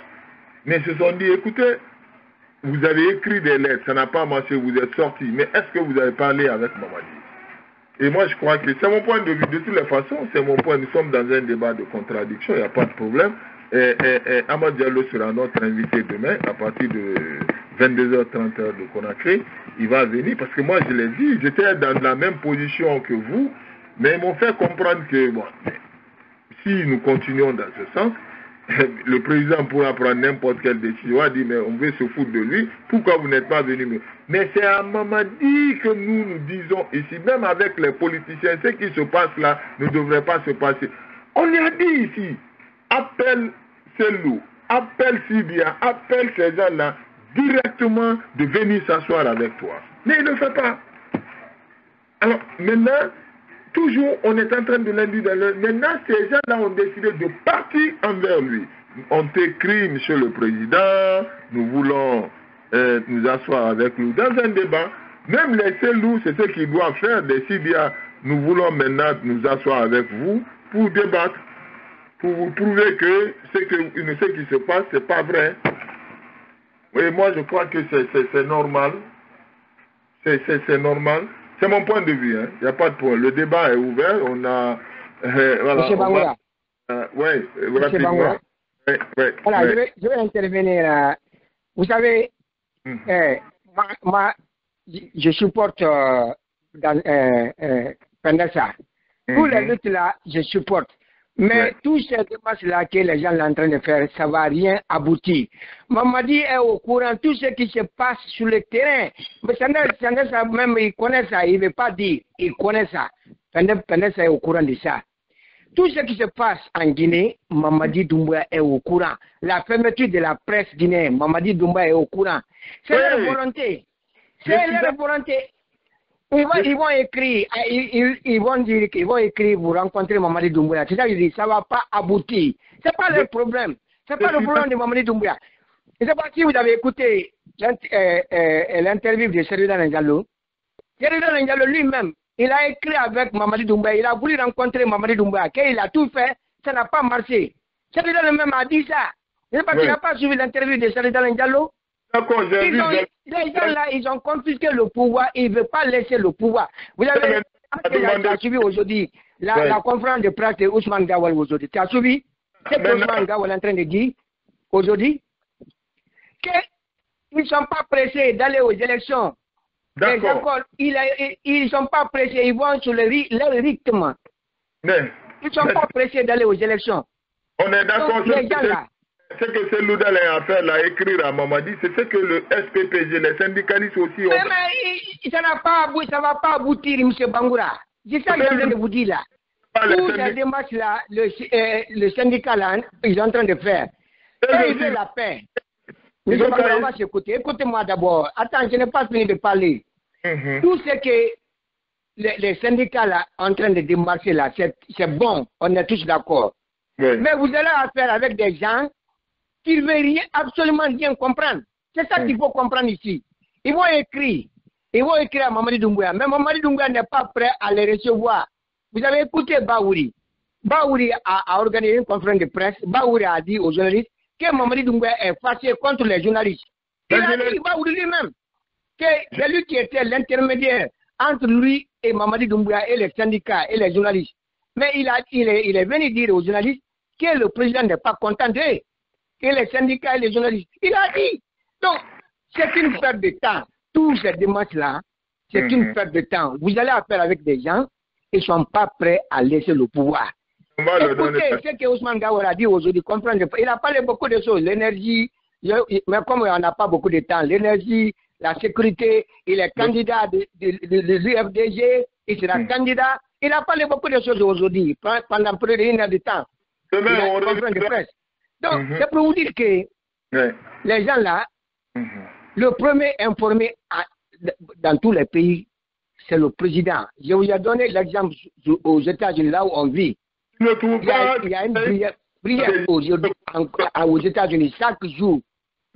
mais ils se sont dit, écoutez, vous avez écrit des lettres, ça n'a pas marché, vous êtes sortis, mais est-ce que vous avez parlé avec Mamadi? Et moi, je crois que c'est mon point de vue. De toutes les façons, c'est mon point. Nous sommes dans un débat de contradiction, il n'y a pas de problème. Amadou Diallo sera notre invité demain à partir de 22h30 de Conakry. Il va venir parce que moi, je l'ai dit, j'étais dans la même position que vous, mais ils m'ont fait comprendre que bon, si nous continuons dans ce sens, le président pourra prendre n'importe quelle décision. Il va dire, mais on veut se foutre de lui, pourquoi vous n'êtes pas venu? Mais c'est à Mamadi que nous disons ici, même avec les politiciens, ce qui se passe là ne devrait pas se passer. On y a dit ici, appelle Selou, appelle Sibia, appelle ces gens-là directement de venir s'asseoir avec toi. Mais il ne le fait pas. Alors maintenant, toujours, on est en train de l'indiquer. Maintenant, ces gens-là ont décidé de partir envers lui. On t'écrit, Monsieur le Président, nous voulons nous asseoir avec nous dans un débat. Même laissez-nous, c'est ce qu'ils doivent faire. Décider, nous voulons maintenant nous asseoir avec vous pour débattre, pour vous prouver que ce qui se passe, c'est pas vrai. Et moi, je crois que c'est normal. C'est normal. C'est mon point de vue. Il n'y a pas de point. Le débat est ouvert. On a... voilà, Monsieur Bangoura. Oui, rapidement. Voilà, je vais intervenir. Vous savez, moi, je supporte Pendessa. Tous les luttes là, je supporte. Mais tous ces démarches-là que les gens sont en train de faire, ça ne va rien aboutir. Mamadi est au courant de tout ce qui se passe sur le terrain. Mais Pendessa même, il connaît ça, il ne veut pas dire, il connaît ça. Pendessa est au courant de ça. Tout ce qui se passe en Guinée, Mamadi Doumbouya est au courant. La fermeture de la presse guinéenne, Mamadi Doumbouya est au courant. C'est leur volonté. C'est leur volonté. Ils vont écrire, ils vont dire qu'ils vont écrire pour rencontrer Mamadi Doumbouya. C'est ça qu'ils disent, ça ne va pas aboutir. Ce n'est pas leur problème. Ce n'est pas le problème de Mamadi Doumbouya. Je ne sais pas si vous avez écouté l'interview de Seridan N'Diallo. Seridan N'Diallo lui-même, il a écrit avec Mamadi Doumbouya, il a voulu rencontrer Mamadi Doumbouya, qu'il a tout fait, ça n'a pas marché. Seridan lui-même a dit ça. Je ne sais pas s'il n'a pas suivi l'interview de Seridan N'Diallo. Les gens là, ils ont confisqué le pouvoir, ils ne veulent pas laisser le pouvoir. Vous avez suivi aujourd'hui la conférence de presse de Ousmane Gawal aujourd'hui. Tu as suivi ce que Ousmane Gawal est en train de dire aujourd'hui? Qu'ils ne sont pas pressés d'aller aux élections. Les accords, ils ne sont pas pressés, ils vont sur leur rythme. Ils ne sont pas pressés d'aller aux élections. On est d'accord. Les gens là. Ce que ce Loudal a fait là, écrire à Mamadi, c'est ce que le SPPG, les syndicalistes aussi ont. Mais ça ne va pas aboutir, M. Bangoura. C'est ça que je viens de vous dire là. Toutes ces démarches là, le syndicat là, ils sont en train de faire. Et ils veulent la paix. M. Bangoura, on va s'écouter. Écoutez-moi d'abord. Attends, je n'ai pas fini de parler. Tout ce que les syndicats là, en train de démarcher là, c'est bon, on est tous d'accord. Mais vous allez affaire avec des gens qui ne veulent absolument rien comprendre. C'est ça qu'il faut comprendre ici. Ils vont écrire à Mamadi Doumbouya. Mais Mamadi Doumbouya n'est pas prêt à les recevoir. Vous avez écouté Baouri. Baouri a organisé une conférence de presse. Baouri a dit aux journalistes que Mamadi Doumbouya est fâché contre les journalistes. Il a dit, Baouri lui-même, que c'est lui qui était l'intermédiaire entre lui et Mamadi Doumbouya et les syndicats et les journalistes. Mais il est venu dire aux journalistes que le président n'est pas content d'eux. Et les syndicats et les journalistes. Il a dit. Donc, c'est une perte de temps. Tous ces démarches-là, c'est une perte de temps. Vous allez affaire avec des gens qui ne sont pas prêts à laisser le pouvoir. Écoutez ce que Ousmane Gawal a dit aujourd'hui. Il a parlé beaucoup de choses. L'énergie, mais comme on n'a pas beaucoup de temps, l'énergie, la sécurité, il est candidat de l'UFDG, il sera candidat. Il a parlé beaucoup de choses aujourd'hui, pendant près d'une heure de temps. Donc, c'est pour vous dire que les gens là, le premier informé dans tous les pays, c'est le président. Je vous ai donné l'exemple aux États-Unis, là où on vit. Il y a une prière aujourd'hui aux États-Unis. Chaque jour,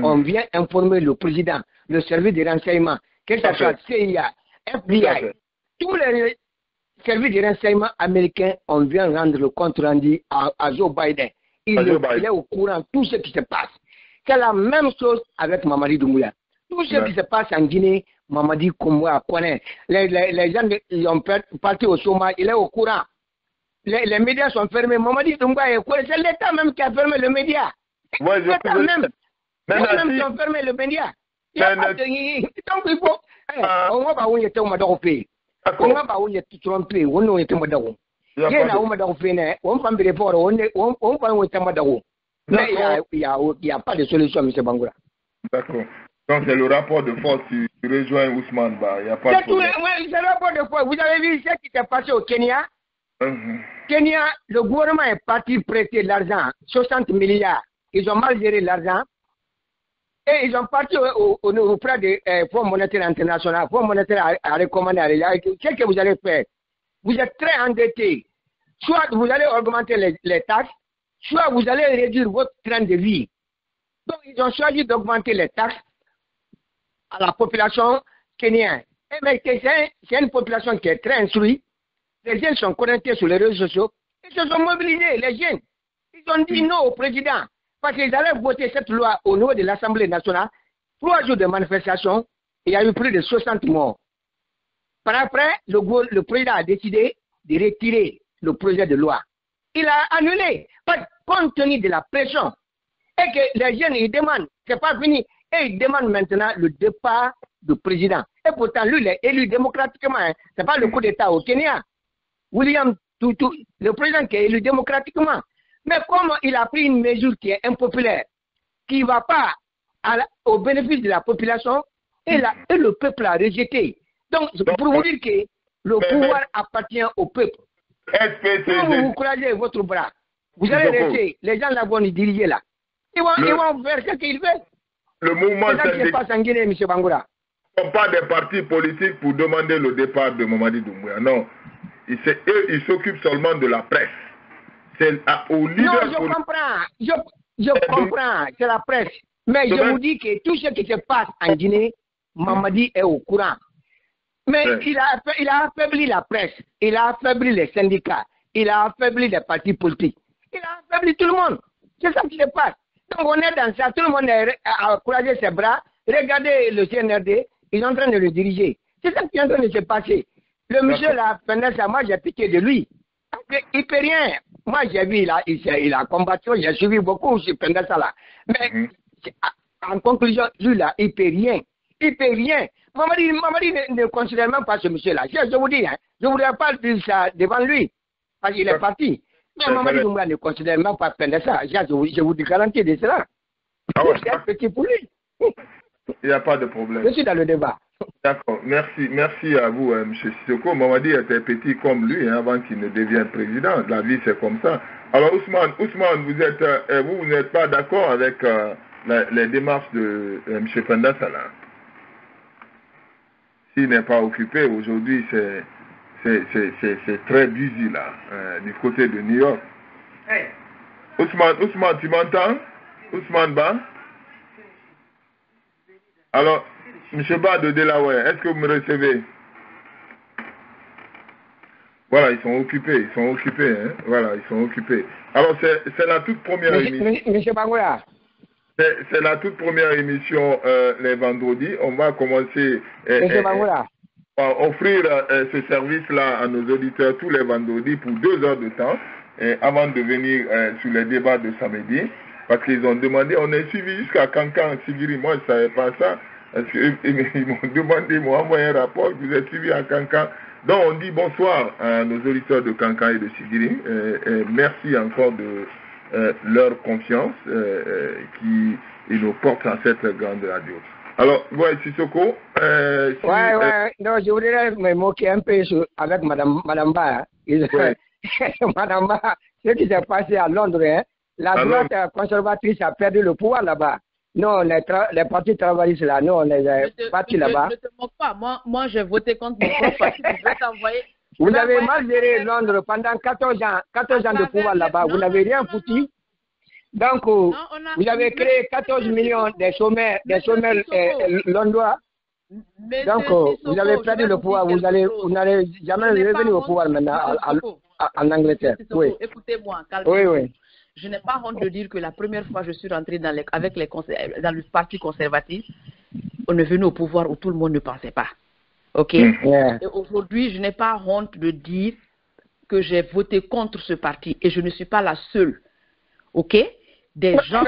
on vient informer le président, le service de renseignement, que ce soit CIA, FBI, tous les services de renseignement américains, on vient rendre le compte rendu à Joe Biden. Il est au courant de tout ce qui se passe. C'est la même chose avec Mamadi Doumbouya. Tout ce qui se passe en Guinée, Mamadi Doumbouya connaît. Les gens ils ont parti au chômage, il est au courant. Les médias sont fermés. Mamadi Doumbouya est au courant. C'est l'État même qui a fermé le média. L'État même. Eux-mêmes qui ont fermé le média. Donc il faut. On va pas où il était au Madorofé. On va pas où il était trompé. On était au Madorofé. Il y a il n'y a pas de solution, M. Bangoura. D'accord. Donc c'est le rapport de force qui rejoint Ousmane Ba. Il n'y a pas de problème. C'est le rapport de force. Vous avez vu ce qui s'est passé au Kenya? Kenya, le gouvernement est parti prêter l'argent, 60 milliards. Ils ont mal géré l'argent. Et ils ont parti auprès du Fonds monétaire international. Fonds monétaire a recommandé, ce que vous allez faire. vous êtes très endetté. Soit vous allez augmenter les taxes, soit vous allez réduire votre train de vie. Donc, ils ont choisi d'augmenter les taxes à la population kenyenne. Mais c'est une population qui est très instruite. Les jeunes sont connectés sur les réseaux sociaux. Ils se sont mobilisés, les jeunes. Ils ont dit non au président. Parce qu'ils allaient voter cette loi au niveau de l'Assemblée nationale. 3 jours de manifestation, il y a eu plus de 60 morts. Par après, le président a décidé de retirer le projet de loi. Il a annulé, compte tenu de la pression. Et que les jeunes, ils demandent, c'est pas fini, et ils demandent maintenant le départ du président. Et pourtant, lui, il est élu démocratiquement. Hein. Ce n'est pas le coup d'État au Kenya. William Tutu, le président qui est élu démocratiquement. Mais comme il a pris une mesure qui est impopulaire, qui ne va pas au bénéfice de la population, et le peuple a rejeté. Donc, pour vous dire que le pouvoir appartient au peuple. Quand vous croisez votre bras, vous allez rester, les gens là vont nous diriger là. Ils vont faire ce qu'ils veulent. Le mouvement c'est ça qui se passe en Guinée, M. Bangoura. Ce ne sont pas des partis politiques pour demander le départ de Mamadi Doumbouya. Non. Eux, ils s'occupent seulement de la presse. C'est au leader. Non, je comprends. Je comprends. C'est la presse. Mais je vous dis que tout ce qui se passe en Guinée, Mamadi est au courant. Mais il a affaibli la presse. Il a affaibli les syndicats. Il a affaibli les partis politiques. Il a affaibli tout le monde. C'est ça qui se passe. Donc on est dans ça. Tout le monde a croisé ses bras. Regardez le CNRD. Ils sont en train de le diriger. C'est ça qui est en train de se passer. Le monsieur là, Pendessa, moi j'ai pitié de lui. Il ne peut rien. Moi j'ai vu, il a combattu, j'ai suivi beaucoup sur Pendessa là. Mais en conclusion, lui là, il ne peut rien. Il ne peut rien. Mamadi ne considère même pas ce monsieur-là. Je vous dis, hein, je ne voudrais pas dire ça devant lui, parce qu'il est parti. Mais Mamadi Doumbouya ne considère même pas Pendessa. Je vous garantis de cela. C'est un petit pour lui. Il n'y a pas de problème. Je suis dans le débat. D'accord. Merci à vous, M. Sissoko. Mamadi était petit comme lui, hein, avant qu'il ne devienne président. La vie, c'est comme ça. Alors, Ousmane, vous n'êtes pas d'accord avec les démarches de M. Pendessa là? S'il n'est pas occupé, aujourd'hui, c'est très busy là, du côté de New York. Hey. Ousmane, tu m'entends? Ousmane Ba? Alors, M. Ba de Delaware, est-ce que vous me recevez? Voilà, ils sont occupés, hein? Voilà, ils sont occupés. Alors, c'est la toute première émission. M. Bangoura. C'est la toute première émission les vendredis. On va commencer à offrir ce service-là à nos auditeurs tous les vendredis pour 2 heures de temps avant de venir sur les débats de samedi. Parce qu'ils ont demandé, on est suivi jusqu'à Kankan, Sigiri. Moi, je ne savais pas ça. Parce qu'ils m'ont demandé, ils m'ont envoyé un rapport, vous êtes suivi à Kankan. Donc, on dit bonsoir à nos auditeurs de Kankan et de Sigiri. Merci encore de leur confiance qui nous porte à cette grande radio. Alors, ouais, Sissoko. Non, je voudrais me moquer un peu avec Madame Ba. Madame Ba, ce qui s'est passé à Londres, hein, la droite conservatrice a perdu le pouvoir là-bas. Non, les partis travaillistes là, non, les partis là-bas. Ne te moque pas. Moi j'ai voté contre mon propre parti. Je vais t'envoyer. Vous avez mal géré Londres pendant 14 ans de pouvoir là-bas. Vous n'avez rien foutu. Donc, vous avez créé 14 millions de chômeurs londrois. Donc, vous avez perdu le pouvoir. Vous n'allez jamais revenir au pouvoir maintenant en Angleterre. Oui. Écoutez-moi, calmez-vous. Oui. Je n'ai pas honte de dire que la première fois que je suis rentrée dans le parti conservatif, on est venu au pouvoir où tout le monde ne pensait pas. OK? Yeah. Et aujourd'hui, je n'ai pas honte de dire que j'ai voté contre ce parti et je ne suis pas la seule. OK? Des gens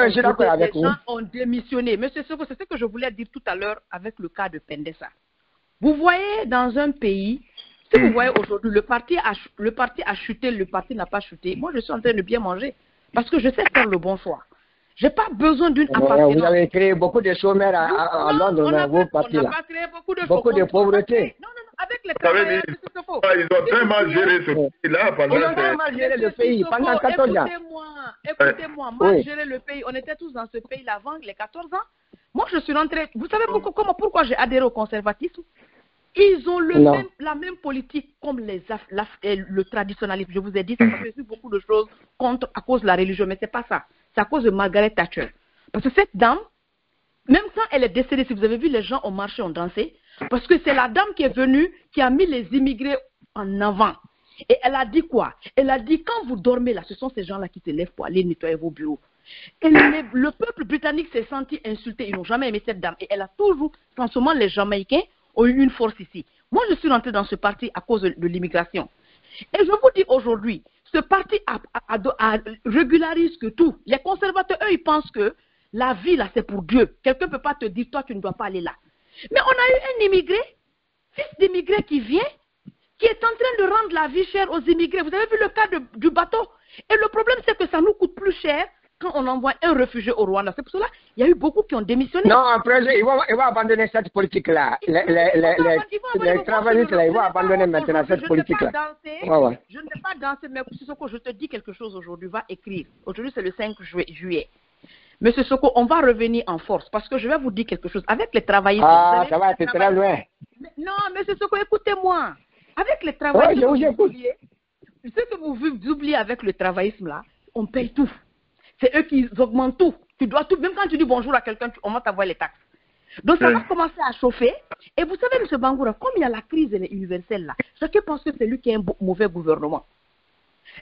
ont démissionné. Monsieur Soko, c'est ce que je voulais dire tout à l'heure avec le cas de Pendessa. Vous voyez, dans un pays, si vous voyez aujourd'hui, le parti a chuté, le parti n'a pas chuté. Moi, je suis en train de bien manger parce que je sais faire le bon choix. Je n'ai pas besoin d'une appartenance. Vous avez créé beaucoup de chômeurs à Londres dans vos partis là. On n'a pas créé beaucoup de pauvreté. Non, avec les travailleurs, ils ont très mal géré ce pays-là pendant. Ils ont très mal géré le pays pendant 14 ans. Écoutez-moi, mal gérer le pays. On était tous dans ce pays-là avant les 14 ans. Moi, je suis rentrée. Vous savez pourquoi j'ai adhéré au conservatisme? Ils ont la même politique comme le traditionnalisme. Je vous ai dit, ça parce que je suis beaucoup de choses contre à cause de la religion, mais c'est pas ça. C'est à cause de Margaret Thatcher. Parce que cette dame, même quand elle est décédée, si vous avez vu, les gens ont marché, ont dansé, parce que c'est la dame qui est venue, qui a mis les immigrés en avant. Et elle a dit quoi? Elle a dit, quand vous dormez là, ce sont ces gens-là qui se lèvent pour aller nettoyer vos bureaux. Et le peuple britannique s'est senti insulté. Ils n'ont jamais aimé cette dame. Et elle a toujours, en ce moment, les Jamaïcains ont eu une force ici. Moi, je suis rentrée dans ce parti à cause de l'immigration. Et je vous dis aujourd'hui, ce parti régularise que tout. Les conservateurs, eux, ils pensent que la vie, là, c'est pour Dieu. Quelqu'un ne peut pas te dire, toi, tu ne dois pas aller là. Mais on a eu un immigré, fils d'immigré qui vient, qui est en train de rendre la vie chère aux immigrés. Vous avez vu le cas du bateau? Et le problème, c'est que ça nous coûte plus cher quand on envoie un réfugié au Rwanda. C'est pour cela qu'il y a eu beaucoup qui ont démissionné. Non, après, ils vont abandonner cette politique-là. Les travaillistes, ils vont abandonner maintenant cette politique-là. Je ne vais pas danser, mais Sissoko, je te dis quelque chose aujourd'hui, va écrire. Aujourd'hui, c'est le 5 juillet. Monsieur Soko, on va revenir en force parce que je vais vous dire quelque chose. Avec les travaillistes... Ah, ça va être très loin. Non, monsieur Soko, écoutez-moi. Avec les travaillistes, ce que vous oubliez avec le travaillisme là, on paye tout. C'est eux qui augmentent tout. Tu dois tout. Même quand tu dis bonjour à quelqu'un, on va t'avoir les taxes. Donc ça va commencer à chauffer. Et vous savez, M. Bangoura, comme il y a la crise universelle là, chacun pense que c'est lui qui a un mauvais gouvernement.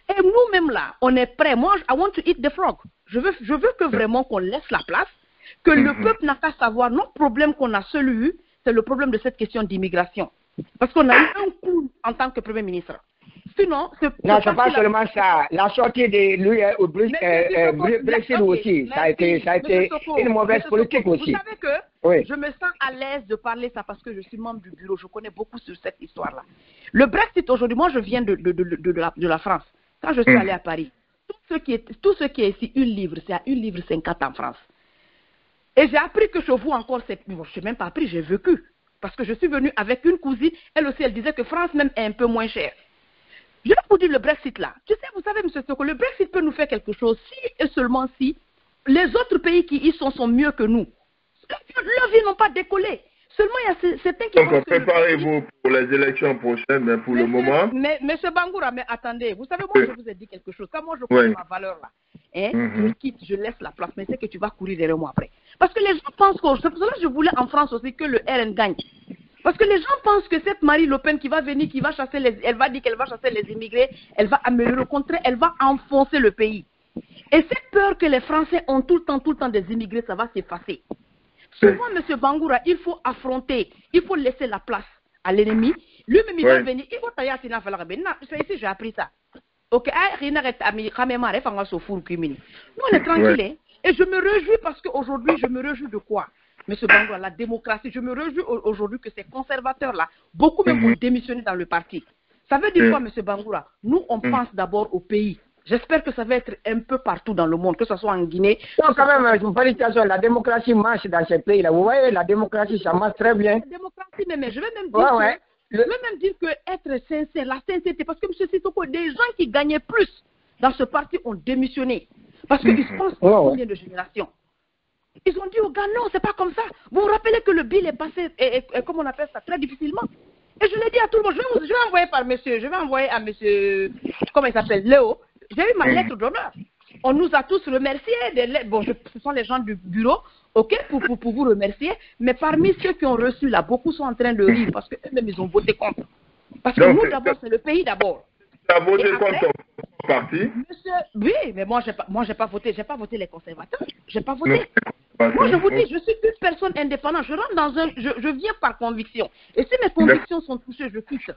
Et nous-mêmes là, on est prêts. Moi, I want to eat the frog. Je veux que vraiment qu'on laisse la place, que le peuple n'a qu'à savoir. Notre problème qu'on a eu, c'est le problème de cette question d'immigration. Parce qu'on a eu un coup en tant que Premier ministre. Sinon, non, c'est pas seulement ça. La sortie de lui au Brexit aussi, ça a été une mauvaise politique aussi. Vous savez que je me sens à l'aise de parler ça parce que je suis membre du bureau. Je connais beaucoup sur cette histoire-là. Le Brexit aujourd'hui, moi je viens de la France. Quand je suis allée à Paris, tout ce qui est ici, une livre, c'est à 1,50 livre en France. Et j'ai appris que chez vous encore, je n'ai même pas appris, j'ai vécu. Parce que je suis venue avec une cousine, elle aussi, elle disait que France même est un peu moins chère. Je vais vous dire le Brexit là. Tu sais, vous savez, M. Soko, le Brexit peut nous faire quelque chose si et seulement si les autres pays qui y sont mieux que nous. Leurs vies n'ont pas décollé. Seulement, il y a certains qui... Donc, préparez-vous pour les élections prochaines, mais pour le moment... Mais M. Bangoura, mais attendez, vous savez, moi, je vous ai dit quelque chose. Quand moi, je connais ma valeur là, je quitte, je laisse la place, mais c'est que tu vas courir derrière moi après. Parce que les gens pensent que... C'est pour cela que je voulais en France aussi que le RN gagne. Parce que les gens pensent que cette Marine Le Pen qui va venir, qui va chasser elle va dire qu'elle va chasser les immigrés, elle va améliorer. Au contraire, elle va enfoncer le pays. Et cette peur que les Français ont tout le temps des immigrés, ça va s'effacer. Souvent, M. Bangoura, il faut affronter, il faut laisser la place à l'ennemi. Lui-même, il va venir, il faut tailler à Tina Falarabe. C'est ici, j'ai appris ça. Ok, nous, on est tranquille. Et je me réjouis parce qu'aujourd'hui, je me réjouis de quoi? Monsieur Bangoura, la démocratie, je me réjouis aujourd'hui que ces conservateurs-là, beaucoup même ont démissionné dans le parti. Ça veut dire quoi, Monsieur Bangoura? Nous, on pense d'abord au pays. J'espère que ça va être un peu partout dans le monde, que ce soit en Guinée. Non, quand même, la démocratie marche dans ces pays-là. Vous voyez, la démocratie, ça marche très bien. La démocratie, mais je vais même dire je vais même dire que être sincère, la sincérité, parce que M. Sissoko, des gens qui gagnaient plus dans ce parti ont démissionné. Parce qu'ils pensent combien de générations. Ils ont dit aux gars, non, c'est pas comme ça. Vous vous rappelez que le bill est passé, comme on appelle ça, très difficilement. Et je l'ai dit à tout le monde, je vais envoyer à monsieur, comment il s'appelle, Léo. J'ai eu ma lettre d'honneur. On nous a tous remerciés. Ce sont les gens du bureau, ok, pour vous remercier. Mais parmi ceux qui ont reçu là, beaucoup sont en train de rire parce qu'eux-mêmes, ils ont voté contre. Parce que nous, d'abord, c'est le pays d'abord. Tu as voté contre ton parti? Oui, mais moi, j'ai pas voté les conservateurs. J'ai pas voté. Moi, je vous dis, je suis une personne indépendante. Je rentre je viens par conviction. Et si mes convictions sont touchées, je quitte.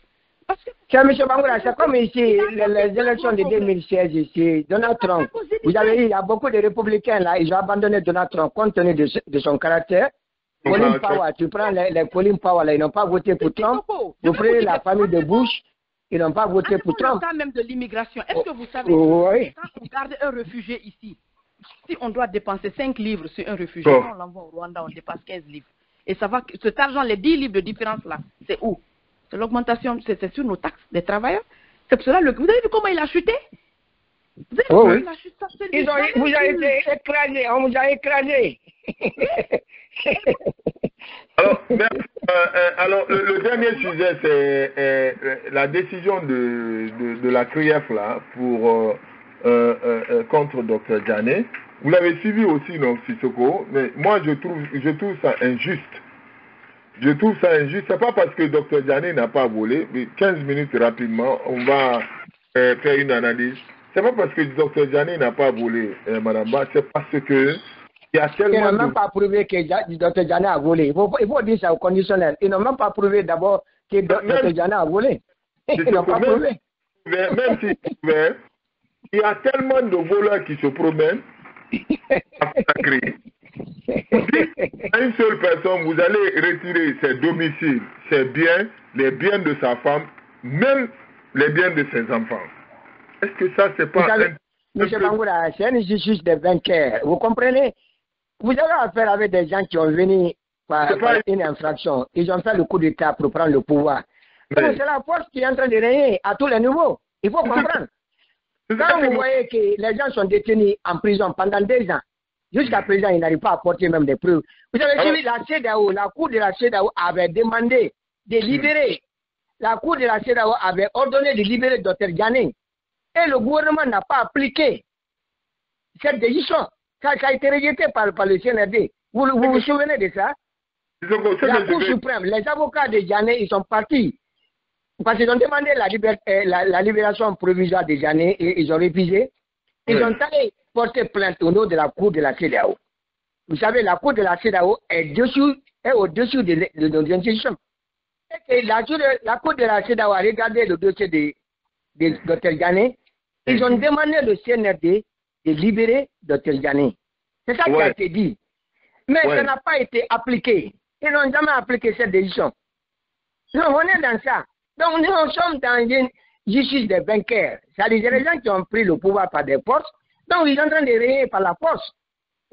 M. Bangoura, c'est comme ici, les élections de 2016 ici, Donald Trump. Vous avez eu, il y a beaucoup de républicains là, ils ont abandonné Donald Trump compte tenu de son caractère. Colin Powell, tu prends les Colin Powell là, ils n'ont pas voté pour Trump. Vous prenez la famille de Bush, ils n'ont pas voté pour Trump. Dans le cas même de l'immigration, est-ce que vous savez, quand on garde un réfugié ici, si on doit dépenser 5 livres sur un réfugié, quand on l'envoie au Rwanda, on dépasse 15 livres. Et ça va, cet argent, les 10 livres de différence là, c'est où? C'est l'augmentation, c'est sur nos taxes des travailleurs. C'est pour cela, vous avez vu comment il a chuté? Vous avez vu comment il a chuté? Vous avez été écrasé, on vous a écrasé. Alors, merci Alors, le dernier sujet, c'est la décision de la CRIEF là, contre Dr Diané. Vous l'avez suivi aussi, non, Sissoko, mais moi, je trouve ça injuste. Je trouve ça injuste. C'est pas parce que Dr Diané n'a pas volé, mais 15 minutes rapidement, on va faire une analyse. C'est pas parce que Dr Diané n'a pas volé, Madame Ba, c'est parce que il y a tellement. Ils n'ont même pas prouvé que Dr Diané a volé. Il faut dire ça au conditionnel. Ils n'ont même pas prouvé d'abord que Dr Diané a volé. Ils n'ont pas prouvé. Même si il y a tellement de voleurs qui se promènent à créer. À une seule personne, vous allez retirer ses domiciles, ses biens, les biens de sa femme, même les biens de ses enfants. Est-ce que ça, c'est pas... Monsieur Bangoura, c'est une justice de vainqueurs. Vous comprenez? Vous avez affaire avec des gens qui ont venu par une infraction. Ils ont fait le coup d'État pour prendre le pouvoir. C'est la force qui est en train de régner à tous les niveaux. Il faut comprendre. Quand vous voyez que les gens sont détenus en prison pendant 2 ans, jusqu'à présent, ils n'arrivent pas à apporter même des preuves. Vous avez suivi la CEDEAO, la Cour de la CEDEAO avait demandé de libérer. La Cour de la CEDEAO avait ordonné de libérer Dr Diané. Et le gouvernement n'a pas appliqué cette décision. Ça a été rejeté par le CNRD. Vous vous souvenez de ça? La Cour suprême, les avocats de Diané, ils sont partis. Parce qu'ils ont demandé la libération provisoire de Diané et ils ont refusé. Ils ont allé porter plainte au nom de la Cour de la CEDEAO. Vous savez, la Cour de la CEDEAO est au-dessus de nos institutions. Et la Cour de la CEDEAO a regardé le dossier de Dr Diané. Ils ont demandé au CNRD de libérer Dr Diané. C'est ça qui a été dit. Mais ça n'a pas été appliqué. Ils n'ont jamais appliqué cette décision. Donc, on est dans ça. Donc, nous sommes dans une justice des vainqueurs. C'est-à-dire les gens qui ont pris le pouvoir par des forces. Donc, ils sont en train de régner par la force.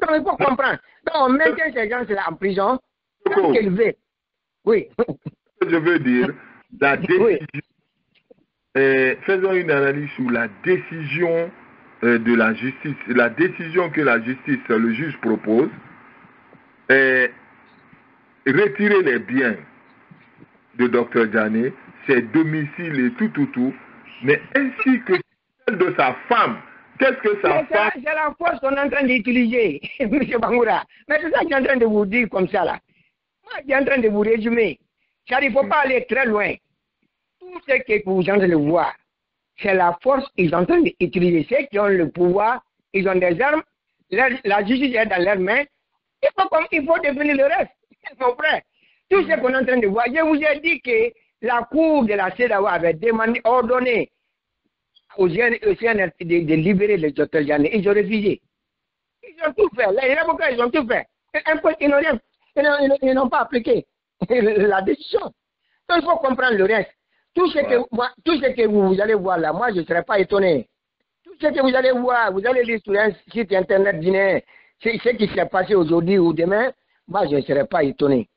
Donc, il faut comprendre. Donc, on maintient ces gens-là en prison. Tant qu'ils veulent. Oui. Je veux dire, la décision. Faisons une analyse sur la décision de la justice. La décision que la justice, le juge propose, retirer les biens de Dr Diané, ses domiciles et tout, mais ainsi que celle de sa femme. Qu'est-ce que sa femme... C'est la force qu'on est en train d'utiliser, M. Bangoura. Mais c'est ça que je suis en train de vous dire comme ça, là. Moi, je suis en train de vous résumer. Il ne faut pas aller très loin. Tout ce que vous êtes en train de voir, c'est la force qu'ils sont en train d'utiliser. Ceux qui ont le pouvoir, ils ont des armes, la justice est dans leurs mains. Il faut définir le reste, mon frère. Tout ce qu'on est en train de voir, je vous ai dit que la Cour de la CEDEAO avait ordonné aux CNRD de libérer les Dr Diané. Ils ont refusé. Ils ont tout fait. Les avocats, ils ont tout fait. Ils n'ont pas appliqué la décision. Donc, il faut comprendre le reste. Tout ce que vous allez voir là, moi, je ne serais pas étonné. Tout ce que vous allez voir, vous allez lire sur un site internet guinéen, ce qui s'est passé aujourd'hui ou demain, moi, je ne serais pas étonné.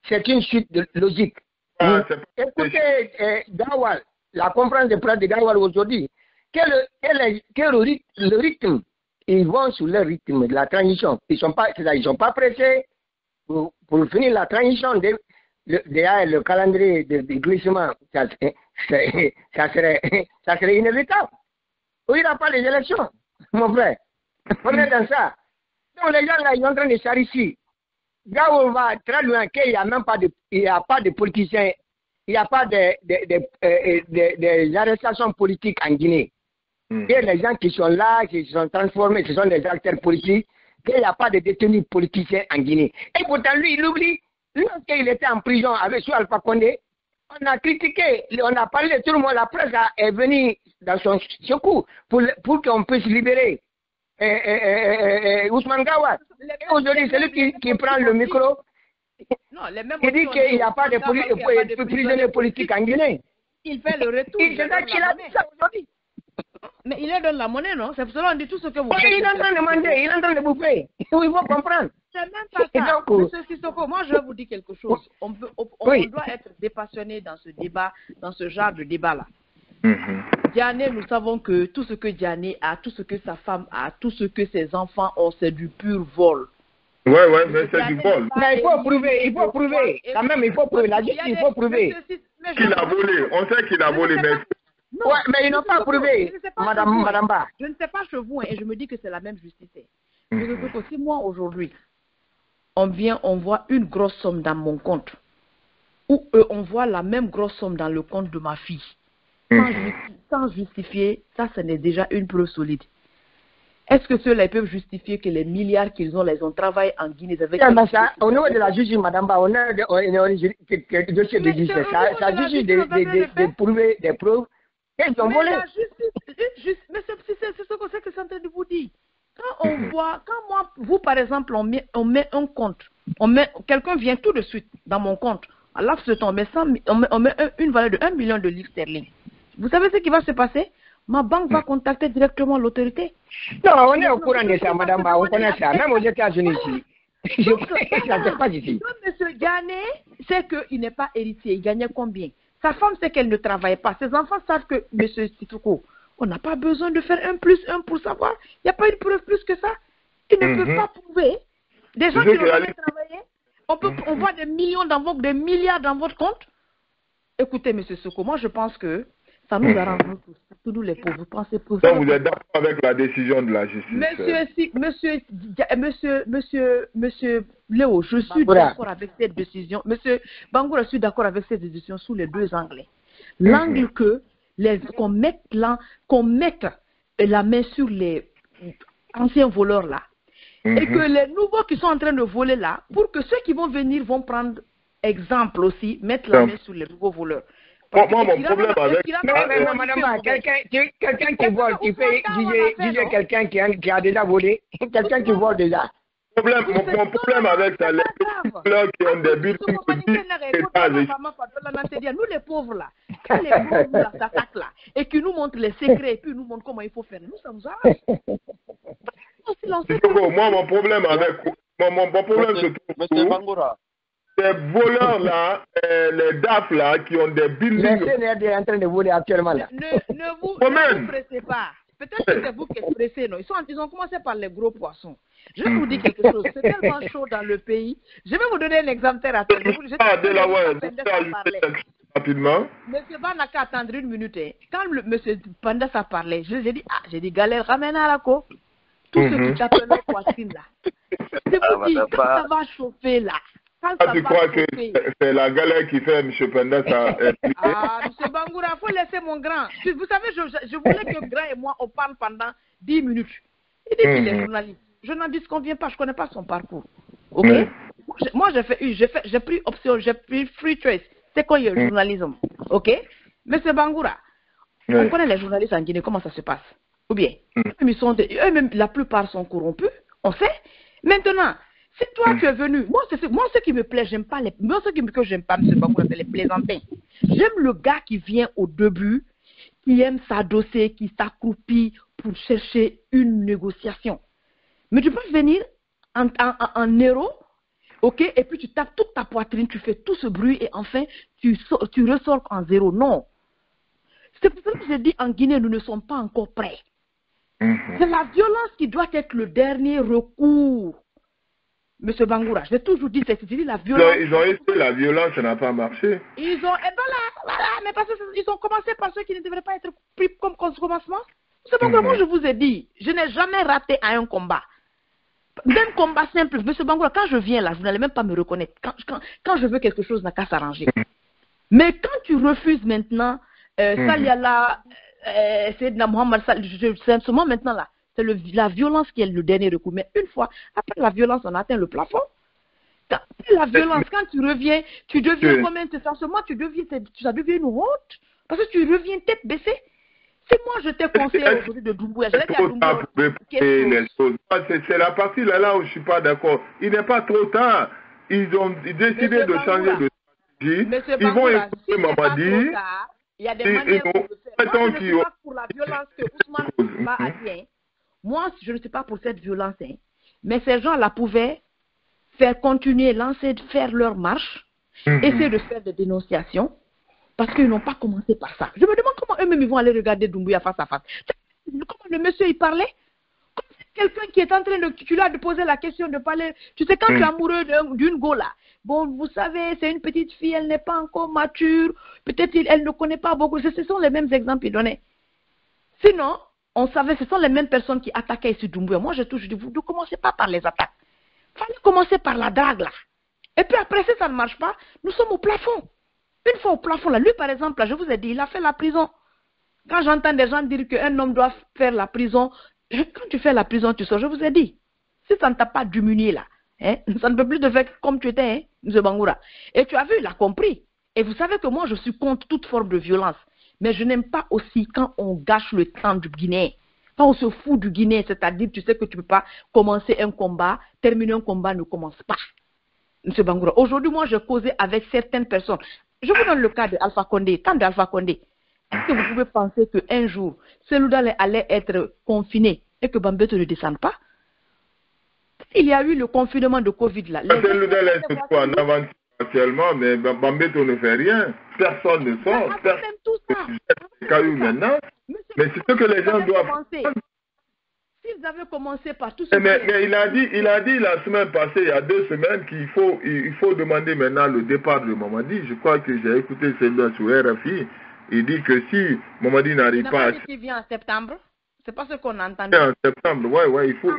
C'est une suite de logique. Écoutez, Gawal, la conférence de presse de Gawal aujourd'hui, quel le rythme, ils vont sur le rythme de la transition. Ils ne sont pas pressés pour finir la transition. Le calendrier de glissement, ça serait inévitable. Il n'y aura pas les élections, mon frère. On est dans ça. Donc les gens là, ils sont en train de s'arrêter. Là où on va très loin, qu'il n'y a même pas de politiciens, il n'y a pas des arrestations politiques en Guinée. Et les gens qui sont là, qui se sont transformés, ce sont des acteurs politiques, qu'il n'y a pas de détenus politiciens en Guinée. Et pourtant, lui, il oublie. Lorsqu'il était en prison avec sous Alpha Condé, on a critiqué, on a parlé, tout le monde, la presse est venue dans son secours pour qu'on puisse libérer Ousmane Gawat. Aujourd'hui, c'est lui qui prend le micro. Il dit qu'il n'y a pas de prisonniers politiques en Guinée. Il fait le retour. C'est ça qu'il a dit ça aujourd'hui. Mais il leur donne la monnaie, non? C'est pour cela qu'on dit tout ce que vous faites. Il est en train de manger, il est en train de bouffer. Il faut comprendre. C'est même pas ça. Monsieur Sissoko, moi je vais vous dire quelque chose. On doit être dépassionné dans ce débat, dans ce genre de débat-là. Diané, nous savons que tout ce que Diané a, tout ce que sa femme a, tout ce que ses enfants ont, c'est du pur vol. Ouais, mais c'est du vol. Mais il faut prouver. Quand même, il faut prouver. La justice, il faut prouver. Qu'il a volé. On sait qu'il a volé, mais... Non, ouais, mais ils n'ont pas prouvé, Madame Ba. Je ne sais pas chez vous, et je me dis que c'est la même justice. Si moi, aujourd'hui, on voit une grosse somme dans mon compte, ou on voit la même grosse somme dans le compte de ma fille, sans justifier, ça, ce n'est déjà une preuve solide. Est-ce que ceux-là peuvent justifier que les milliards qu'ils ont, les ont travaillés en Guinée avec... Au niveau de la justice, Madame Ba, on a un dossier de justice. Ça juge de prouver des preuves. Ils ont volé. Mais c'est ce que c'est en train de vous dire. Quand moi, vous par exemple, on met un compte, quelqu'un vient tout de suite dans mon compte, à l'af ce temps, on met une valeur de 1 million de livres sterling. Vous savez ce qui va se passer? Ma banque va contacter directement l'autorité. Non, on est au courant de ça, Madame Ba, on connaît ça, même aux États-Unis ici. Ça ne se passe ici. M. Ghané sait qu'il n'est pas héritier, il gagnait combien? Sa femme sait qu'elle ne travaille pas. Ses enfants savent que, M. Situko, on n'a pas besoin de faire 1+1 pour savoir. Il n'y a pas une preuve plus que ça. Il ne peut pas prouver. Des gens qui n'ont jamais travaillé, on voit des millions des milliards dans votre compte. Écoutez, M. Soko, moi je pense que ça nous arrange nous tous, surtout nous les pauvres. Vous pensez pour ça? Donc vous êtes d'accord avec la décision de la justice? Monsieur Léo, je suis d'accord avec cette décision. Monsieur Bangoura, je suis d'accord avec cette décision sous les deux angles. L'angle qu'on mette la main sur les anciens voleurs là, et que les nouveaux qui sont en train de voler là, pour que ceux qui vont venir vont prendre exemple aussi, mettre la main sur les nouveaux voleurs. Moi, mon problème avec... Madame, quelqu'un qui vole, qui fait juger quelqu'un qui a déjà volé, quelqu'un qui vole déjà. Mon problème avec ça, les voleurs qui ont des buildings de 10 étages. Nous les pauvres là, quand les pauvres là s'attaquent là, et qu'ils nous montrent les secrets, et puis nous montrent comment il faut faire, nous ça nous arrange. Moi, mon problème avec... Mon problème se trouve... Ces voleurs-là, les DAF là, qui ont des buildings... Le CNRD est en train de voler actuellement là. Ne vous pressez pas. Peut-être que c'est vous qui êtes pressés, non? Ils ont commencé par les gros poissons. Je vais vous dire quelque chose. C'est tellement chaud dans le pays. Je vais vous donner un exemple terre à terre. Rapidement. Monsieur Ban n'a qu'à attendre une minute. Quand monsieur Panda ça parlait, j'ai dit, galère, ramène à la co. Tout ce qui t'appelle le poisson là. Je vous dis, quand ça va chauffer là. Tu crois que c'est la galère qui fait M. Penda ça? M. Bangoura, il faut laisser mon grand. Vous savez, je voulais que Grand et moi, on parle pendant 10 minutes. Il dit qu'il est journaliste. Je n'en disconviens pas, je ne connais pas son parcours. Ok? Moi, j'ai pris option, j'ai pris free choice. C'est quoi le journalisme? Ok? M. Bangoura, on connaît les journalistes en Guinée, comment ça se passe? Ou bien, eux-mêmes, la plupart sont corrompus, on sait. Maintenant, si toi tu es venu, moi ce qui me plaît, j'aime pas que j'aime pas, M. Bangoura, c'est les plaisantins. J'aime le gars qui vient au début, qui aime s'adosser, qui s'accroupit pour chercher une négociation. Mais tu peux venir en héros, ok, et puis tu tapes toute ta poitrine, tu fais tout ce bruit et enfin tu ressors en zéro. Non. C'est pour ça que je dis en Guinée, nous ne sommes pas encore prêts. C'est la violence qui doit être le dernier recours. Monsieur Bangoura, j'ai toujours dit, c'est la violence. Ils ont essayé la violence, ça n'a pas marché. Ils ont, voilà, mais parce qu'ils ont commencé par ceux qui ne devraient pas être pris comme commencement. C'est pourquoi moi je vous ai dit, je n'ai jamais raté à un combat. Même combat simple, monsieur Bangoura, quand je viens là, vous n'allez même pas me reconnaître. Quand je veux quelque chose, n'a qu'à s'arranger. Mais quand tu refuses maintenant, Saliala, Seydina Mohamed, c'est seulement maintenant là. C'est la violence qui est le dernier recours. Mais une fois, après la violence, on atteint le plafond. La violence, quand tu reviens, tu deviens comme un moment, ça devient une honte. Parce que tu reviens tête baissée. Si moi je t'ai conseillé aujourd'hui de Doumbouya, je l'ai dit à Doumbouya. C'est la partie là où je ne suis pas d'accord. Il n'est pas trop tard. Ils ont décidé de changer de stratégie. Ils vont écouter Mamadi. Il y a des manières de faire. Moi, je ne suis pas pour la violence que Ousmane Ba a dit. Moi, je ne suis pas pour cette violence. Mais ces gens-là pouvaient faire continuer, faire leur marche, essayer de faire des dénonciations, parce qu'ils n'ont pas commencé par ça. Je me demande comment eux-mêmes ils vont aller regarder Doumbouya face à face. Comment le monsieur il parlait? quelqu'un qui est en train de... Tu lui as posé la question de parler... Tu sais, quand tu es amoureux d'une go là, bon, vous savez, c'est une petite fille, elle n'est pas encore mature, peut-être elle ne connaît pas beaucoup. Ce sont les mêmes exemples qu'il donnait. Sinon, on savait, ce sont les mêmes personnes qui attaquaient ici Doumbouya. Moi, j'ai toujours dit, vous ne commencez pas par les attaques. Il fallait commencer par la drague là. Et puis après, si ça ne marche pas, nous sommes au plafond. Une fois au plafond là, lui par exemple, là, je vous ai dit, il a fait la prison. Quand j'entends des gens dire qu'un homme doit faire la prison, quand tu fais la prison, tu sors, je vous ai dit, si ça ne t'a pas diminué là, hein, ça ne peut plus te faire comme tu étais, hein, M. Bangoura. Et tu as vu, il a compris. Et vous savez que moi, je suis contre toute forme de violence. Mais je n'aime pas aussi quand on gâche le temps du Guinéen. Quand on se fout du Guinéen, c'est-à-dire, tu sais que tu ne peux pas commencer un combat, terminer un combat ne commence pas. M. Bangoura, aujourd'hui, moi, je causais avec certaines personnes. Je vous donne le cas d'Alpha Condé. Quand d'Alpha Condé, est-ce que vous pouvez penser qu'un jour, celui-là allait être confiné et que Bambeto ne descende pas? Il y a eu le confinement de Covid là. Celui-là est en avance actuellement, mais Bambeto ne fait rien. Personne ne sort. Personne ne caillou maintenant. Mais c'est ce que les gens doivent... S'ils avaient commencé par tout ce mais il a dit la semaine passée, il y a 2 semaines, qu'il faut demander maintenant le départ de Mamadi. Je crois que j'ai écouté celui-là sur RFI. Il dit que si Mamadi n'arrive pas... Il vient en septembre. C'est pas ce qu'on a entendu. En septembre, ouais. Il faut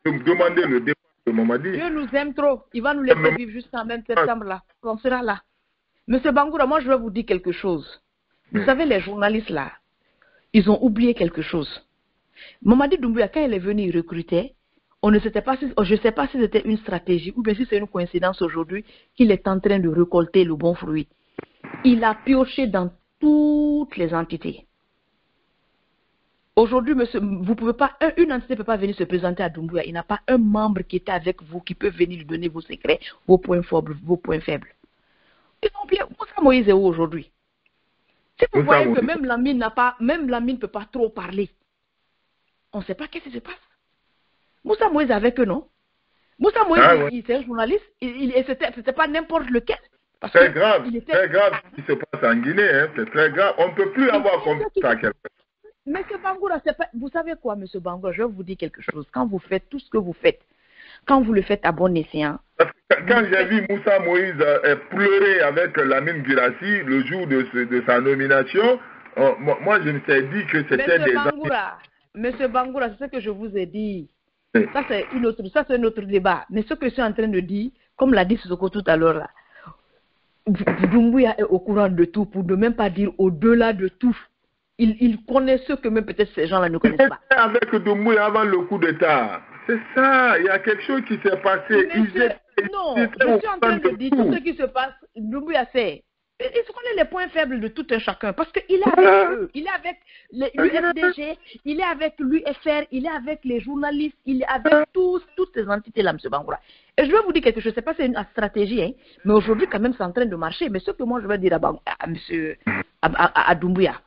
demander le départ de Mamadi. Dieu nous aime trop. Il va nous laisser vivre jusqu'en même septembre là. On sera là. Monsieur Bangoura, moi je vais vous dire quelque chose. Vous savez, les journalistes là, ils ont oublié quelque chose. Mamadi Doumbouya, quand il est venu, il recrutait. Je ne sais pas si c'était une stratégie ou bien si c'est une coïncidence aujourd'hui qu'il est en train de récolter le bon fruit. Il a pioché dans toutes les entités. Aujourd'hui, monsieur, vous pouvez pas, une entité ne peut pas venir se présenter à Doumbouya. Il n'y a pas un membre qui était avec vous qui peut venir lui donner vos secrets, vos points faibles. Ils ont oublié. Moussa Moïse est où aujourd'hui? Si vous voyez que même Lamine ne peut pas trop parler, on ne sait pas qu'est-ce qui se passe. Moussa Moïse avec eux, non? Moussa Moïse, c'est un journaliste, et c'était pas n'importe lequel. C'est grave, très grave ce qui se passe en Guinée, hein, c'est très grave. On ne peut plus avoir confiance à quelqu'un. Monsieur Bangoura, vous savez quoi, monsieur Bangoura, je vais vous dire quelque chose. Quand vous faites tout ce que vous faites, quand vous le fêtes à bon escient. Quand j'ai vu Moussa Moïse pleurer avec Lamine Guirassy le jour de sa nomination, moi je me suis dit que c'était des... Monsieur Bangoura, c'est ce que je vous ai dit. Oui. Ça c'est un autre débat. Mais ce que je suis en train de dire, comme l'a dit Sissoko tout à l'heure là, Doumbouya est au courant de tout, pour ne même pas dire au-delà de tout. Il connaît ce que même peut-être ces gens-là ne connaissent pas. Avec Doumbouya avant le coup d'État. C'est ça, il y a quelque chose qui s'est passé. Non, je suis en train de dire tout ce qui se passe. Doumbouya sait. Il connaît les points faibles de tout un chacun. Parce qu'il est avec eux. Il est avec l'UFDG, il est avec l'UFR, il est avec les journalistes, il est avec toutes ces entités-là, M. Bangoura. Et je vais vous dire quelque chose, je ne sais pas si c'est une stratégie, hein, mais aujourd'hui, quand même, c'est en train de marcher. Mais ce que moi, je vais dire à Doumbouya,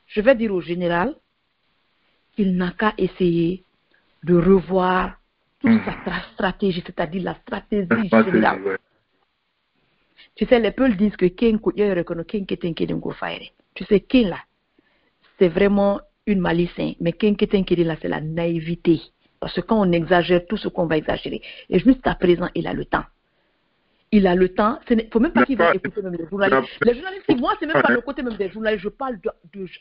je vais dire au général qu'il n'a qu'à essayer de revoir toute sa stratégie, c'est-à-dire la stratégie générale. Ouais. Tu sais, les peuples disent que tu sais, Ken là, c'est vraiment une malice, mais Ken là, c'est la naïveté. Parce que quand on exagère tout ce qu'on va exagérer, et jusqu'à présent, il a le temps. Il a le temps. Il ne faut même pas qu'il va écouter même les journalistes. Les journalistes, moi, c'est même pas le côté même des journalistes. Je parle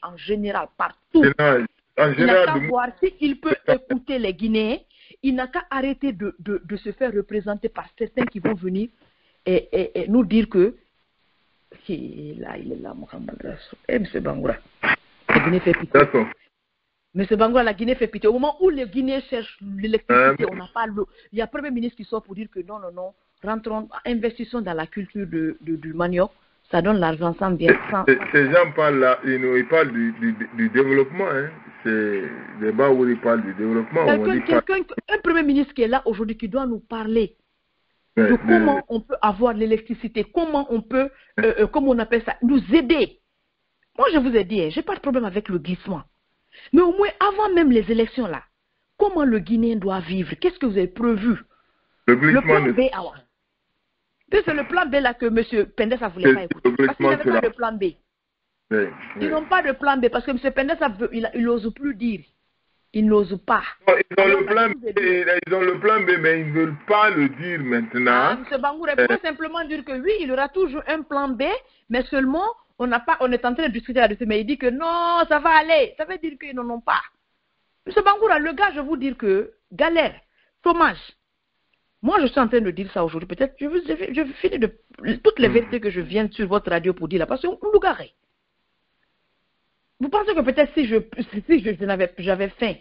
en général, partout. Il n'a qu'à voir s'il peut écouter les Guinéens. Il n'a qu'à arrêter de se faire représenter par certains qui vont venir et nous dire que il est là, Mohamed. M. Bangoura. La Guinée fait pitié. M. Bangoura, la Guinée fait pitié. Au moment où les Guinéens cherchent l'électricité, on n'a pas l'eau. Il y a le Premier ministre qui sort pour dire que non, rentrons, investissons dans la culture du manioc. Ça donne l'argent sans bien. Ces gens parlent là, ils parlent du développement. Hein. C'est des bas où ils parlent du développement. Un Premier ministre qui est là aujourd'hui qui doit nous parler de comment on peut avoir l'électricité, comment on peut, comment on appelle ça, nous aider. Moi, je vous ai dit, je n'ai pas de problème avec le glissement. Mais au moins, avant même les élections là, comment le Guinéen doit vivre? Qu'est-ce que vous avez prévu? Le plan B, c'est le plan B là que M. Pendessa ne voulait pas écouter. Parce qu'il n'avait pas de plan B. Ils n'ont pas de plan B parce que M. Pendessa, il n'ose plus dire. Ils n'osent pas. Non, ils ont le plan B, mais ils ne veulent pas le dire maintenant. Ah, M. Bangoura, il faut simplement dire que oui, il y aura toujours un plan B, mais seulement on est en train de discuter là-dessus, mais il dit que non, ça va aller. Ça veut dire qu'ils n'en ont pas. M. Bangoura, le gars, je vous dire que galère, chômage. Moi, je suis en train de dire ça aujourd'hui. Peut-être je finis de toutes les vérités que je viens sur votre radio pour dire là, parce que vous nous garez. Vous pensez que peut-être si j'avais faim,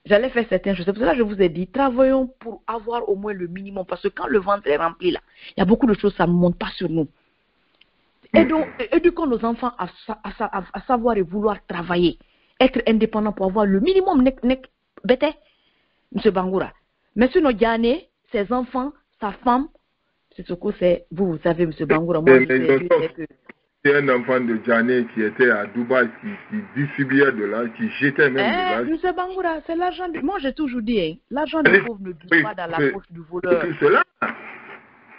j'allais faire certaines choses. C'est pour ça que je vous ai dit, travaillons pour avoir au moins le minimum. Parce que quand le ventre est rempli, là, il y a beaucoup de choses, ça ne monte pas sur nous. Et donc, éduquons nos enfants à savoir et vouloir travailler. Être indépendants pour avoir le minimum. Bête, M. Bangoura. Mais sur nos Diané, ses enfants, sa femme, c'est ce que c'est. Vous savez, M. Bangoura, moi, je sais que... C'est un enfant de Djané qui était à Dubaï, qui distribuait de l'argent, qui jetait même de l'argent. M. Bangoura, c'est l'argent du... Moi, j'ai toujours dit, l'argent du pauvre ne dure pas dans la poche du voleur. C'est cela.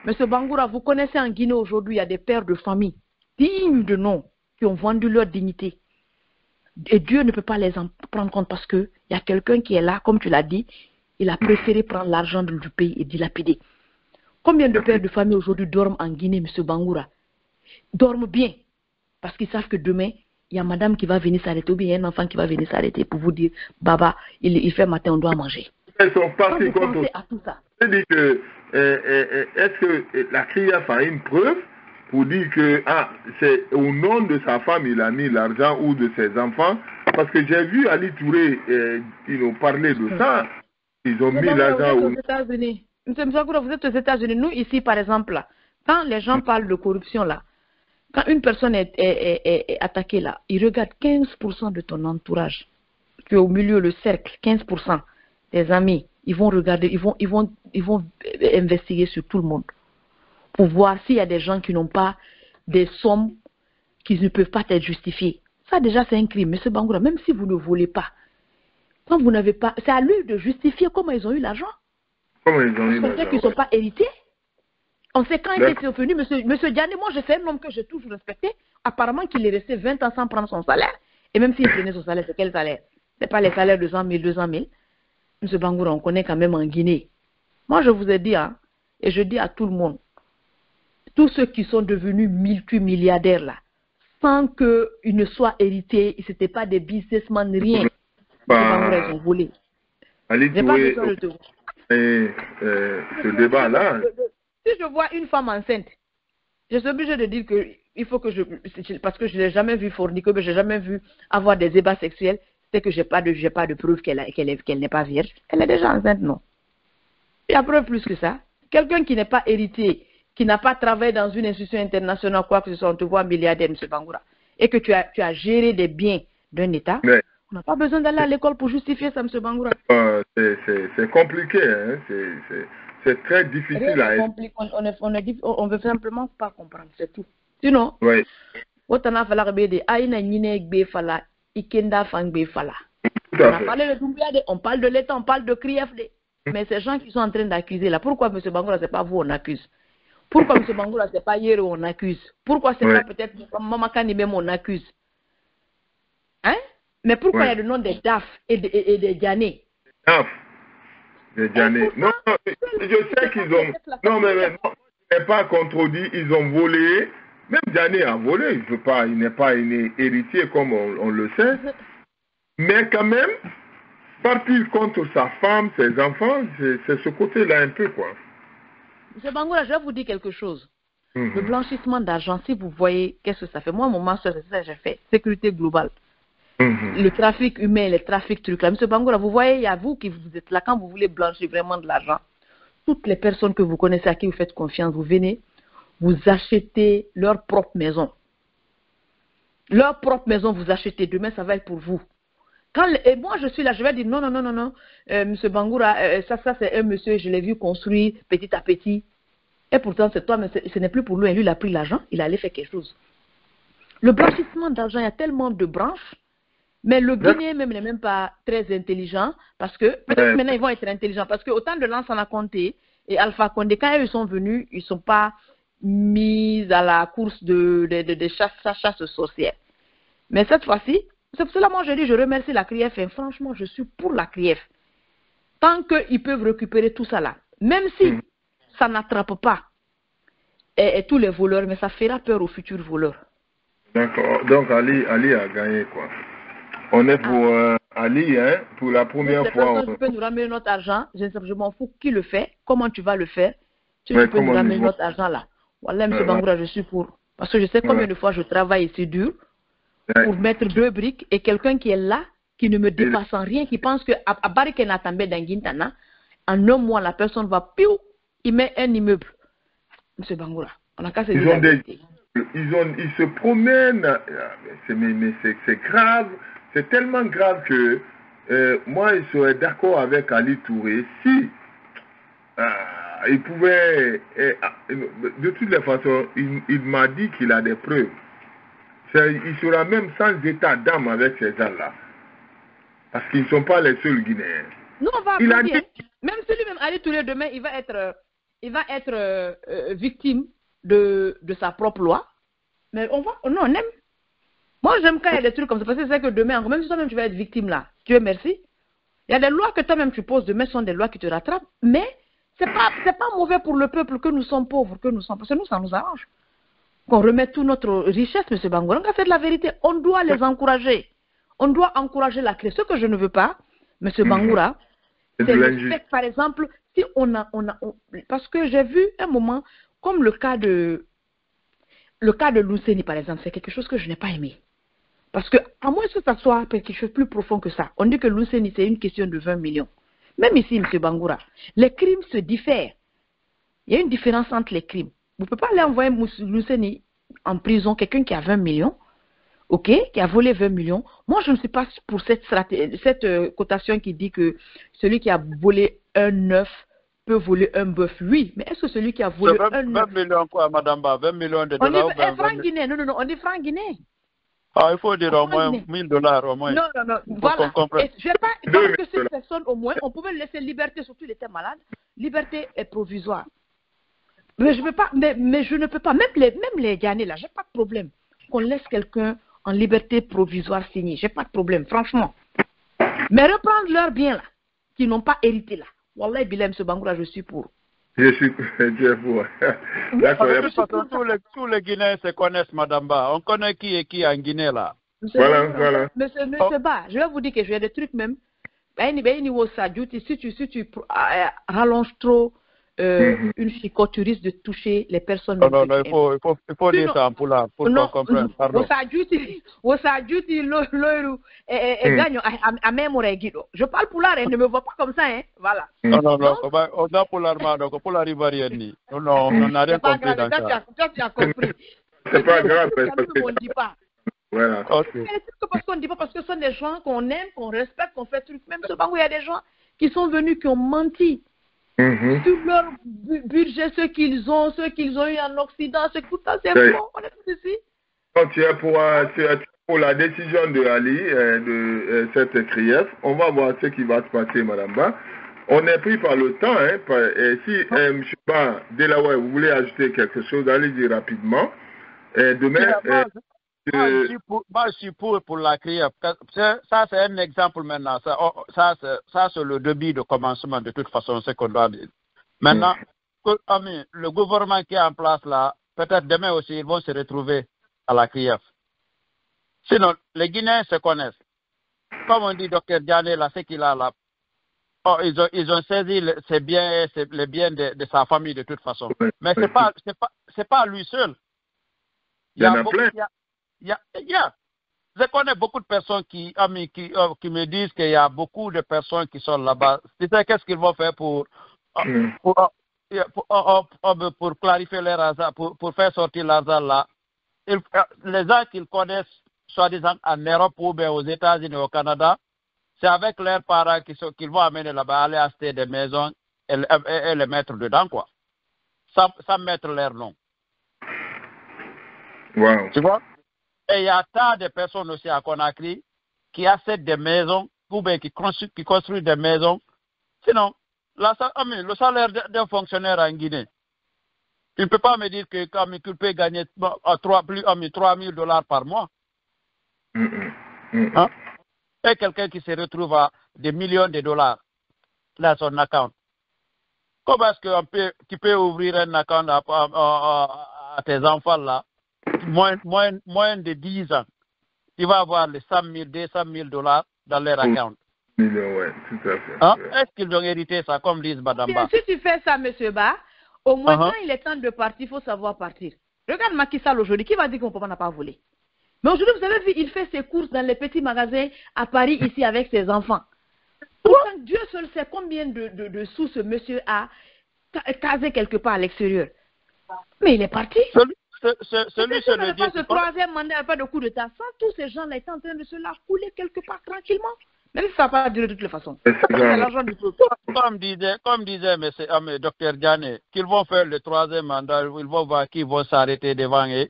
M. Bangoura, vous connaissez en Guinée aujourd'hui, il y a des pères de famille dignes de nom qui ont vendu leur dignité. Et Dieu ne peut pas les en prendre compte parce qu'il y a quelqu'un qui est là, comme tu l'as dit, il a préféré prendre l'argent du pays et dilapider. Combien de pères de famille aujourd'hui dorment en Guinée, M. Bangoura? Dorment bien, parce qu'ils savent que demain, il y a madame qui va venir s'arrêter, ou bien il y a un enfant qui va venir s'arrêter pour vous dire, Baba, il fait matin, on doit manger. Ils sont partis contre à tout ça. C'est-à-dire que, est-ce que la CRIAF a une preuve pour dire que, c'est au nom de sa femme, il a mis l'argent ou de ses enfants? Parce que j'ai vu Ali Touré, ils ont parlé de ça. Ils ont mis l'argent aux États-Unis. M. Msakoura, vous êtes aux États-Unis. Nous, ici, par exemple, là, quand les gens parlent de corruption, là, quand une personne est attaquée, là, ils regardent 15% de ton entourage. Tu es au milieu, le cercle, 15%. Tes amis, ils vont regarder, ils vont investiguer sur tout le monde pour voir s'il y a des gens qui n'ont pas des sommes qui ne peuvent pas être justifiées. Ça, déjà, c'est un crime. M. Bangoura, même si vous ne volez pas, quand vous n'avez pas... C'est à lui de justifier comment ils ont eu l'argent. Comment ils ont eu l'argent? On sait qu'ils ne sont pas hérités. On sait quand il est revenu, M. Diané, moi, je fais un homme que j'ai toujours respecté. Apparemment qu'il est resté 20 ans sans prendre son salaire. Et même s'il prenait son salaire, c'est quel salaire? Ce n'est pas les salaires de 100 000, 200 000. M. Bangoura, on connaît quand même en Guinée. Moi, je vous ai dit, et je dis à tout le monde, tous ceux qui sont devenus multimilliardaires, là, sans qu'ils ne soient hérités, ce n'étaient pas des businessmen, rien. M. Bangoura, ils ont volé. Allez, j'ai pas besoin de te voir. Ce débat-là... Si je vois une femme enceinte, je suis obligée de dire que il faut que parce que je ne l'ai jamais vu forniquer, que je n'ai jamais vu avoir des débats sexuels, c'est que je n'ai pas de preuve qu'elle n'est pas vierge. Elle est déjà enceinte, non. Il y a preuve plus que ça. Quelqu'un qui n'est pas héritier, qui n'a pas travaillé dans une institution internationale, quoi que ce soit, on te voit milliardaire, M. Bangoura, et que tu as géré des biens d'un État, mais on n'a pas besoin d'aller à l'école pour justifier ça, M. Bangoura. C'est compliqué, hein. C'est très difficile à être. On veut simplement pas comprendre, c'est tout. Sinon, oui. On a parlé de Doumbouya, on parle de l'État, on parle de CRIEF, mais ces gens qui sont en train d'accuser là, pourquoi M. Bangoura, c'est pas vous on accuse? Pourquoi M. Bangoura, c'est pas Yero on accuse? Pourquoi c'est pas peut-être Maman Kanibem on accuse? Hein? Mais pourquoi il y a le nom des DAF et des Diané? DAF. Des Diané. Non, je sais qu'ils ont... Non, mais je n'ai pas contredit, ils ont volé. Même Diané a volé, il n'est pas un héritier comme on le sait. Mais quand même, partir contre sa femme, ses enfants, c'est ce côté-là un peu, quoi. M. Bangoura, je vais vous dire quelque chose. Le blanchissement d'argent, si vous voyez, qu'est-ce que ça fait? Moi, mon master, c'est ça que j'ai fait. Sécurité globale. Le trafic humain, le trafic truc là. M. Bangoura, vous voyez, il y a vous qui vous êtes là, quand vous voulez blanchir vraiment de l'argent, toutes les personnes que vous connaissez, à qui vous faites confiance, vous venez, vous achetez leur propre maison. Leur propre maison, vous achetez. Demain, ça va être pour vous. Et moi, je suis là, je vais dire non, M. Bangoura, ça c'est un monsieur, je l'ai vu construire petit à petit. Et pourtant, c'est toi, mais ce n'est plus pour lui. Lui, il a pris l'argent, il allait faire quelque chose. Le blanchissement d'argent, il y a tellement de branches, mais le Guinéen même n'est même pas très intelligent, parce que, peut-être maintenant, ils vont être intelligents, parce qu'au temps de Lansana Conté et Alpha Condé, quand ils sont venus, ils ne sont pas mis à la course de chasse sorcière. Mais cette fois-ci, C'est pour cela, moi, je dis, je remercie la CRIEF et franchement, je suis pour la CRIEF. Tant qu'ils peuvent récupérer tout ça là, même si ça n'attrape pas tous les voleurs, mais ça fera peur aux futurs voleurs. D'accord. Donc, Ali a gagné, quoi. On est pour Ali, hein, pour la première fois. Tu peux nous ramener notre argent, je m'en fous qui le fait, comment tu vas le faire. Tu peux nous ramener notre argent là. Voilà, M. Bangoura, je suis pour. Parce que je sais combien de fois je travaille ici dur pour mettre 2 briques et quelqu'un qui est là, qui ne me dépasse en rien, qui pense qu'à Barikenatambé dans Guintana, en un mois, la personne va, piou, il met un immeuble. M. Bangoura, on a qu'à se dire. Ils se promènent, mais c'est grave, c'est tellement grave que moi, je serais d'accord avec Ali Touré si il pouvait, de toutes les façons, il m'a dit qu'il a des preuves. Il sera même sans état d'âme avec ces gens-là. Parce qu'ils ne sont pas les seuls Guinéens. Non, on va applaudir. Même si lui-même, Ali Touré, demain, il va être victime de sa propre loi. Mais on aime. Moi, j'aime quand il y a des trucs comme ça. Parce que c'est que demain, même si toi-même tu vas être victime là, Dieu merci. Il y a des lois que toi-même tu poses demain sont des lois qui te rattrapent. Mais c'est pas mauvais pour le peuple que nous sommes pauvres, parce que nous, ça nous arrange. Qu'on remette toute notre richesse, M. Bangoura. C'est de la vérité. On doit les encourager. On doit encourager la clé. Ce que je ne veux pas, M. Bangoura, c'est le fait que, par exemple, si parce que j'ai vu un moment, comme le cas de Lousseni, par exemple, c'est quelque chose que je n'ai pas aimé. Parce que, à moins que ça soit quelque chose de plus profond que ça, on dit que Lousseni, c'est une question de 20 millions. Même ici, M. Bangoura, les crimes se diffèrent. Il y a une différence entre les crimes. Vous ne pouvez pas aller envoyer Lousseni en prison, quelqu'un qui a 20 millions, ok, qui a volé 20 millions. Moi, je ne suis pas pour cette cotation qui dit que celui qui a volé un œuf peut voler un bœuf. Oui, mais est-ce que celui qui a volé un œuf... 20 millions quoi, madame Ba? 20 millions de dollars? On dit franc guinéen. Non, on dit franc guinéen. Ah, il faut dire au moins 1000 dollars au moins. Non, voilà. Je ne sais pas, parce que cette personne, au moins, on pouvait laisser liberté, surtout il était malade. Liberté est provisoire. Mais je ne peux pas, même les Ghanais là, j'ai pas de problème qu'on laisse quelqu'un en liberté provisoire signé. J'ai pas de problème, franchement. Mais reprendre leurs biens là, qui n'ont pas hérité là. Wallah, Bilem, ce Bangoura, je suis pour. Je suis pour. D'accord. Tous les Guinéens se connaissent, madame Ba. On connaît qui est qui en Guinée là. Voilà. Monsieur Ba, je vais vous dire que je vais des trucs même. Si tu rallonges trop une chicote, tu risques de toucher les personnes. Non, il faut dire ça en poula pour qu'on comprenne. Pardon. Je parle poula, ne me vois pas comme ça, hein. Voilà. Non, on a poula, donc poula rivarienne. Non, on n'a rien compris dans ça. Tu as compris. C'est pas grave, on ne dit pas. Voilà. Okay. Parce qu'on ne dit pas, parce que ce sont des gens qu'on aime, qu'on respecte, qu'on fait truc. Même ce Bango, il y a des gens qui sont venus, qui ont menti. Sur leur budget, ce qu'ils ont eu en Occident, c'est tout ça, c'est bon, on est tous ici. Tu es pour la décision de Ali, de cette CRIEF. On va voir ce qui va se passer, madame Ba. On est pris par le temps, hein, et si M. Ba, Delaware, vous voulez ajouter quelque chose, allez-y rapidement. Demain... Moi, je suis pour la CRIEF. Ça, c'est un exemple maintenant. Ça c'est le début de commencement de toute façon, ce qu'on doit dire. Maintenant, le gouvernement qui est en place là, peut-être demain aussi, ils vont se retrouver à la CRIEF. Sinon, les Guinéens se connaissent. Comme on dit, Dr Diané, là, ce qu'il a là, ils ont saisi les biens de sa famille de toute façon. Mais c'est pas lui seul. Il y a beaucoup... Je connais beaucoup de personnes qui me disent qu'il y a beaucoup de personnes qui sont là-bas. Tu sais qu'est-ce qu'ils vont faire pour clarifier leur argent, pour faire sortir l'argent là. Les gens qu'ils connaissent, soi-disant en Europe ou bien aux États-Unis ou au Canada, c'est avec leurs parents qu'ils vont amener là-bas, aller acheter des maisons et les mettre dedans, quoi. Sans mettre leur nom. Wow. Tu vois? Et il y a tant de personnes aussi à Conakry qui achètent des maisons ou bien qui construisent des maisons. Sinon, le salaire d'un fonctionnaire en Guinée, il ne peut pas me dire qu'il peut gagner 3 000 $ par mois. Hein? Et quelqu'un qui se retrouve à des millions de dollars dans son account. Comment est-ce que tu peux ouvrir un account à tes enfants là, moins de 10 ans, tu vas avoir les 100 000, 200 000 dollars dans leur account. Millions, ouais, tout à fait. Hein? Est-ce qu'ils ont hérité ça, comme disent Badamba? Si tu fais ça, M. Ba, au moins quand il est temps de partir, il faut savoir partir. Regarde Macky Sall aujourd'hui, qui va dire que mon papa n'a pas volé? Mais aujourd'hui, vous avez vu, il fait ses courses dans les petits magasins à Paris, ici, avec ses enfants. Pourtant, Dieu seul sait combien de sous ce monsieur a casé quelque part à l'extérieur. Mais il est parti. Celui qui n'avait pas ce troisième mandat, pas de coup de tasse, tous ces gens-là étaient en train de se la couler quelque part tranquillement. Même si ça ne va pas durer de toutes les façons. C'est l'argent du peuple. Comme disait Dr Diané, qu'ils vont faire le troisième mandat, ils vont voir qui vont s'arrêter devant eux,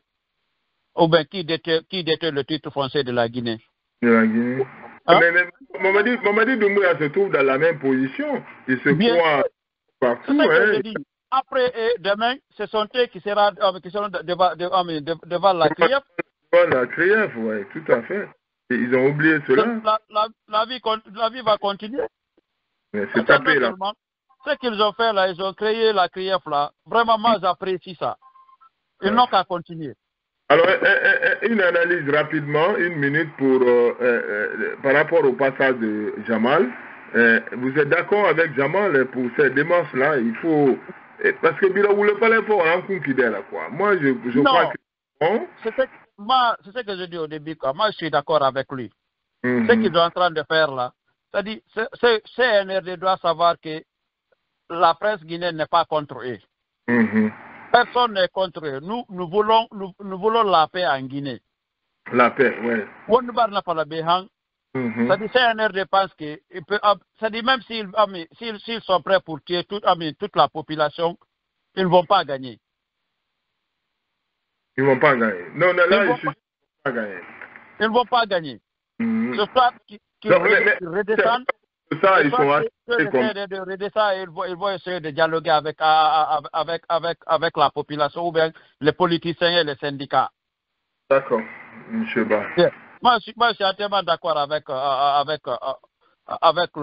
ou bien qui détient le titre foncier de la Guinée. De la Guinée. Hein? Mais Mamadi Doumbouya se trouve dans la même position. Il se croit partout. Après, demain, ce sont eux qui seront devant la CRIEF. Devant la CRIEF, oui, tout à fait. Et ils ont oublié cela. La vie va continuer. Mais c'est tapé là. Ce qu'ils ont fait là, ils ont créé la CRIEF là. Vraiment, moi j'apprécie ça. Ils n'ont qu'à continuer. Alors, une analyse rapidement, 1 minute pour par rapport au passage de Jamal. Vous êtes d'accord avec Jamal pour ces démarches-là? Il faut... Parce que Bila, vous ne voulez pas l'info en conquidère là, quoi. Moi, je crois que... Bon. C'est ce que je dis au début, quoi. Moi, je suis d'accord avec lui. Ce qu'ils sont en train de faire là, c'est-à-dire, CNRD doit savoir que la presse guinéenne n'est pas contre eux. Personne n'est contre eux. Nous voulons la paix en Guinée. La paix, oui. On ne parle pas la paix. C'est-à-dire, CNRD pense que, c'est-à-dire, même s'ils sont prêts pour tuer toute la population, ils ne vont pas gagner. Ils ne vont pas gagner. Non, là, ils ne vont pas gagner. Ils ne vont pas gagner. Ce soit qu'ils redescendent. Ça, ils sont ils vont essayer de dialoguer avec la population ou bien les politiciens et les syndicats. D'accord, M. Ba. Yeah. Moi, je suis entièrement d'accord avec la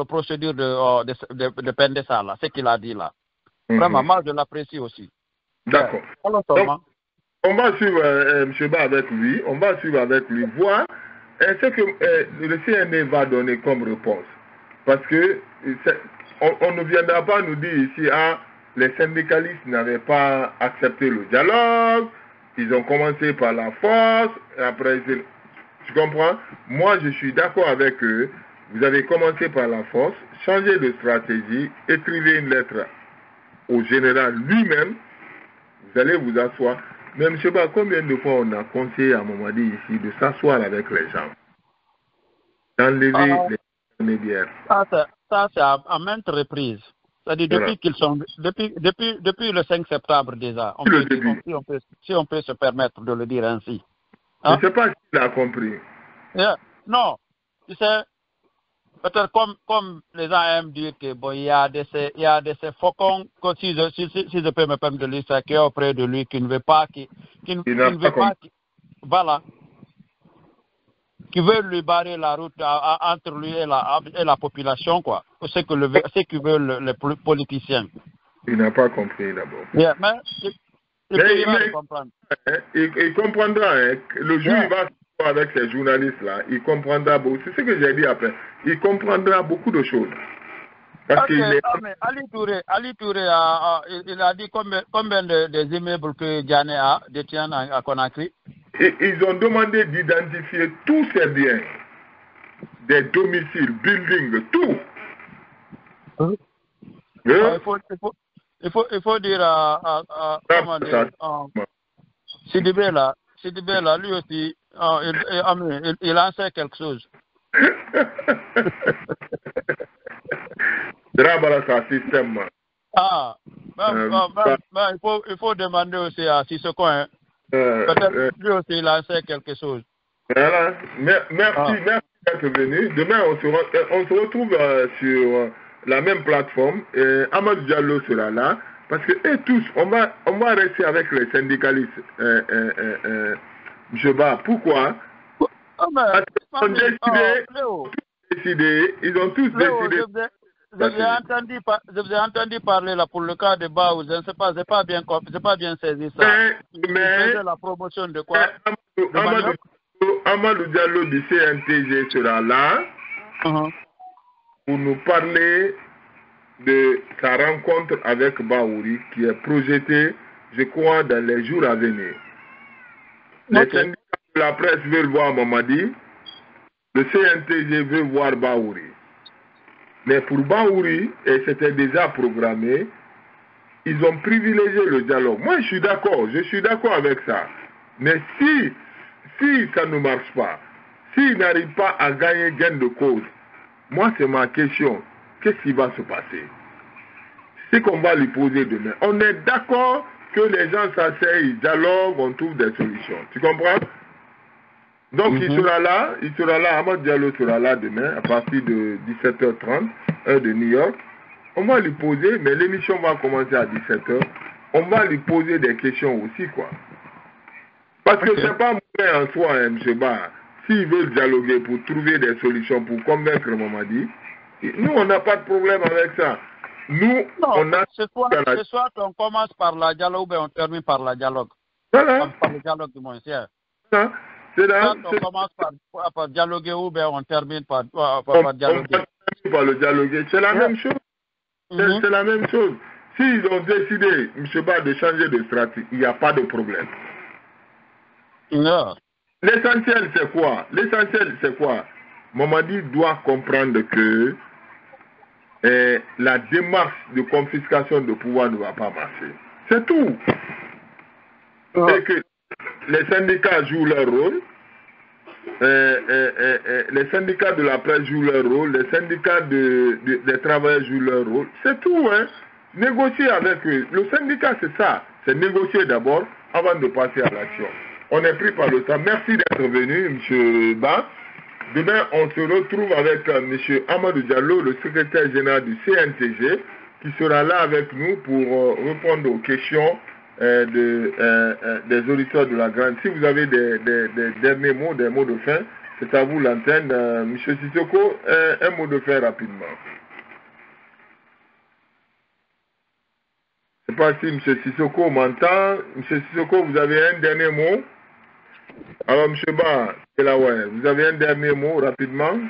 procédure de Pendessa, là, ce qu'il a dit là. Vraiment, moi, je l'apprécie aussi. D'accord. Yeah. On va suivre M. Ba avec lui. On va suivre avec lui. Voir ce que le CNE va donner comme réponse. Parce que on ne viendra pas nous dire ici, les syndicalistes n'avaient pas accepté le dialogue, ils ont commencé par la force, et après, tu comprends? Moi, je suis d'accord avec eux. Vous avez commencé par la force, changez de stratégie, écrivez une lettre au général lui-même, vous allez vous asseoir. Mais M. Ba, combien de fois on a conseillé à Mamadi ici de s'asseoir avec les gens, d'enlever les médias? Ça, c'est à maintes reprises. C'est-à-dire depuis le 5 septembre déjà, si on peut se permettre de le dire ainsi. Je ne sais pas s'il a compris. Yeah. Non, tu sais, peut-être comme les gens aiment dire que bon, il y a de ces faucons, si je peux me permettre de lui dire, qui est auprès de lui, qui ne veut pas, voilà, qui veut lui barrer la route entre lui et la population, quoi. C'est ce que veulent les politiciens. Il n'a pas compris d'abord. Yeah, mais il comprendre. Il comprendra. Hein. Le jour où il va se voir avec ces journalistes-là, il comprendra beaucoup. C'est ce que j'ai dit après. Il comprendra beaucoup de choses. Parce Ali Touré, il a dit combien des immeubles que Diané détient à Conakry. Ils ont demandé d'identifier tous ces biens, des domiciles, buildings, tout. Il faut dire Sidibé là, lui aussi, il en sait quelque chose. Système. Il faut demander aussi à Sissoko. Peut-être lui aussi il en sait quelque chose. Voilà. Merci d'être venu. Demain, on se retrouve sur la même plateforme. Amadou Diallo sera là. Parce que tous, on va rester avec les syndicalistes. M. Ba, pourquoi? Ils ont tous décidé. Je vous ai entendu parler là pour le cas de Baou, je ne sais pas, c'est pas bien saisi ça. Mais la promotion de quoi? Amadou Diallo du CNTG sera là pour nous parler de sa rencontre avec Baouri qui est projetée, je crois, dans les jours à venir. Les syndicats de la presse veulent voir Mamadi, le CNTG veut voir Baouri. Mais pour Baouri, et c'était déjà programmé, ils ont privilégié le dialogue. Moi, je suis d'accord avec ça. Mais si ça ne marche pas, s'ils n'arrivent pas à gagner gain de cause, moi, c'est ma question. Qu'est-ce qui va se passer? C'est qu'on va lui poser demain. On est d'accord que les gens s'asseyent, ils dialoguent, on trouve des solutions. Tu comprends? Donc il sera là, Amadou Diallo sera là demain à partir de 17h30, heure de New York. On va lui poser, mais l'émission va commencer à 17h. On va lui poser des questions aussi, quoi. Parce que c'est pas mauvais en soi, hein, M. Ba. S'ils veulent dialoguer pour trouver des solutions, pour convaincre Mamadi, nous, on n'a pas de problème avec ça. Nous, on a... C'est soit on commence par la dialogue ou bien on termine par la dialogue. Voilà. Par le dialogue du moins, c'est là. Soit on commence par dialoguer ou bien on termine par dialoguer. On par le dialoguer. C'est la même chose. C'est la même chose. S'ils ont décidé, M. Ba, de changer de stratégie, il n'y a pas de problème. Non. L'essentiel, c'est quoi? Mamadi doit comprendre que la démarche de confiscation de pouvoir ne va pas marcher. C'est tout. C'est que les syndicats jouent leur rôle, les syndicats de la presse jouent leur rôle, les syndicats des travailleurs jouent leur rôle. C'est tout, hein. Négocier avec eux. Le syndicat, c'est ça. C'est négocier d'abord avant de passer à l'action. On est pris par le temps. Merci d'être venu, M. Ba. Demain, on se retrouve avec M. Amadou Diallo, le secrétaire général du CNTG, qui sera là avec nous pour répondre aux questions des auditeurs de la grande. Si vous avez des derniers mots, des mots de fin, c'est à vous l'antenne. M. Sissoko, un mot de fin rapidement. Je ne sais pas si M. Sissoko m'entend. M. Sissoko, vous avez un dernier mot? Alors, M. Ba, vous avez un dernier mot rapidement?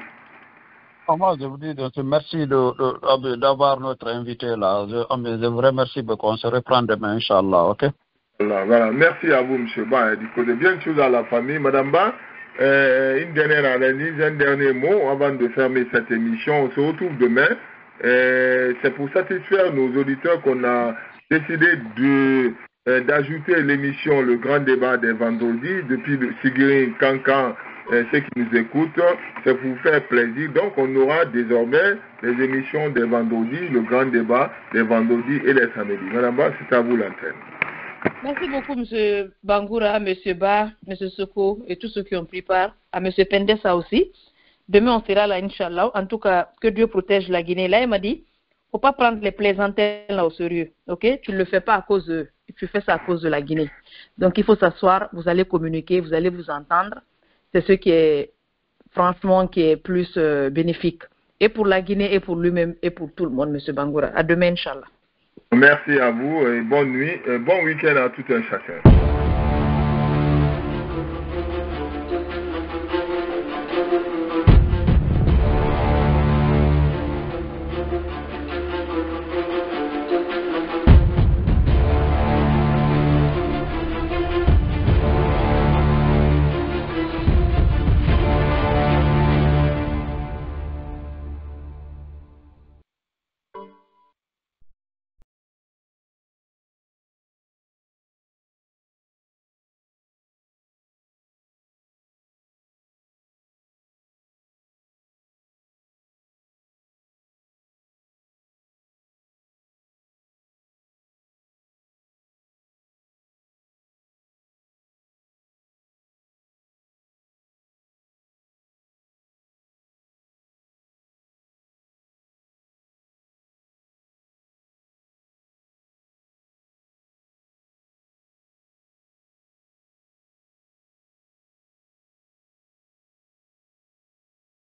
Moi, je vous dis merci d'avoir notre invité là. Je vous remercie beaucoup. On se reprend demain, Inch'Allah, ok? Voilà. Merci à vous, M. Ba. Du coup, de bien de choses à la famille. Madame Ba, une dernière analyse, un dernier mot avant de fermer cette émission. On se retrouve demain. C'est pour satisfaire nos auditeurs qu'on a décidé d'ajouter l'émission Le Grand Débat des vendredis depuis Sigiri Kankan. Ceux qui nous écoutent, c'est pour vous faire plaisir. Donc, on aura désormais les émissions des vendredis, le grand débat des vendredis et les samedis. Madame Ba, c'est à vous l'antenne. Merci beaucoup, M. Bangoura, M. Ba, M. Soko et tous ceux qui ont pris part, à M. Pendessa aussi. Demain, on sera là, Inch'Allah. En tout cas, que Dieu protège la Guinée. Là, il m'a dit, faut pas prendre les plaisanteries là au sérieux. Ok? Tu ne le fais pas à cause de, tu fais ça à cause de la Guinée. Donc, il faut s'asseoir, vous allez communiquer, vous allez vous entendre. C'est ce qui est, franchement, qui est plus bénéfique. Et pour la Guinée, et pour lui-même, et pour tout le monde, M. Bangoura. À demain, Inch'Allah. Merci à vous et bonne nuit, et bon week-end à tout un chacun.